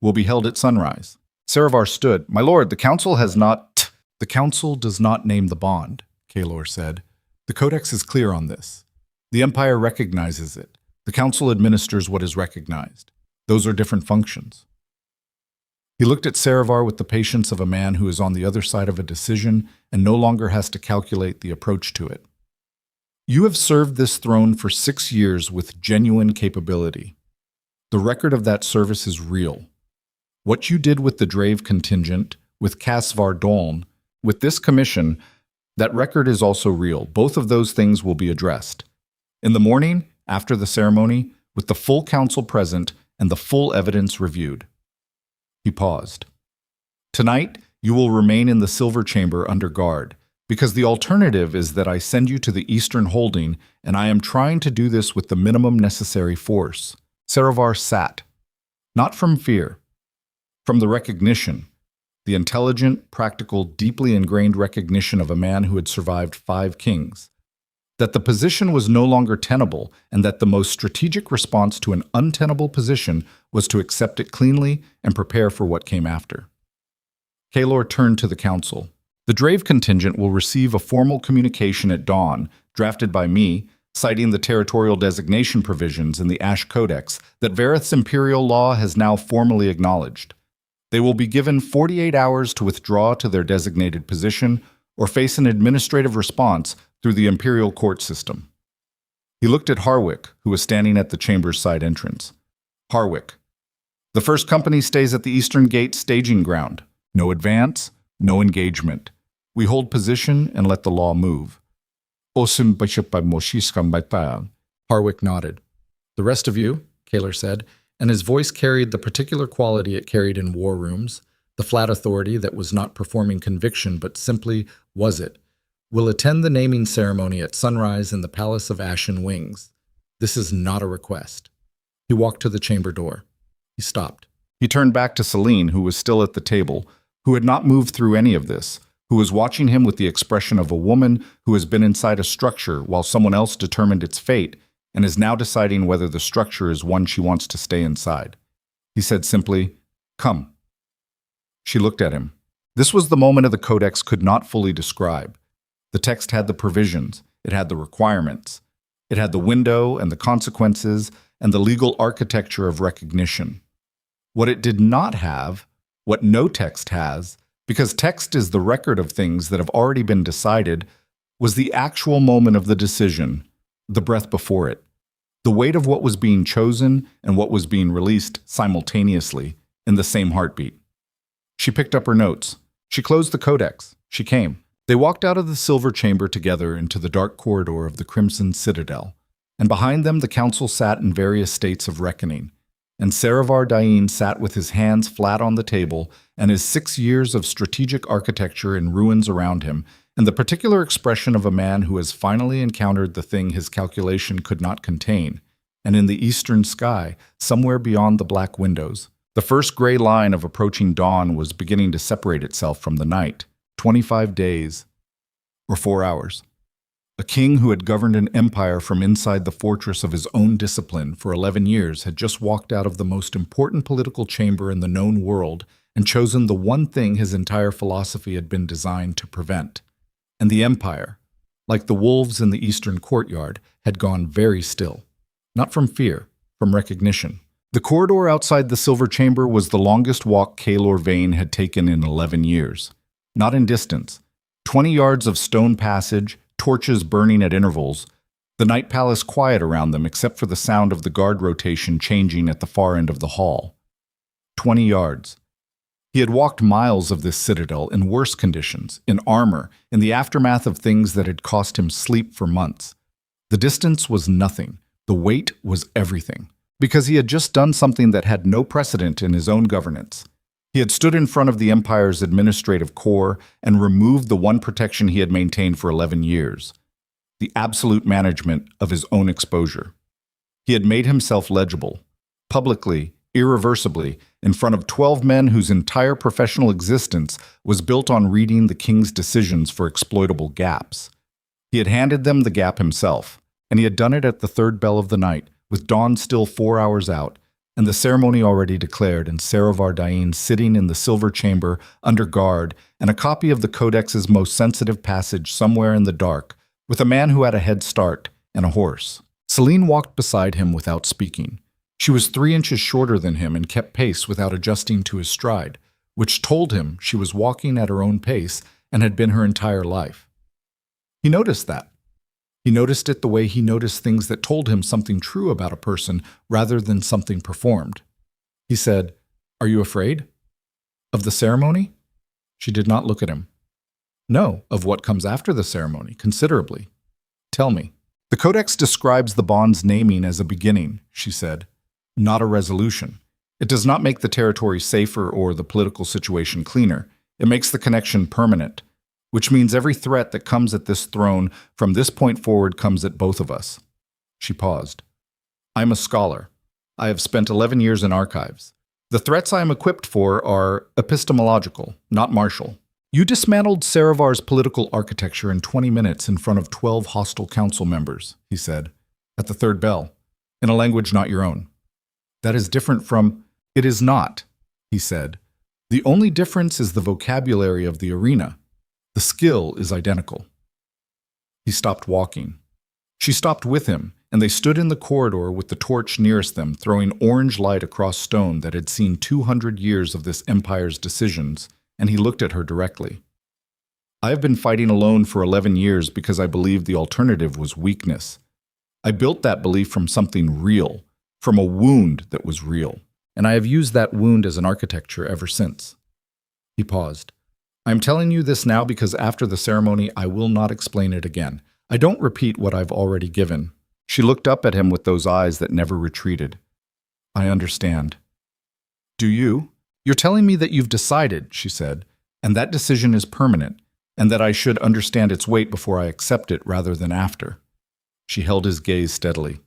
Speaker 1: "will be held at sunrise." Saravar stood. "My lord, the council has not—" "The council does not name the bond," Kaelor said. "The Codex is clear on this. The Empire recognizes it. The council administers what is recognized. Those are different functions." He looked at Saravar with the patience of a man who is on the other side of a decision and no longer has to calculate the approach to it. "You have served this throne for 6 years with genuine capability. The record of that service is real. What you did with the Drave contingent, with Casvar Doln, with this commission, that record is also real. Both of those things will be addressed. In the morning, after the ceremony, with the full council present and the full evidence reviewed." He paused. "Tonight, you will remain in the Silver Chamber under guard, because the alternative is that I send you to the Eastern Holding, and I am trying to do this with the minimum necessary force." Saravar sat. Not from fear. From the recognition, the intelligent, practical, deeply ingrained recognition of a man who had survived 5 kings, that the position was no longer tenable and that the most strategic response to an untenable position was to accept it cleanly and prepare for what came after. Kaelor turned to the council. "The Drave contingent will receive a formal communication at dawn, drafted by me, citing the territorial designation provisions in the Ash Codex that Vareth's imperial law has now formally acknowledged. They will be given 48 hours to withdraw to their designated position or face an administrative response through the imperial court system." He looked at Harwick, who was standing at the chamber's side entrance. "Harwick, the first company stays at the Eastern Gate staging ground. No advance, no engagement. We hold position and let the law move." Harwick nodded. "The rest of you," Kaelor said, and his voice carried the particular quality it carried in war rooms, the flat authority that was not performing conviction but simply was it, "will attend the naming ceremony at sunrise in the Palace of Ashen Wings. This is not a request." He walked to the chamber door. He stopped. He turned back to Selene, who was still at the table, who had not moved through any of this, who was watching him with the expression of a woman who has been inside a structure while someone else determined its fate and is now deciding whether the structure is one she wants to stay inside. He said simply, "Come." She looked at him. This was the moment of the Codex could not fully describe. The text had the provisions, it had the requirements, it had the window and the consequences and the legal architecture of recognition. What it did not have, what no text has, because text is the record of things that have already been decided, was the actual moment of the decision, the breath before it, the weight of what was being chosen and what was being released simultaneously in the same heartbeat. She picked up her notes. She closed the Codex. She came. They walked out of the silver chamber together into the dark corridor of the Crimson Citadel, and behind them the council sat in various states of reckoning. and Saravar Dain sat with his hands flat on the table and his 6 years of strategic architecture in ruins around him, and the particular expression of a man who has finally encountered the thing his calculation could not contain, and in the eastern sky, somewhere beyond the black windows, the first gray line of approaching dawn was beginning to separate itself from the night. 25 days, or 4 hours. A king who had governed an empire from inside the fortress of his own discipline for 11 years had just walked out of the most important political chamber in the known world and chosen the one thing his entire philosophy had been designed to prevent. And the empire, like the wolves in the eastern courtyard, had gone very still. Not from fear, from recognition. The corridor outside the silver chamber was the longest walk Kaelor Veyne had taken in 11 years. Not in distance. 20 yards of stone passage, torches burning at intervals, the night palace quiet around them except for the sound of the guard rotation changing at the far end of the hall. 20 yards. He had walked miles of this citadel in worse conditions, in armor, in the aftermath of things that had cost him sleep for months. The distance was nothing. The weight was everything. Because he had just done something that had no precedent in his own governance. He had stood in front of the Empire's administrative core and removed the one protection he had maintained for 11 years, the absolute management of his own exposure. He had made himself legible, publicly, irreversibly, in front of 12 men whose entire professional existence was built on reading the king's decisions for exploitable gaps. He had handed them the gap himself, and he had done it at the third bell of the night, with dawn still 4 hours out, and the ceremony already declared, and Saravar Dain sitting in the silver chamber under guard, and a copy of the Codex's most sensitive passage somewhere in the dark, with a man who had a head start and a horse. Selene walked beside him without speaking. She was 3 inches shorter than him and kept pace without adjusting to his stride, which told him she was walking at her own pace and had been her entire life. He noticed that. He noticed it the way he noticed things that told him something true about a person rather than something performed. He said, "Are you afraid?" "Of the ceremony?" She did not look at him. "No, of what comes after the ceremony, considerably. Tell me." "The Codex describes the bond's naming as a beginning," she said, "not a resolution. It does not make the territory safer or the political situation cleaner. It makes the connection permanent. Which means every threat that comes at this throne from this point forward comes at both of us." She paused. "I am a scholar. I have spent 11 years in archives. The threats I am equipped for are epistemological, not martial. You dismantled Saravar's political architecture in 20 minutes in front of 12 hostile council members," he said, "at the third bell, in a language not your own. That is different from—" "It is not," he said. "The only difference is the vocabulary of the arena. The skill is identical." He stopped walking. She stopped with him, and they stood in the corridor with the torch nearest them, throwing orange light across stone that had seen 200 years of this empire's decisions, and he looked at her directly. "I have been fighting alone for 11 years because I believed the alternative was weakness. I built that belief from something real, from a wound that was real, and I have used that wound as an architecture ever since." He paused. "I am telling you this now because after the ceremony I will not explain it again. I don't repeat what I've already given." She looked up at him with those eyes that never retreated. "I understand." "Do you? You're telling me that you've decided," she said, "and that decision is permanent, and that I should understand its weight before I accept it rather than after." She held his gaze steadily.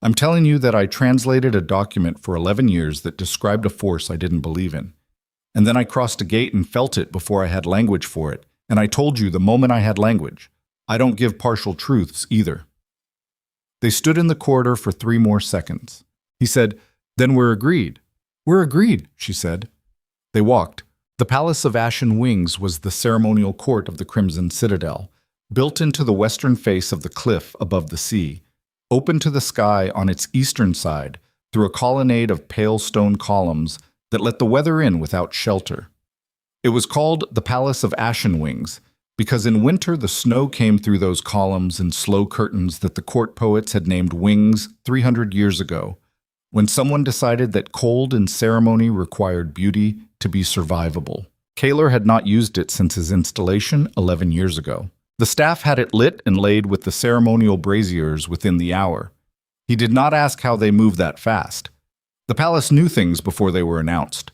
Speaker 1: "I'm telling you that I translated a document for 11 years that described a force I didn't believe in. And then I crossed a gate and felt it before I had language for it, and I told you the moment I had language. I don't give partial truths either." They stood in the corridor for 3 more seconds. He said, "Then we're agreed." "We're agreed," she said. They walked. The Palace of Ashen Wings was the ceremonial court of the Crimson Citadel, built into the western face of the cliff above the sea, open to the sky on its eastern side through a colonnade of pale stone columns that let the weather in without shelter. It was called the Palace of Ashen Wings because in winter the snow came through those columns in slow curtains that the court poets had named wings 300 years ago, when someone decided that cold and ceremony required beauty to be survivable. Kaelor had not used it since his installation 11 years ago. The staff had it lit and laid with the ceremonial braziers within the hour. He did not ask how they moved that fast. The palace knew things before they were announced.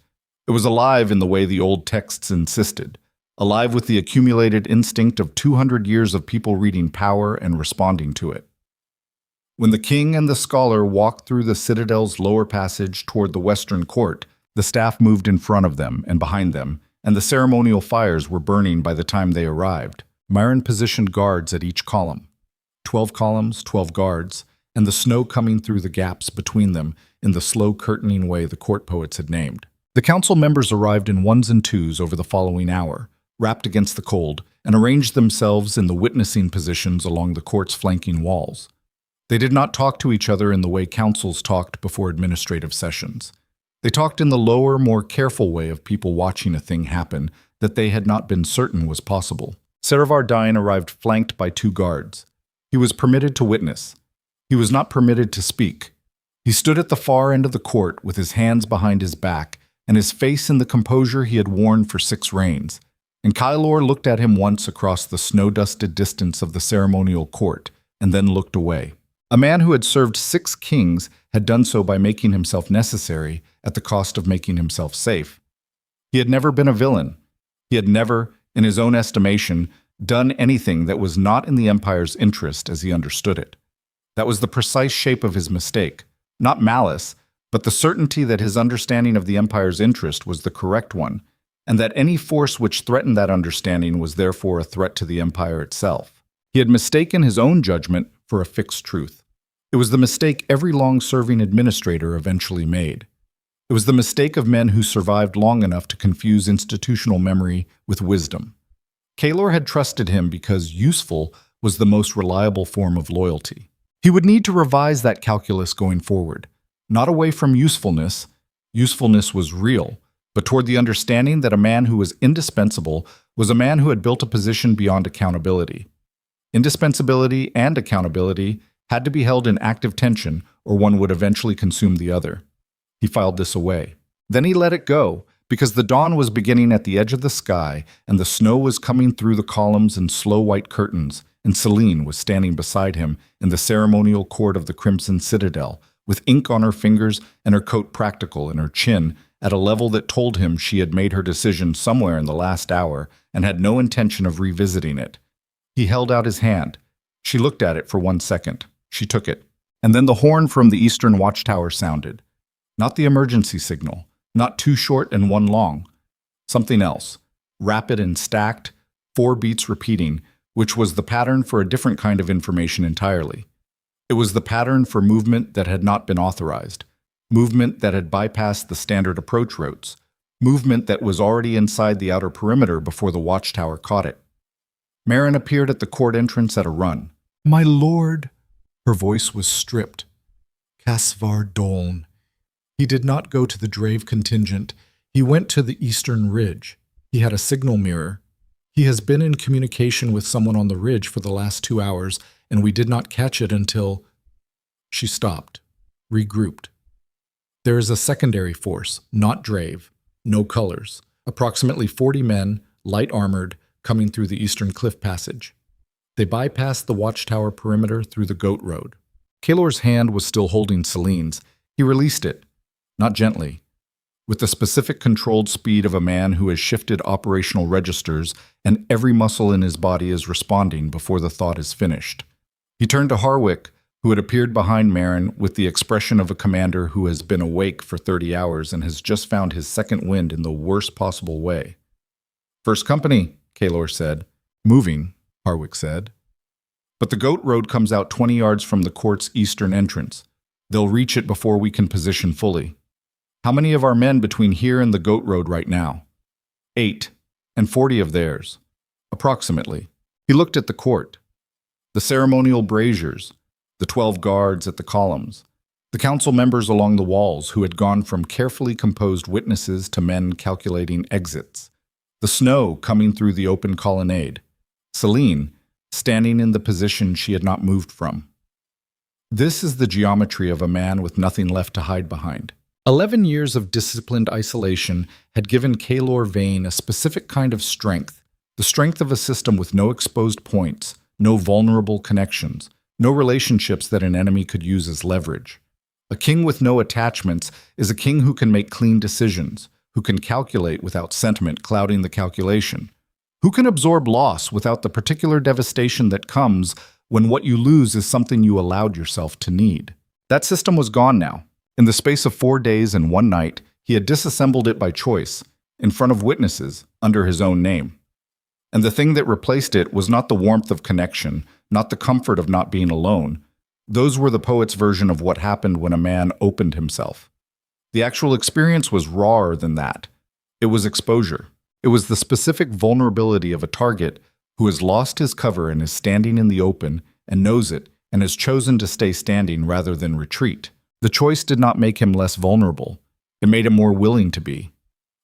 Speaker 1: It was alive in the way the old texts insisted, alive with the accumulated instinct of 200 years of people reading power and responding to it. When the king and the scholar walked through the citadel's lower passage toward the western court, the staff moved in front of them and behind them, and the ceremonial fires were burning by the time they arrived. Myron positioned guards at each column. 12 columns, 12 guards, and the snow coming through the gaps between them in the slow curtaining way the court poets had named. The council members arrived in ones and twos over the following hour, wrapped against the cold, and arranged themselves in the witnessing positions along the court's flanking walls. They did not talk to each other in the way councils talked before administrative sessions. They talked in the lower, more careful way of people watching a thing happen that they had not been certain was possible. Saravar Dine arrived flanked by 2 guards. He was permitted to witness. He was not permitted to speak. He stood at the far end of the court with his hands behind his back and his face in the composure he had worn for 6 reigns. And Kaelor looked at him once across the snow-dusted distance of the ceremonial court and then looked away. A man who had served 6 kings had done so by making himself necessary at the cost of making himself safe. He had never been a villain. He had never, in his own estimation, done anything that was not in the Empire's interest as he understood it. That was the precise shape of his mistake, not malice, but the certainty that his understanding of the Empire's interest was the correct one, and that any force which threatened that understanding was therefore a threat to the Empire itself. He had mistaken his own judgment for a fixed truth. It was the mistake every long-serving administrator eventually made. It was the mistake of men who survived long enough to confuse institutional memory with wisdom. Kaelor had trusted him because useful was the most reliable form of loyalty. He would need to revise that calculus going forward, not away from usefulness. Usefulness was real, but toward the understanding that a man who was indispensable was a man who had built a position beyond accountability. Indispensability and accountability had to be held in active tension, or one would eventually consume the other. He filed this away. Then he let it go, because the dawn was beginning at the edge of the sky, and the snow was coming through the columns and slow white curtains, and Selene was standing beside him in the ceremonial court of the Crimson Citadel, with ink on her fingers and her coat practical and her chin at a level that told him she had made her decision somewhere in the last hour and had no intention of revisiting it. He held out his hand. She looked at it for 1 second. She took it. And then the horn from the eastern watchtower sounded. Not the emergency signal, not 2 short and 1 long. Something else, rapid and stacked, 4 beats repeating, which was the pattern for a different kind of information entirely. It was the pattern for movement that had not been authorized, movement that had bypassed the standard approach routes, movement that was already inside the outer perimeter before the watchtower caught it. Marin appeared at the court entrance at a run. "My lord!" Her voice was stripped. "Casvar Doln." He did not go to the Drave contingent. He went to the eastern ridge. He had a signal mirror. He has been in communication with someone on the ridge for the last 2 hours, and we did not catch it until... She stopped, regrouped. There is a secondary force, not Drave, no colors, approximately 40 men, light armored, coming through the eastern cliff passage. They bypassed the watchtower perimeter through the goat road. Kaelor's hand was still holding Selene's. He released it, not gently, with the specific controlled speed of a man who has shifted operational registers and every muscle in his body is responding before the thought is finished. He turned to Harwick, who had appeared behind Marin with the expression of a commander who has been awake for 30 hours and has just found his second wind in the worst possible way. "First company," Kaelor said. "Moving," Harwick said. "But the goat road comes out 20 yards from the court's eastern entrance. They'll reach it before we can position fully. How many of our men between here and the goat road right now?" 8, and 40 of theirs. Approximately. He looked at the court. The ceremonial braziers, the 12 guards at the columns, the council members along the walls who had gone from carefully composed witnesses to men calculating exits, the snow coming through the open colonnade, Selene standing in the position she had not moved from. This is the geometry of a man with nothing left to hide behind. 11 years of disciplined isolation had given Kaelor Veyne a specific kind of strength, the strength of a system with no exposed points, no vulnerable connections, no relationships that an enemy could use as leverage. A king with no attachments is a king who can make clean decisions, who can calculate without sentiment clouding the calculation, who can absorb loss without the particular devastation that comes when what you lose is something you allowed yourself to need. That system was gone now. In the space of 4 days and 1 night, he had disassembled it by choice, in front of witnesses, under his own name. And the thing that replaced it was not the warmth of connection, not the comfort of not being alone. Those were the poet's version of what happened when a man opened himself. The actual experience was rawer than that. It was exposure. It was the specific vulnerability of a target who has lost his cover and is standing in the open and knows it and has chosen to stay standing rather than retreat. The choice did not make him less vulnerable. It made him more willing to be.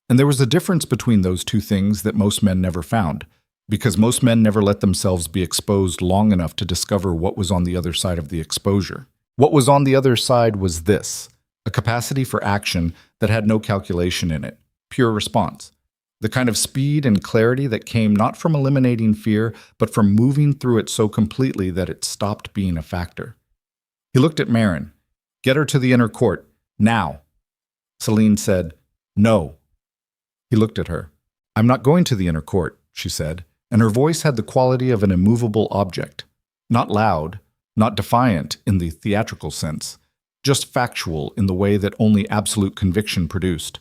Speaker 1: And there was a difference between those two things that most men never found, because most men never let themselves be exposed long enough to discover what was on the other side of the exposure. What was on the other side was this: a capacity for action that had no calculation in it, pure response. The kind of speed and clarity that came not from eliminating fear, but from moving through it so completely that it stopped being a factor. He looked at Marin. "Get her to the inner court, now." Selene said, "No." He looked at her. "I'm not going to the inner court," she said, and her voice had the quality of an immovable object. Not loud, not defiant in the theatrical sense, just factual in the way that only absolute conviction produced.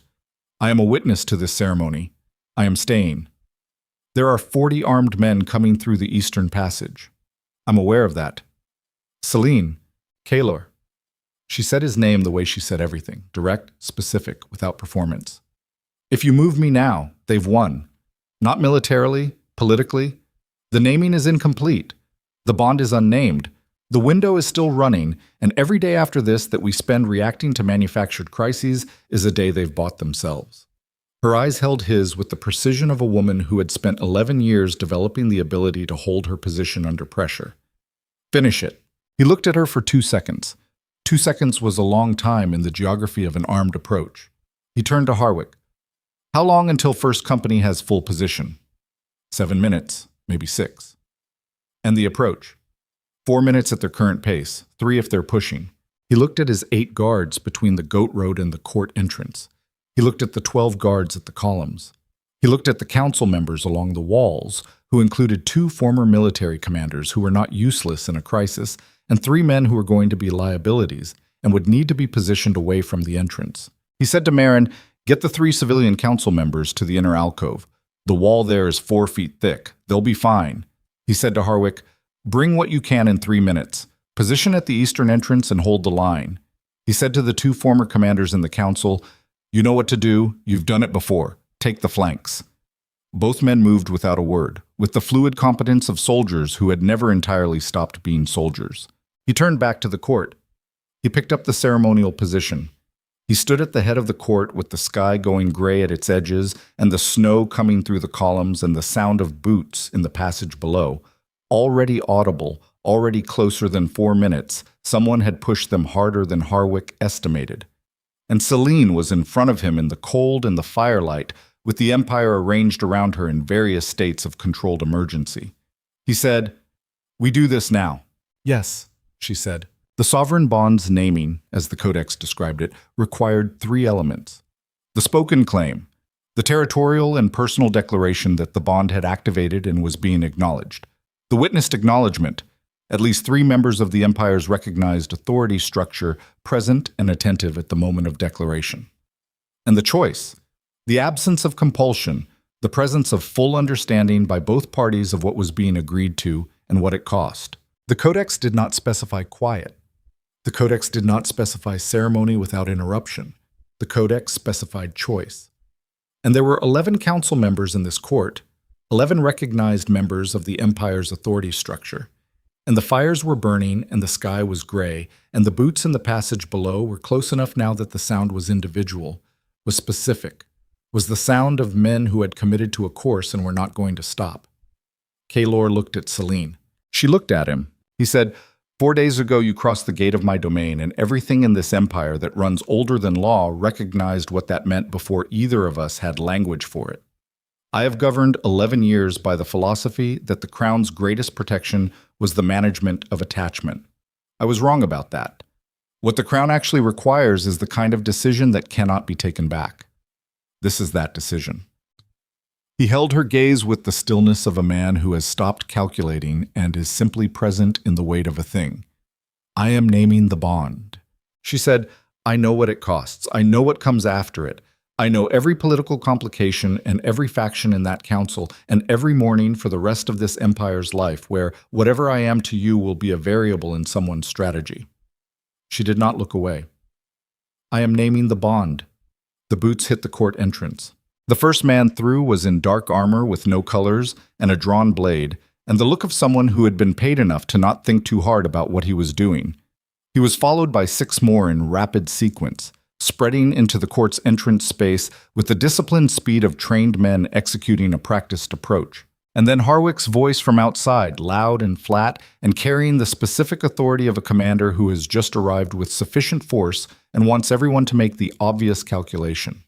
Speaker 1: "I am a witness to this ceremony. I am staying. There are 40 armed men coming through the Eastern Passage. I'm aware of that. Selene, Kaelor." She said his name the way she said everything, direct, specific, without performance. "If you move me now, they've won. Not militarily, politically. The naming is incomplete. The bond is unnamed. The window is still running, and every day after this that we spend reacting to manufactured crises is a day they've bought themselves." Her eyes held his with the precision of a woman who had spent 11 years developing the ability to hold her position under pressure. "Finish it." He looked at her for 2 seconds. 2 seconds was a long time in the geography of an armed approach. He turned to Harwick. "How long until First Company has full position?" 7 minutes, maybe 6. "And the approach?" 4 minutes at their current pace, 3 if they're pushing. He looked at his 8 guards between the goat road and the court entrance. He looked at the 12 guards at the columns. He looked at the council members along the walls, who included 2 former military commanders who were not useless in a crisis, and 3 men who were going to be liabilities and would need to be positioned away from the entrance. He said to Marin, "Get the 3 civilian council members to the inner alcove. The wall there is 4 feet thick. They'll be fine." He said to Harwick, "Bring what you can in 3 minutes. Position at the eastern entrance and hold the line." He said to the 2 former commanders in the council, "You know what to do. You've done it before. Take the flanks." Both men moved without a word, with the fluid competence of soldiers who had never entirely stopped being soldiers. He turned back to the court. He picked up the ceremonial position. He stood at the head of the court with the sky going gray at its edges and the snow coming through the columns and the sound of boots in the passage below. Already audible, already closer than 4 minutes, someone had pushed them harder than Harwick estimated. And Selene was in front of him in the cold and the firelight, with the Empire arranged around her in various states of controlled emergency. He said, "We do this now." "Yes," she said. The sovereign bond's naming, as the Codex described it, required 3 elements. The spoken claim, the territorial and personal declaration that the bond had activated and was being acknowledged. The witnessed acknowledgement, at least 3 members of the Empire's recognized authority structure present and attentive at the moment of declaration. And the choice, the absence of compulsion, the presence of full understanding by both parties of what was being agreed to and what it cost. The Codex did not specify quiet. The Codex did not specify ceremony without interruption. The Codex specified choice. And there were 11 council members in this court, 11 recognized members of the Empire's authority structure. And the fires were burning, and the sky was gray, and the boots in the passage below were close enough now that the sound was individual, was specific, was the sound of men who had committed to a course and were not going to stop. Kaelor looked at Selene. She looked at him. He said, 4 days ago you crossed the gate of my domain, and everything in this empire that runs older than law recognized what that meant before either of us had language for it. I have governed 11 years by the philosophy that the crown's greatest protection was the management of attachment. I was wrong about that. What the crown actually requires is the kind of decision that cannot be taken back. This is that decision. He held her gaze with the stillness of a man who has stopped calculating and is simply present in the weight of a thing. I am naming the bond. She said, I know what it costs. I know what comes after it. I know every political complication and every faction in that council, and every morning for the rest of this empire's life where whatever I am to you will be a variable in someone's strategy. She did not look away. I am naming the bond. The boots hit the court entrance. The first man through was in dark armor with no colors and a drawn blade, and the look of someone who had been paid enough to not think too hard about what he was doing. He was followed by 6 more in rapid sequence, spreading into the court's entrance space with the disciplined speed of trained men executing a practiced approach. And then Harwick's voice from outside, loud and flat, and carrying the specific authority of a commander who has just arrived with sufficient force and wants everyone to make the obvious calculation.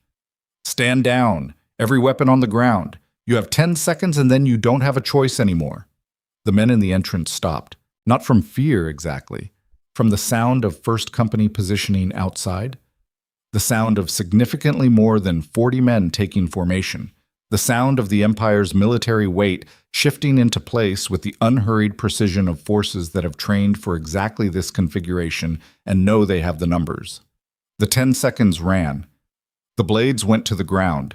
Speaker 1: Stand down, every weapon on the ground. You have 10 seconds and then you don't have a choice anymore. The men in the entrance stopped, not from fear exactly, from the sound of First Company positioning outside, the sound of significantly more than 40 men taking formation, the sound of the Empire's military weight shifting into place with the unhurried precision of forces that have trained for exactly this configuration and know they have the numbers. The 10 seconds ran. The blades went to the ground.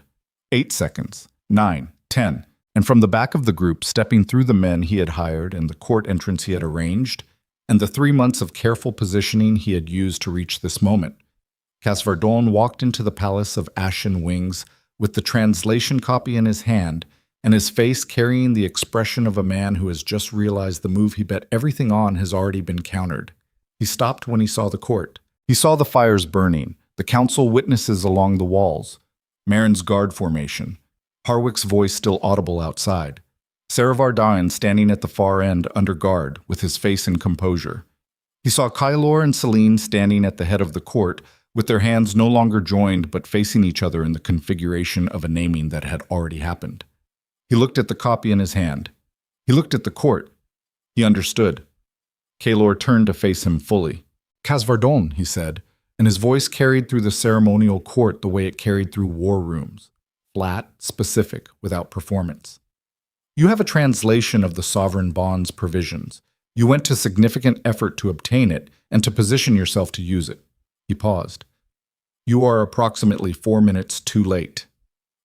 Speaker 1: 8 seconds, 9, 10, and from the back of the group, stepping through the men he had hired and the court entrance he had arranged, and the 3 months of careful positioning he had used to reach this moment, Casvardon walked into the palace of ashen wings with the translation copy in his hand and his face carrying the expression of a man who has just realized the move he bet everything on has already been countered. He stopped when he saw the court. He saw the fires burning, the council witnesses along the walls, Marin's guard formation, Harwick's voice still audible outside, Saravar Dain standing at the far end under guard with his face in composure. He saw Kaelor and Selene standing at the head of the court with their hands no longer joined but facing each other in the configuration of a naming that had already happened. He looked at the copy in his hand. He looked at the court. He understood. Kaelor turned to face him fully. Casvardon, he said, and his voice carried through the ceremonial court the way it carried through war rooms, flat, specific, without performance. You have a translation of the sovereign bond's provisions. You went to significant effort to obtain it and to position yourself to use it. He paused. You are approximately 4 minutes too late.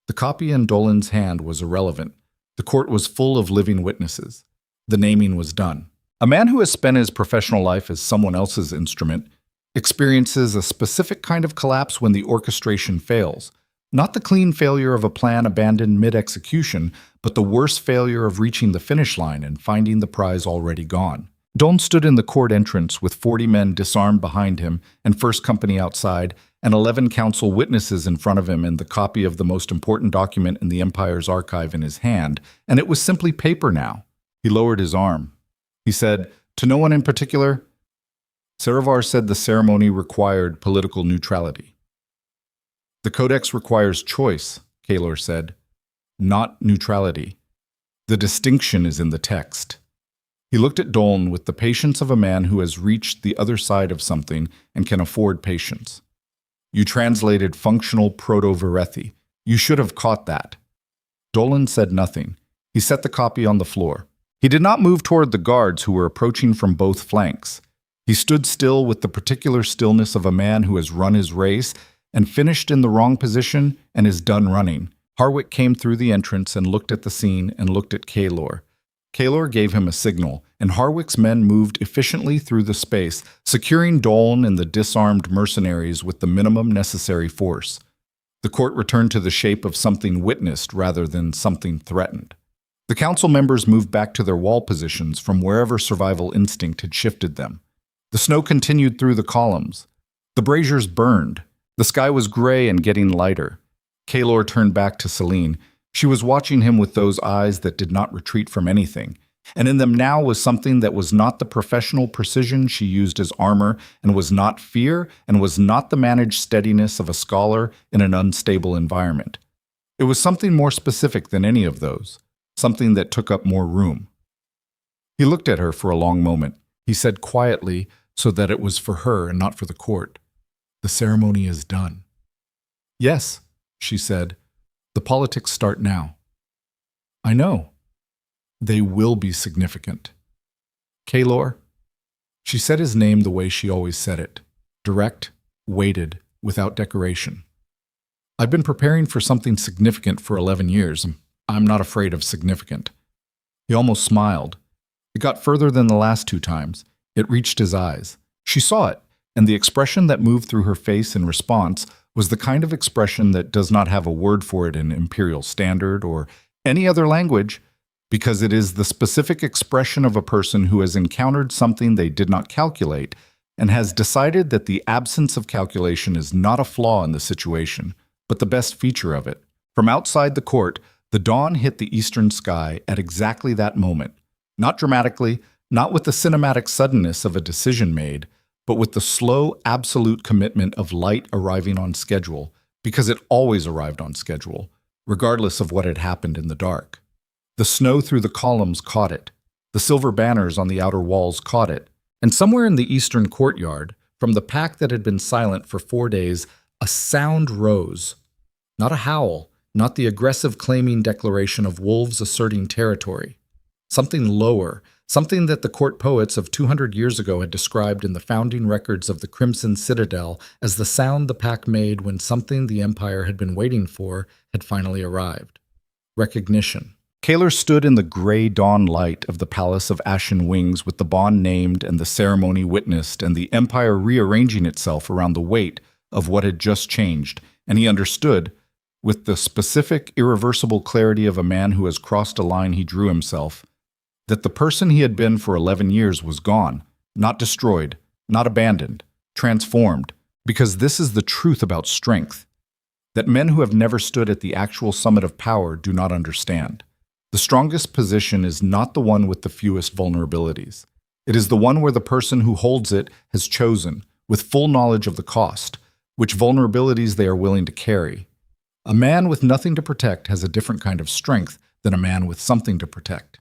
Speaker 1: The copy in Dolan's hand was irrelevant. The court was full of living witnesses. The naming was done. A man who has spent his professional life as someone else's instrument experiences a specific kind of collapse when the orchestration fails. Not the clean failure of a plan abandoned mid-execution, but the worse failure of reaching the finish line and finding the prize already gone. Dolan stood in the court entrance with 40 men disarmed behind him and First Company outside, and 11 council witnesses in front of him and the copy of the most important document in the Empire's archive in his hand, and it was simply paper now. He lowered his arm. He said, to no one in particular. Saravar said the ceremony required political neutrality. The Codex requires choice, Kaelor said, not neutrality. The distinction is in the text. He looked at Dolan with the patience of a man who has reached the other side of something and can afford patience. You translated functional proto-Varethi. You should have caught that. Dolan said nothing. He set the copy on the floor. He did not move toward the guards who were approaching from both flanks. He stood still with the particular stillness of a man who has run his race and finished in the wrong position and is done running. Harwick came through the entrance and looked at the scene and looked at Kaelor. Kaelor gave him a signal, and Harwick's men moved efficiently through the space, securing Dolan and the disarmed mercenaries with the minimum necessary force. The court returned to the shape of something witnessed rather than something threatened. The council members moved back to their wall positions from wherever survival instinct had shifted them. The snow continued through the columns. The braziers burned. The sky was gray and getting lighter. Kaelor turned back to Selene. She was watching him with those eyes that did not retreat from anything, and in them now was something that was not the professional precision she used as armor, and was not fear, and was not the managed steadiness of a scholar in an unstable environment. It was something more specific than any of those, something that took up more room. He looked at her for a long moment. He said quietly, so that it was for her and not for the court. The ceremony is done. Yes, she said. The politics start now. I know. They will be significant. Kaelor. She said his name the way she always said it. Direct, weighted, without decoration. I've been preparing for something significant for 11 years. I'm not afraid of significant. He almost smiled. It got further than the last 2 times. It reached his eyes. She saw it, and the expression that moved through her face in response was the kind of expression that does not have a word for it in Imperial Standard or any other language, because it is the specific expression of a person who has encountered something they did not calculate and has decided that the absence of calculation is not a flaw in the situation, but the best feature of it. From outside the court, the dawn hit the eastern sky at exactly that moment, not dramatically, not with the cinematic suddenness of a decision made, but with the slow, absolute commitment of light arriving on schedule, because it always arrived on schedule, regardless of what had happened in the dark. The snow through the columns caught it. The silver banners on the outer walls caught it. And somewhere in the eastern courtyard, from the pack that had been silent for 4 days, a sound rose. Not a howl, not the aggressive claiming declaration of wolves asserting territory. Something lower, something that the court poets of 200 years ago had described in the founding records of the Crimson Citadel as the sound the pack made when something the Empire had been waiting for had finally arrived. Recognition. Kaelor stood in the gray dawn light of the Palace of Ashen Wings with the bond named and the ceremony witnessed and the Empire rearranging itself around the weight of what had just changed, and he understood, with the specific, irreversible clarity of a man who has crossed a line he drew himself, that the person he had been for 11 years was gone, not destroyed, not abandoned, transformed, because this is the truth about strength, that men who have never stood at the actual summit of power do not understand. The strongest position is not the one with the fewest vulnerabilities. It is the one where the person who holds it has chosen, with full knowledge of the cost, which vulnerabilities they are willing to carry. A man with nothing to protect has a different kind of strength than a man with something to protect.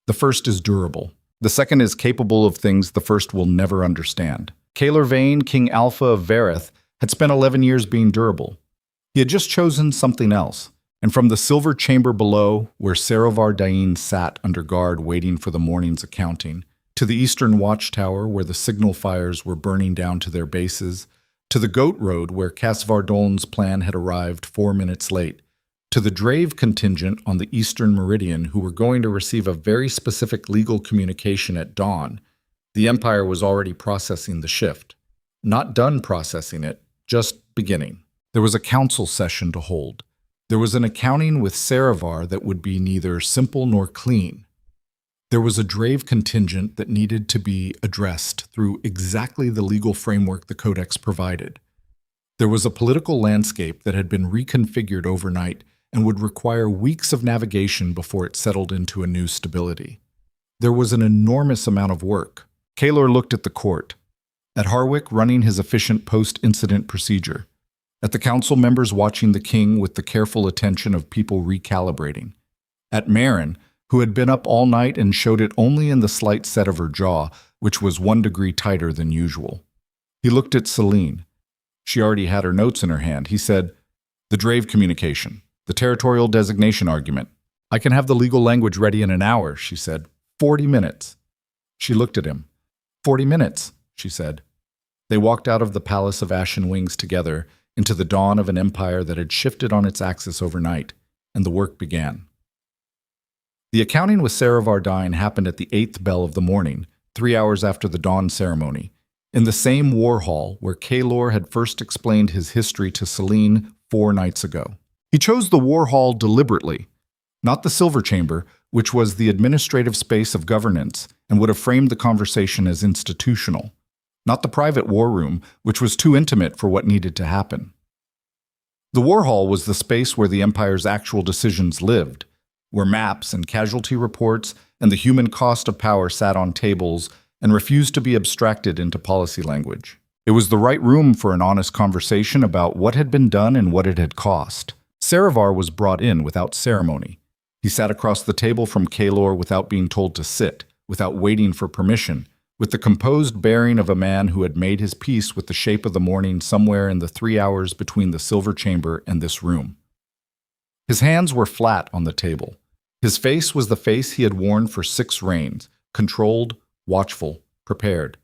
Speaker 1: The first is durable. The second is capable of things the first will never understand. Kaelor Veyne, King Alpha of Vareth, had spent 11 years being durable. He had just chosen something else. And from the silver chamber below, where Sarovar Dain sat under guard waiting for the morning's accounting, to the eastern watchtower where the signal fires were burning down to their bases, to the goat road where Casvardoln's plan had arrived 4 minutes late, to the Drave contingent on the eastern meridian who were going to receive a very specific legal communication at dawn, the Empire was already processing the shift. Not done processing it, just beginning. There was a council session to hold. There was an accounting with Sarovar that would be neither simple nor clean. There was a Drave contingent that needed to be addressed through exactly the legal framework the Codex provided. There was a political landscape that had been reconfigured overnight and would require weeks of navigation before it settled into a new stability. There was an enormous amount of work. Kaelor looked at the court, at Harwick running his efficient post-incident procedure, at the council members watching the king with the careful attention of people recalibrating, at Marin, who had been up all night and showed it only in the slight set of her jaw, which was 1 degree tighter than usual. He looked at Selene. She already had her notes in her hand. He said, "The Drave communication, the territorial designation argument. I can have the legal language ready in an hour," she said. 40 minutes. She looked at him. 40 minutes, she said. They walked out of the Palace of Ashen Wings together, into the dawn of an empire that had shifted on its axis overnight, and the work began. The accounting with Sarovar Dain happened at the 8th bell of the morning, 3 hours after the dawn ceremony, in the same war hall where Kaelor had first explained his history to Selene 4 nights ago. He chose the war hall deliberately, not the silver chamber, which was the administrative space of governance and would have framed the conversation as institutional, not the private war room, which was too intimate for what needed to happen. The war hall was the space where the Empire's actual decisions lived, where maps and casualty reports and the human cost of power sat on tables and refused to be abstracted into policy language. It was the right room for an honest conversation about what had been done and what it had cost. Sarovar was brought in without ceremony. He sat across the table from Kaelor without being told to sit, without waiting for permission, with the composed bearing of a man who had made his peace with the shape of the morning somewhere in the 3 hours between the silver chamber and this room. His hands were flat on the table. His face was the face he had worn for 6 reigns, controlled, watchful, prepared.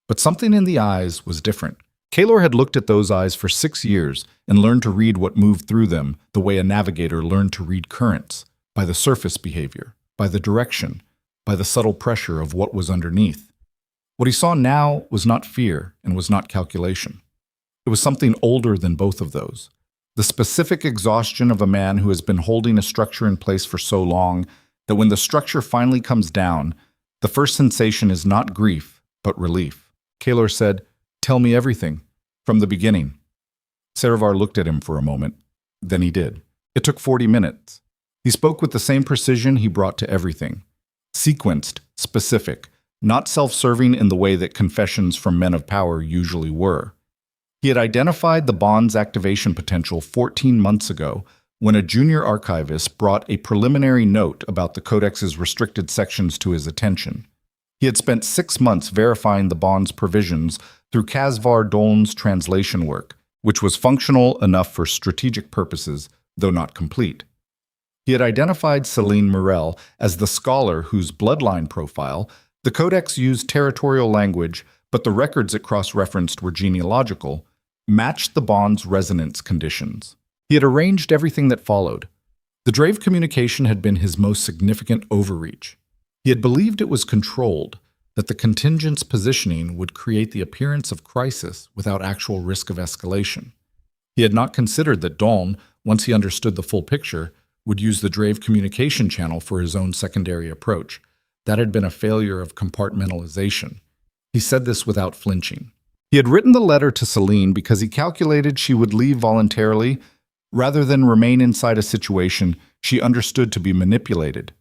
Speaker 1: But something in the eyes was different. Kaelor had looked at those eyes for 6 years and learned to read what moved through them the way a navigator learned to read currents, by the surface behavior, by the direction, by the subtle pressure of what was underneath. What he saw now was not fear and was not calculation. It was something older than both of those. The specific exhaustion of a man who has been holding a structure in place for so long that when the structure finally comes down, the first sensation is not grief, but relief. Kaelor said, "Tell me everything, from the beginning." Saravar looked at him for a moment. Then he did. It took 40 minutes. He spoke with the same precision he brought to everything. Sequenced, specific, not self-serving in the way that confessions from men of power usually were. He had identified the bond's activation potential 14 months ago when a junior archivist brought a preliminary note about the Codex's restricted sections to his attention. He had spent 6 months verifying the bond's provisions through Casvar Doln's translation work, which was functional enough for strategic purposes, though not complete. He had identified Selene Mirel as the scholar whose bloodline profile, the Codex used territorial language, but the records it cross-referenced were genealogical, matched the bond's resonance conditions. He had arranged everything that followed. The Drave communication had been his most significant overreach. He had believed it was controlled, that the contingent's positioning would create the appearance of crisis without actual risk of escalation. He had not considered that Doln, once he understood the full picture, would use the Drave communication channel for his own secondary approach. That had been a failure of compartmentalization. He said this without flinching. He had written the letter to Selene because he calculated she would leave voluntarily rather than remain inside a situation she understood to be manipulated.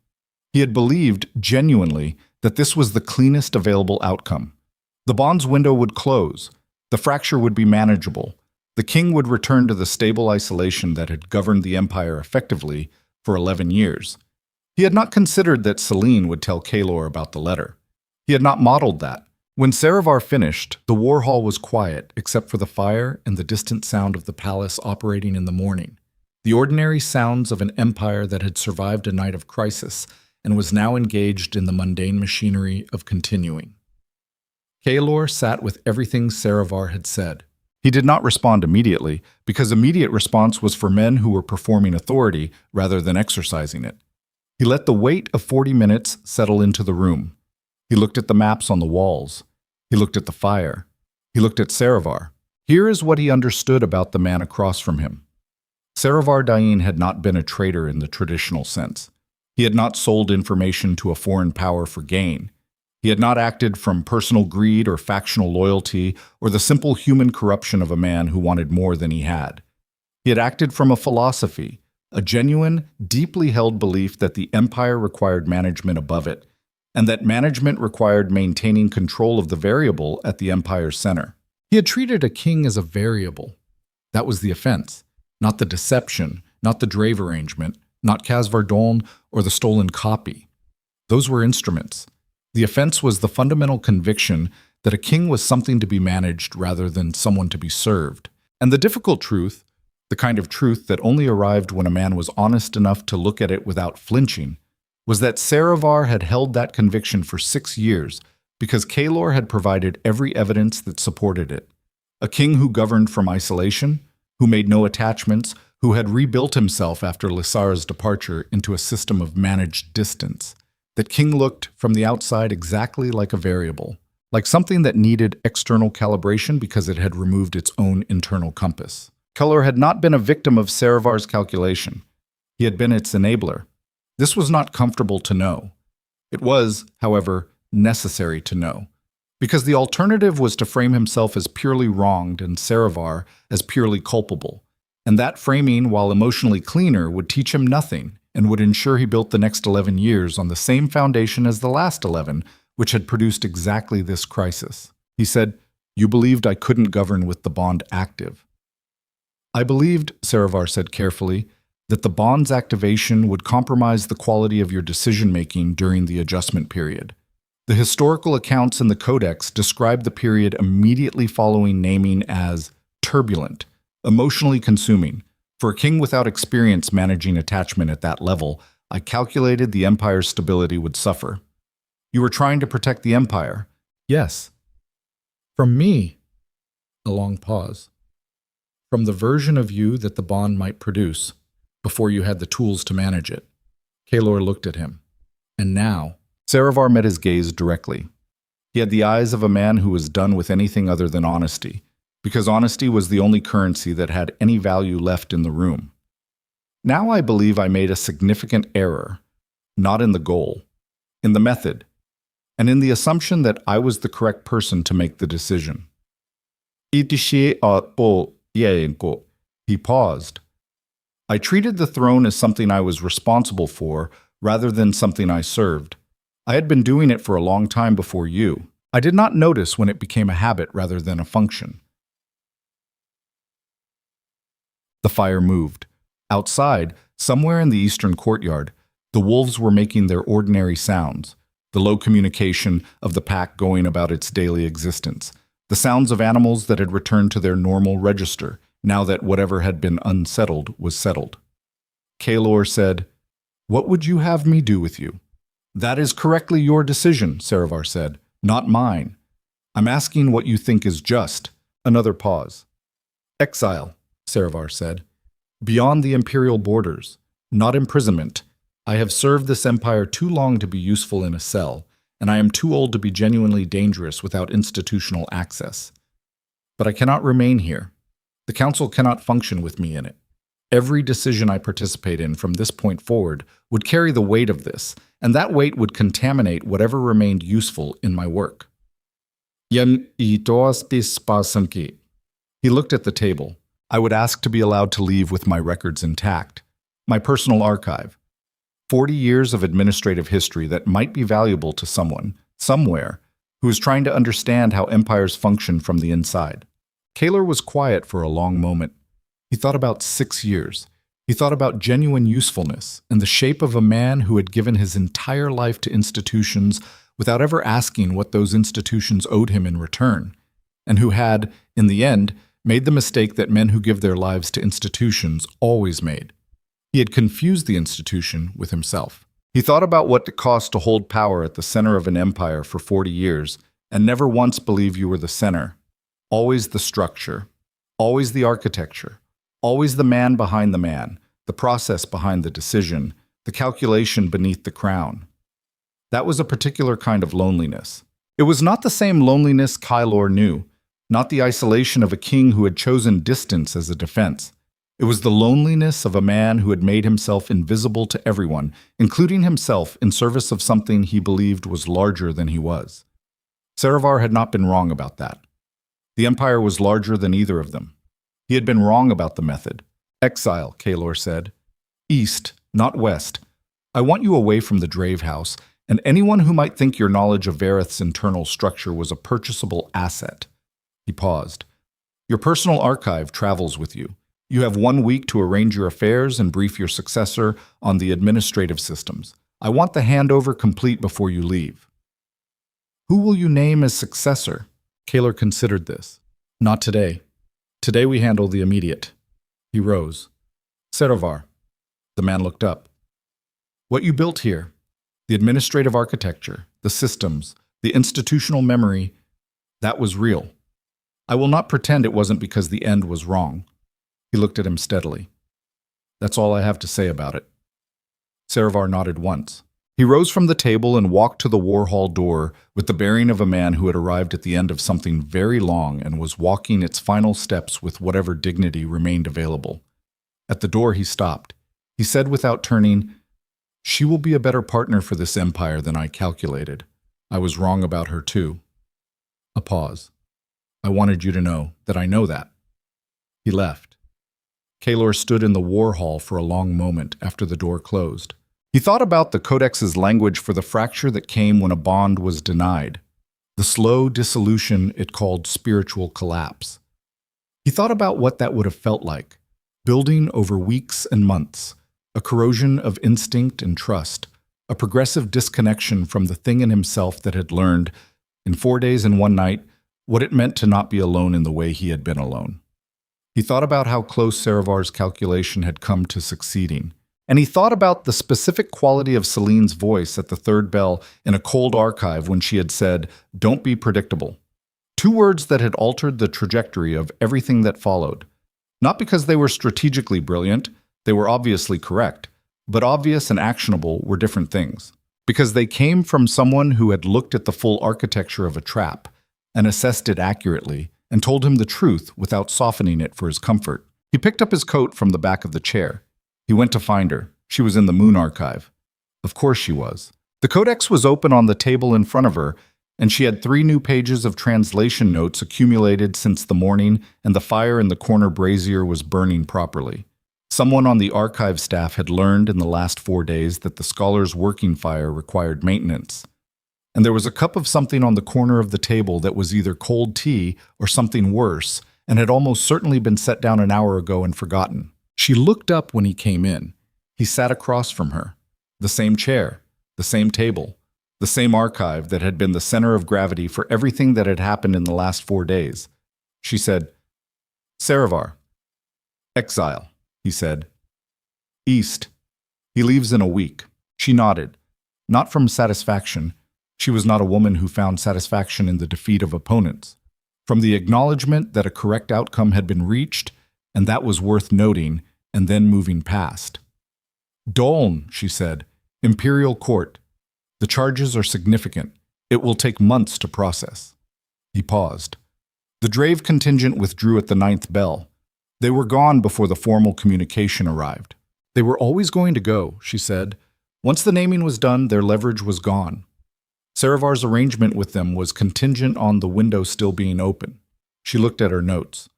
Speaker 1: He had believed, genuinely, that this was the cleanest available outcome. The bond's window would close. The fracture would be manageable. The king would return to the stable isolation that had governed the empire effectively for 11 years. He had not considered that Selene would tell Kaelor about the letter. He had not modeled that. When Saravar finished, the war hall was quiet except for the fire and the distant sound of the palace operating in the morning, the ordinary sounds of an empire that had survived a night of crisis and was now engaged in the mundane machinery of continuing. Kaelor sat with everything Saravar had said. He did not respond immediately, because immediate response was for men who were performing authority rather than exercising it. He let the weight of 40 minutes settle into the room. He looked at the maps on the walls. He looked at the fire. He looked at Saravar. Here is what he understood about the man across from him. Saravar Dain had not been a traitor in the traditional sense. He had not sold information to a foreign power for gain. He had not acted from personal greed or factional loyalty or the simple human corruption of a man who wanted more than he had. He had acted from a philosophy, a genuine, deeply held belief that the empire required management above it, and that management required maintaining control of the variable at the empire's center. He had treated a king as a variable. That was the offense, not the deception, not the Drave arrangement, not Casvar Doln or the stolen copy. Those were instruments. The offense was the fundamental conviction that a king was something to be managed rather than someone to be served. And the difficult truth, the kind of truth that only arrived when a man was honest enough to look at it without flinching, was that Saravar had held that conviction for 6 years because Kaelor had provided every evidence that supported it. A king who governed from isolation, who made no attachments, who had rebuilt himself after Lissara's departure into a system of managed distance. That king looked, from the outside, exactly like a variable, like something that needed external calibration because it had removed its own internal compass. Kaelor had not been a victim of Saravar's calculation. He had been its enabler. This was not comfortable to know. It was, however, necessary to know, because the alternative was to frame himself as purely wronged and Saravar as purely culpable. And that framing, while emotionally cleaner, would teach him nothing and would ensure he built the next 11 years on the same foundation as the last 11, which had produced exactly this crisis. He said, "You believed I couldn't govern with the bond active." "I believed," Saravar said carefully, "that the bond's activation would compromise the quality of your decision-making during the adjustment period. The historical accounts in the Codex describe the period immediately following naming as turbulent, emotionally consuming. For a king without experience managing attachment at that level, I calculated the Empire's stability would suffer. You were trying to protect the Empire. Yes. From me. A long pause. From the version of you that the bond might produce, before you had the tools to manage it. Kaelor looked at him. And now, Saravar met his gaze directly. He had the eyes of a man who was done with anything other than honesty, because honesty was the only currency that had any value left in the room. Now I believe I made a significant error, not in the goal, in the method, and in the assumption that I was the correct person to make the decision. He paused. I treated the throne as something I was responsible for rather than something I served. I had been doing it for a long time before you. I did not notice when it became a habit rather than a function. The fire moved. Outside, somewhere in the eastern courtyard, the wolves were making their ordinary sounds, the low communication of the pack going about its daily existence, the sounds of animals that had returned to their normal register, now that whatever had been unsettled was settled. Kaelor said, "What would you have me do with you?" "That is correctly your decision," Saravar said, "not mine. I'm asking what you think is just." Another pause. "Exile," Saravar said. "Beyond the imperial borders, not imprisonment. I have served this empire too long to be useful in a cell, and I am too old to be genuinely dangerous without institutional access. But I cannot remain here. The council cannot function with me in it. Every decision I participate in from this point forward would carry the weight of this, and that weight would contaminate whatever remained useful in my work." He looked at the table. "I would ask to be allowed to leave with my records intact, my personal archive. 40 years of administrative history that might be valuable to someone, somewhere, who is trying to understand how empires function from the inside." Kaelor was quiet for a long moment. He thought about 6 years. He thought about genuine usefulness and the shape of a man who had given his entire life to institutions without ever asking what those institutions owed him in return, and who had, in the end, made the mistake that men who give their lives to institutions always made. He had confused the institution with himself. He thought about what it cost to hold power at the center of an empire for 40 years and never once believe you were the center. Always the structure, always the architecture, always the man behind the man, the process behind the decision, the calculation beneath the crown. That was a particular kind of loneliness. It was not the same loneliness Kaelor knew, not the isolation of a king who had chosen distance as a defense. It was the loneliness of a man who had made himself invisible to everyone, including himself, in service of something he believed was larger than he was. Saravar had not been wrong about that. The Empire was larger than either of them. He had been wrong about the method. "Exile," Kaelor said. "East, not west. I want you away from the Drave House, and anyone who might think your knowledge of Vareth's internal structure was a purchasable asset." He paused. "Your personal archive travels with you. You have 1 week to arrange your affairs and brief your successor on the administrative systems. I want the handover complete before you leave." "Who will you name as successor?" Kaelor considered this. "Not today. Today we handle the immediate." He rose. "Saravar." The man looked up. "What you built here, the administrative architecture, the systems, the institutional memory, that was real. I will not pretend it wasn't because the end was wrong." He looked at him steadily. "That's all I have to say about it." Saravar nodded once. He rose from the table and walked to the war hall door with the bearing of a man who had arrived at the end of something very long and was walking its final steps with whatever dignity remained available. At the door he stopped. He said without turning, "She will be a better partner for this empire than I calculated. I was wrong about her too." A pause. "I wanted you to know that I know that." He left. Kaelor stood in the war hall for a long moment after the door closed. He thought about the Codex's language for the fracture that came when a bond was denied, the slow dissolution it called spiritual collapse. He thought about what that would have felt like, building over weeks and months, a corrosion of instinct and trust, a progressive disconnection from the thing in himself that had learned, in 4 days and 1 night, what it meant to not be alone in the way he had been alone. He thought about how close Saravar's calculation had come to succeeding, and he thought about the specific quality of Selene's voice at the third bell in a cold archive when she had said, "Don't be predictable." 2 words that had altered the trajectory of everything that followed. Not because they were strategically brilliant, they were obviously correct, but obvious and actionable were different things. Because they came from someone who had looked at the full architecture of a trap and assessed it accurately and told him the truth without softening it for his comfort. He picked up his coat from the back of the chair. He went to find her. She was in the Moon Archive. Of course she was. The codex was open on the table in front of her, and she had 3 new pages of translation notes accumulated since the morning, and the fire in the corner brazier was burning properly. Someone on the archive staff had learned in the last 4 days that the scholar's working fire required maintenance. And there was a cup of something on the corner of the table that was either cold tea or something worse, and had almost certainly been set down an hour ago and forgotten. She looked up when he came in. He sat across from her. The same chair, the same table, the same archive that had been the center of gravity for everything that had happened in the last 4 days. She said, "Saravar." "Exile," he said. "East. He leaves in a week." She nodded. Not from satisfaction. She was not a woman who found satisfaction in the defeat of opponents. From the acknowledgement that a correct outcome had been reached, and that was worth noting, and then moving past. "Doln," she said. "Imperial Court. The charges are significant. It will take months to process." He paused. The Drave contingent withdrew at the 9th bell. They were gone before the formal communication arrived. They were always going to go, she said. Once the naming was done, their leverage was gone. Saravar's arrangement with them was contingent on the window still being open. She looked at her notes.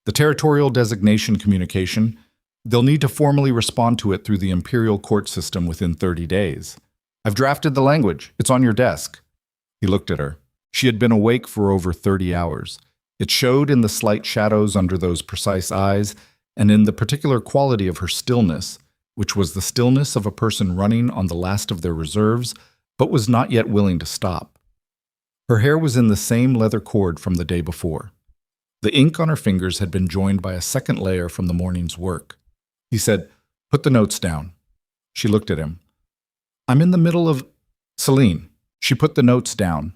Speaker 1: The territorial designation communication, they'll need to formally respond to it through the Imperial Court system within 30 days. I've drafted the language. It's on your desk. He looked at her. She had been awake for over 30 hours. It showed in the slight shadows under those precise eyes and in the particular quality of her stillness, which was the stillness of a person running on the last of their reserves, but was not yet willing to stop. Her hair was in the same leather cord from the day before. The ink on her fingers had been joined by a second layer from the morning's work. He said, "Put the notes down." She looked at him. "I'm in the middle of—" "Selene." She put the notes down.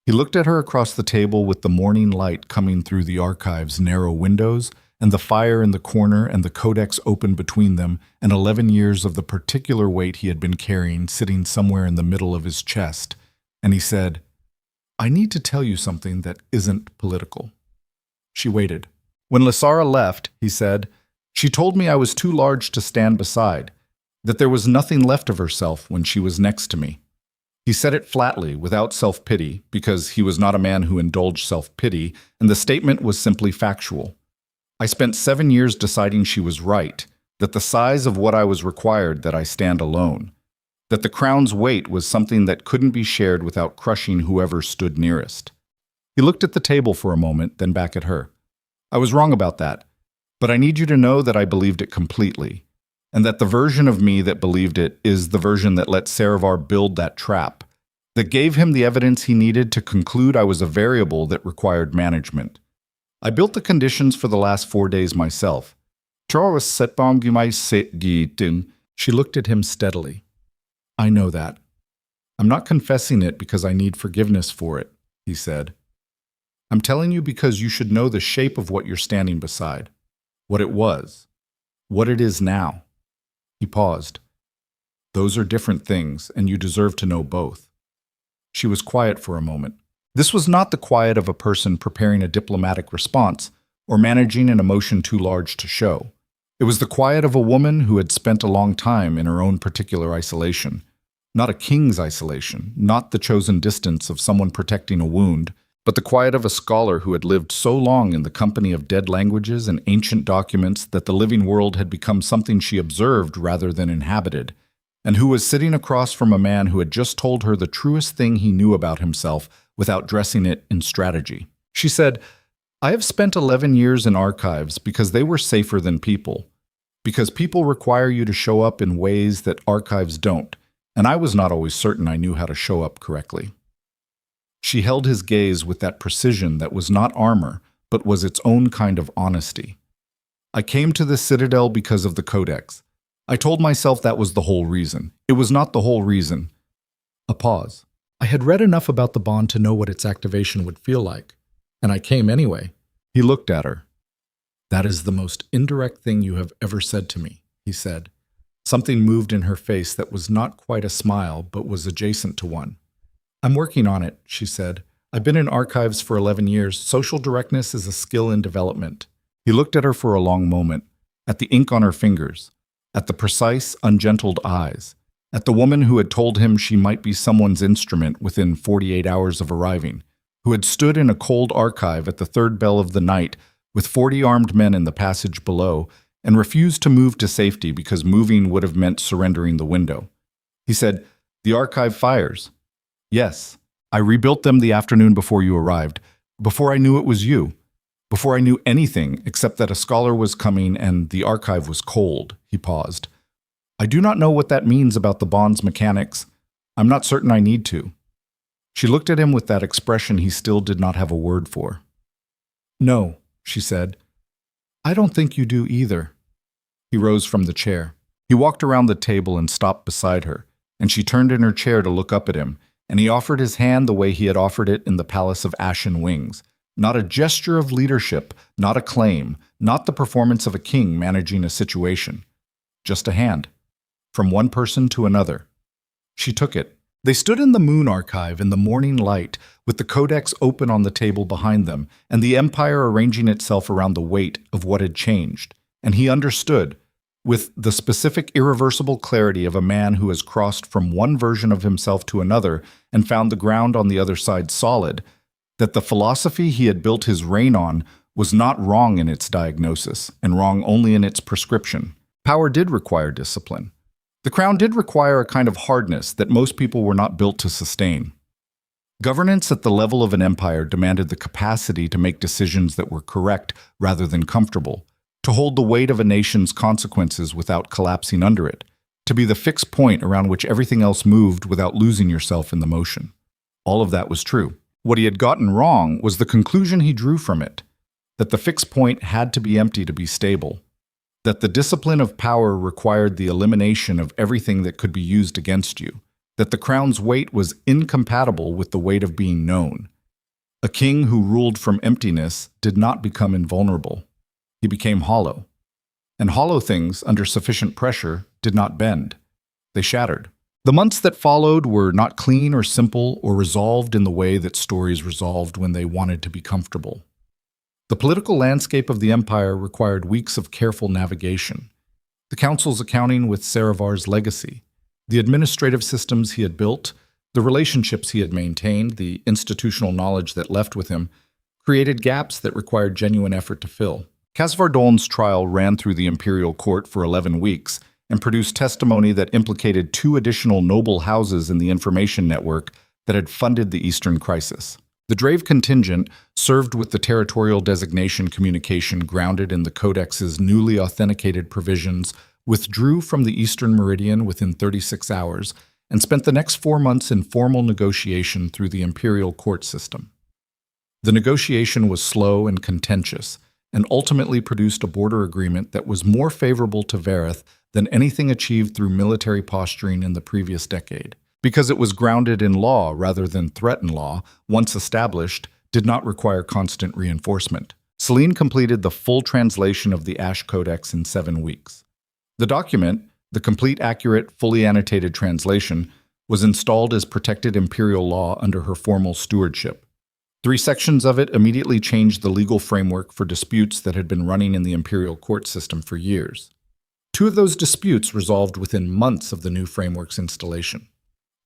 Speaker 1: He looked at her across the table with the morning light coming through the archive's narrow windows, and the fire in the corner and the codex open between them, and 11 years of the particular weight he had been carrying sitting somewhere in the middle of his chest. And he said, "I need to tell you something that isn't political." She waited. When Lysara left, he said, "She told me I was too large to stand beside, that there was nothing left of herself when she was next to me." He said it flatly, without self-pity, because he was not a man who indulged self-pity, and the statement was simply factual. I spent 7 years deciding she was right, that the size of what I was required that I stand alone, that the crown's weight was something that couldn't be shared without crushing whoever stood nearest. He looked at the table for a moment, then back at her. "I was wrong about that, but I need you to know that I believed it completely, and that the version of me that believed it is the version that let Saravar build that trap, that gave him the evidence he needed to conclude I was a variable that required management. I built the conditions for the last 4 days myself." She looked at him steadily. "I know that. I'm not confessing it because I need forgiveness for it," he said. "I'm telling you because you should know the shape of what you're standing beside, what it was, what it is now." He paused. "Those are different things, and you deserve to know both." She was quiet for a moment. This was not the quiet of a person preparing a diplomatic response or managing an emotion too large to show. It was the quiet of a woman who had spent a long time in her own particular isolation. Not a king's isolation, not the chosen distance of someone protecting a wound, but the quiet of a scholar who had lived so long in the company of dead languages and ancient documents that the living world had become something she observed rather than inhabited, and who was sitting across from a man who had just told her the truest thing he knew about himself without dressing it in strategy. She said, "I have spent 11 years in archives because they were safer than people, because people require you to show up in ways that archives don't, and I was not always certain I knew how to show up correctly. She held his gaze with that precision that was not armor, but was its own kind of honesty. I came to the Citadel because of the Codex. I told myself that was the whole reason. It was not the whole reason. A pause. I had read enough about the bond to know what its activation would feel like, and I came anyway. He looked at her. "That is the most indirect thing you have ever said to me," he said. Something moved in her face that was not quite a smile, but was adjacent to one. "I'm working on it," she said. "I've been in archives for 11 years. Social directness is a skill in development." He looked at her for a long moment, at the ink on her fingers, at the precise, ungentled eyes, at the woman who had told him she might be someone's instrument within 48 hours of arriving, who had stood in a cold archive at the third bell of the night with 40 armed men in the passage below and refused to move to safety because moving would have meant surrendering the window. He said, "The archive fires." "Yes, I rebuilt them the afternoon before you arrived, before I knew it was you, before I knew anything except that a scholar was coming and the archive was cold." He paused. "I do not know what that means about the bond's mechanics. I'm not certain I need to." She looked at him with that expression he still did not have a word for. "No," she said. "I don't think you do either." He rose from the chair. He walked around the table and stopped beside her, and she turned in her chair to look up at him, and he offered his hand the way he had offered it in the Palace of Ashen Wings. Not a gesture of leadership, not a claim, not the performance of a king managing a situation. Just a hand. From one person to another. She took it. They stood in the moon archive in the morning light, with the Codex open on the table behind them, and the Empire arranging itself around the weight of what had changed. And he understood, with the specific irreversible clarity of a man who has crossed from one version of himself to another and found the ground on the other side solid, that the philosophy he had built his reign on was not wrong in its diagnosis, and wrong only in its prescription. Power did require discipline. The crown did require a kind of hardness that most people were not built to sustain. Governance at the level of an empire demanded the capacity to make decisions that were correct rather than comfortable, to hold the weight of a nation's consequences without collapsing under it, to be the fixed point around which everything else moved without losing yourself in the motion. All of that was true. What he had gotten wrong was the conclusion he drew from it, that the fixed point had to be empty to be stable, that the discipline of power required the elimination of everything that could be used against you, that the crown's weight was incompatible with the weight of being known. A king who ruled from emptiness did not become invulnerable. He became hollow. And hollow things, under sufficient pressure, did not bend. They shattered. The months that followed were not clean or simple or resolved in the way that stories resolved when they wanted to be comfortable. The political landscape of the empire required weeks of careful navigation. The council's accounting with Saravar's legacy, the administrative systems he had built, the relationships he had maintained, the institutional knowledge that left with him, created gaps that required genuine effort to fill. Casvardoln's trial ran through the imperial court for 11 weeks and produced testimony that implicated 2 additional noble houses in the information network that had funded the Eastern Crisis. The Drave contingent, served with the territorial designation communication grounded in the Codex's newly authenticated provisions, withdrew from the Eastern Meridian within 36 hours and spent the next 4 months in formal negotiation through the imperial court system. The negotiation was slow and contentious, and ultimately produced a border agreement that was more favorable to Vareth than anything achieved through military posturing in the previous decade. Because it was grounded in law rather than threat in law, once established, did not require constant reinforcement. Selene completed the full translation of the Ash Codex in 7 weeks. The document, the complete, accurate, fully annotated translation, was installed as protected imperial law under her formal stewardship. 3 sections of it immediately changed the legal framework for disputes that had been running in the imperial court system for years. 2 of those disputes resolved within months of the new framework's installation.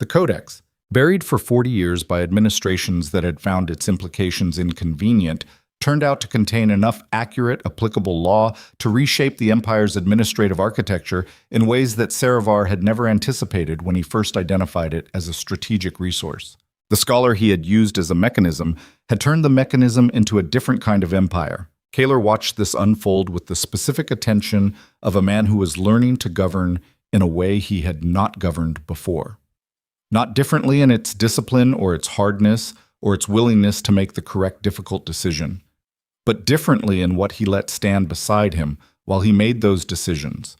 Speaker 1: The Codex, buried for 40 years by administrations that had found its implications inconvenient, turned out to contain enough accurate, applicable law to reshape the Empire's administrative architecture in ways that Saravar had never anticipated when he first identified it as a strategic resource. The scholar he had used as a mechanism had turned the mechanism into a different kind of empire. Kaelor watched this unfold with the specific attention of a man who was learning to govern in a way he had not governed before. Not differently in its discipline or its hardness or its willingness to make the correct difficult decision, but differently in what he let stand beside him while he made those decisions.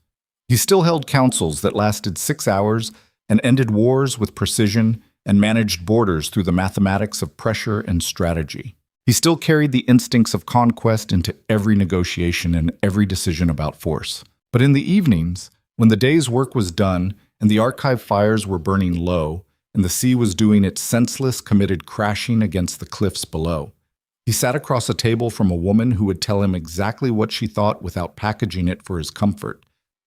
Speaker 1: He still held councils that lasted 6 hours and ended wars with precision and managed borders through the mathematics of pressure and strategy. He still carried the instincts of conquest into every negotiation and every decision about force. But in the evenings, when the day's work was done and the archive fires were burning low and the sea was doing its senseless, committed crashing against the cliffs below, he sat across a table from a woman who would tell him exactly what she thought without packaging it for his comfort.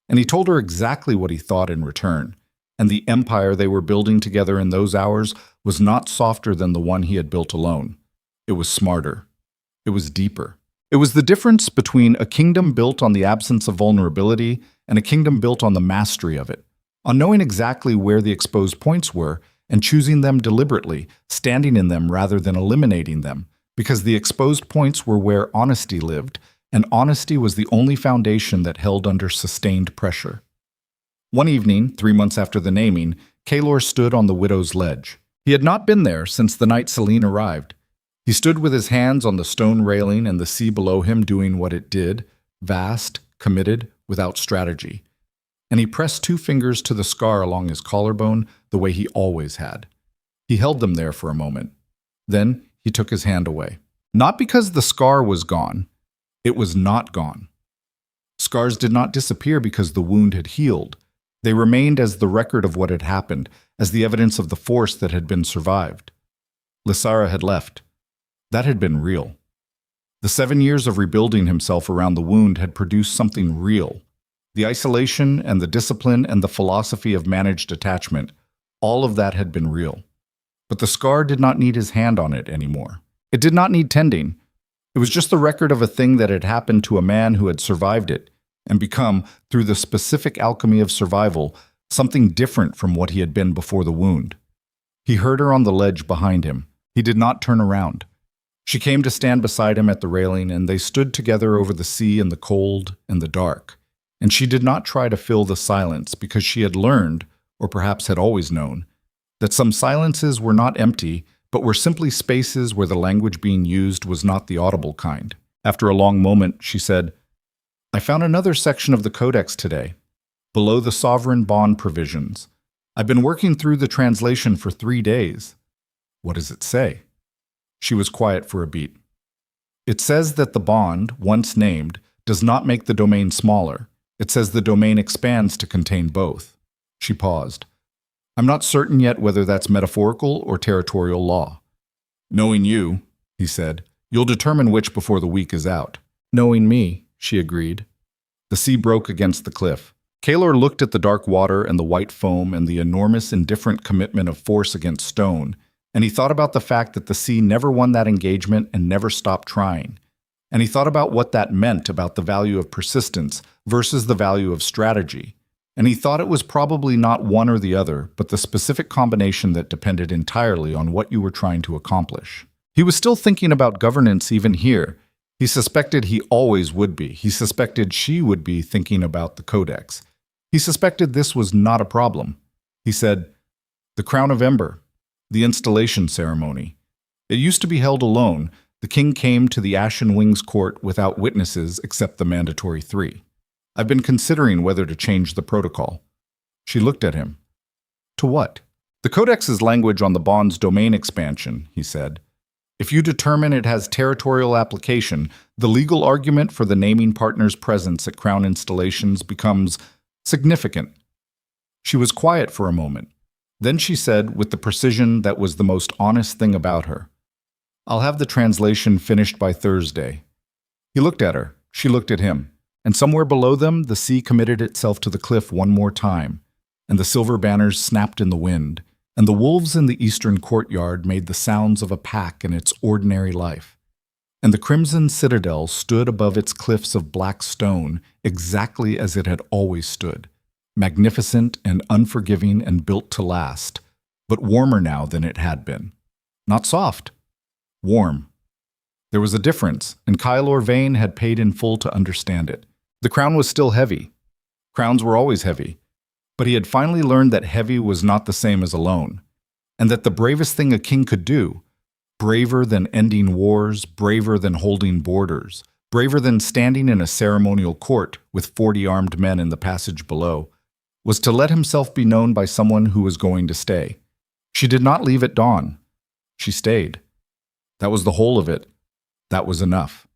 Speaker 1: And he told her exactly what he thought in return. And the empire they were building together in those hours was not softer than the one he had built alone. It was smarter. It was deeper. It was the difference between a kingdom built on the absence of vulnerability and a kingdom built on the mastery of it, on knowing exactly where the exposed points were and choosing them deliberately, standing in them rather than eliminating them, because the exposed points were where honesty lived, and honesty was the only foundation that held under sustained pressure. One evening, 3 months after the naming, Kaelor stood on the widow's ledge. He had not been there since the night Selene arrived. He stood with his hands on the stone railing and the sea below him doing what it did, vast, committed, without strategy. And he pressed 2 fingers to the scar along his collarbone the way he always had. He held them there for a moment. Then he took his hand away. Not because the scar was gone. It was not gone. Scars did not disappear because the wound had healed. They remained as the record of what had happened, as the evidence of the force that had been survived. Lysara had left. That had been real. The 7 years of rebuilding himself around the wound had produced something real. The isolation and the discipline and the philosophy of managed attachment, all of that had been real. But the scar did not need his hand on it anymore. It did not need tending. It was just the record of a thing that had happened to a man who had survived it and become, through the specific alchemy of survival, something different from what he had been before the wound. He heard her on the ledge behind him. He did not turn around. She came to stand beside him at the railing, and they stood together over the sea and the cold and the dark. And she did not try to fill the silence because she had learned, or perhaps had always known, that some silences were not empty, but were simply spaces where the language being used was not the audible kind. After a long moment, she said, "I found another section of the Codex today, below the sovereign bond provisions. I've been working through the translation for 3 days. What does it say?" She was quiet for a beat. "It says that the bond, once named, does not make the domain smaller. It says the domain expands to contain both." She paused. "I'm not certain yet whether that's metaphorical or territorial law." "Knowing you," he said, "you'll determine which before the week is out." "Knowing me," she agreed. The sea broke against the cliff. Kaelor looked at the dark water and the white foam and the enormous indifferent commitment of force against stone, and he thought about the fact that the sea never won that engagement and never stopped trying. And he thought about what that meant about the value of persistence versus the value of strategy. And he thought it was probably not one or the other, but the specific combination that depended entirely on what you were trying to accomplish. He was still thinking about governance even here. He suspected he always would be. He suspected she would be thinking about the Codex. He suspected this was not a problem. He said, "The Crown of Ember, the installation ceremony. It used to be held alone. The king came to the Ashen Wings court without witnesses except the mandatory 3. I've been considering whether to change the protocol." She looked at him. "To what?" "The Codex's language on the bond's domain expansion," he said. "If you determine it has territorial application, the legal argument for the naming partner's presence at crown installations becomes significant." She was quiet for a moment. Then she said, with the precision that was the most honest thing about her, "I'll have the translation finished by Thursday." He looked at her. She looked at him. And somewhere below them, the sea committed itself to the cliff one more time, and the silver banners snapped in the wind, and the wolves in the eastern courtyard made the sounds of a pack in its ordinary life. And the Crimson Citadel stood above its cliffs of black stone exactly as it had always stood, magnificent and unforgiving and built to last, but warmer now than it had been. Not soft, warm. There was a difference, and Kaelor Veyne had paid in full to understand it. The crown was still heavy. Crowns were always heavy. But he had finally learned that heavy was not the same as alone, and that the bravest thing a king could do, braver than ending wars, braver than holding borders, braver than standing in a ceremonial court with 40 armed men in the passage below, was to let himself be known by someone who was going to stay. She did not leave at dawn. She stayed. That was the whole of it. That was enough.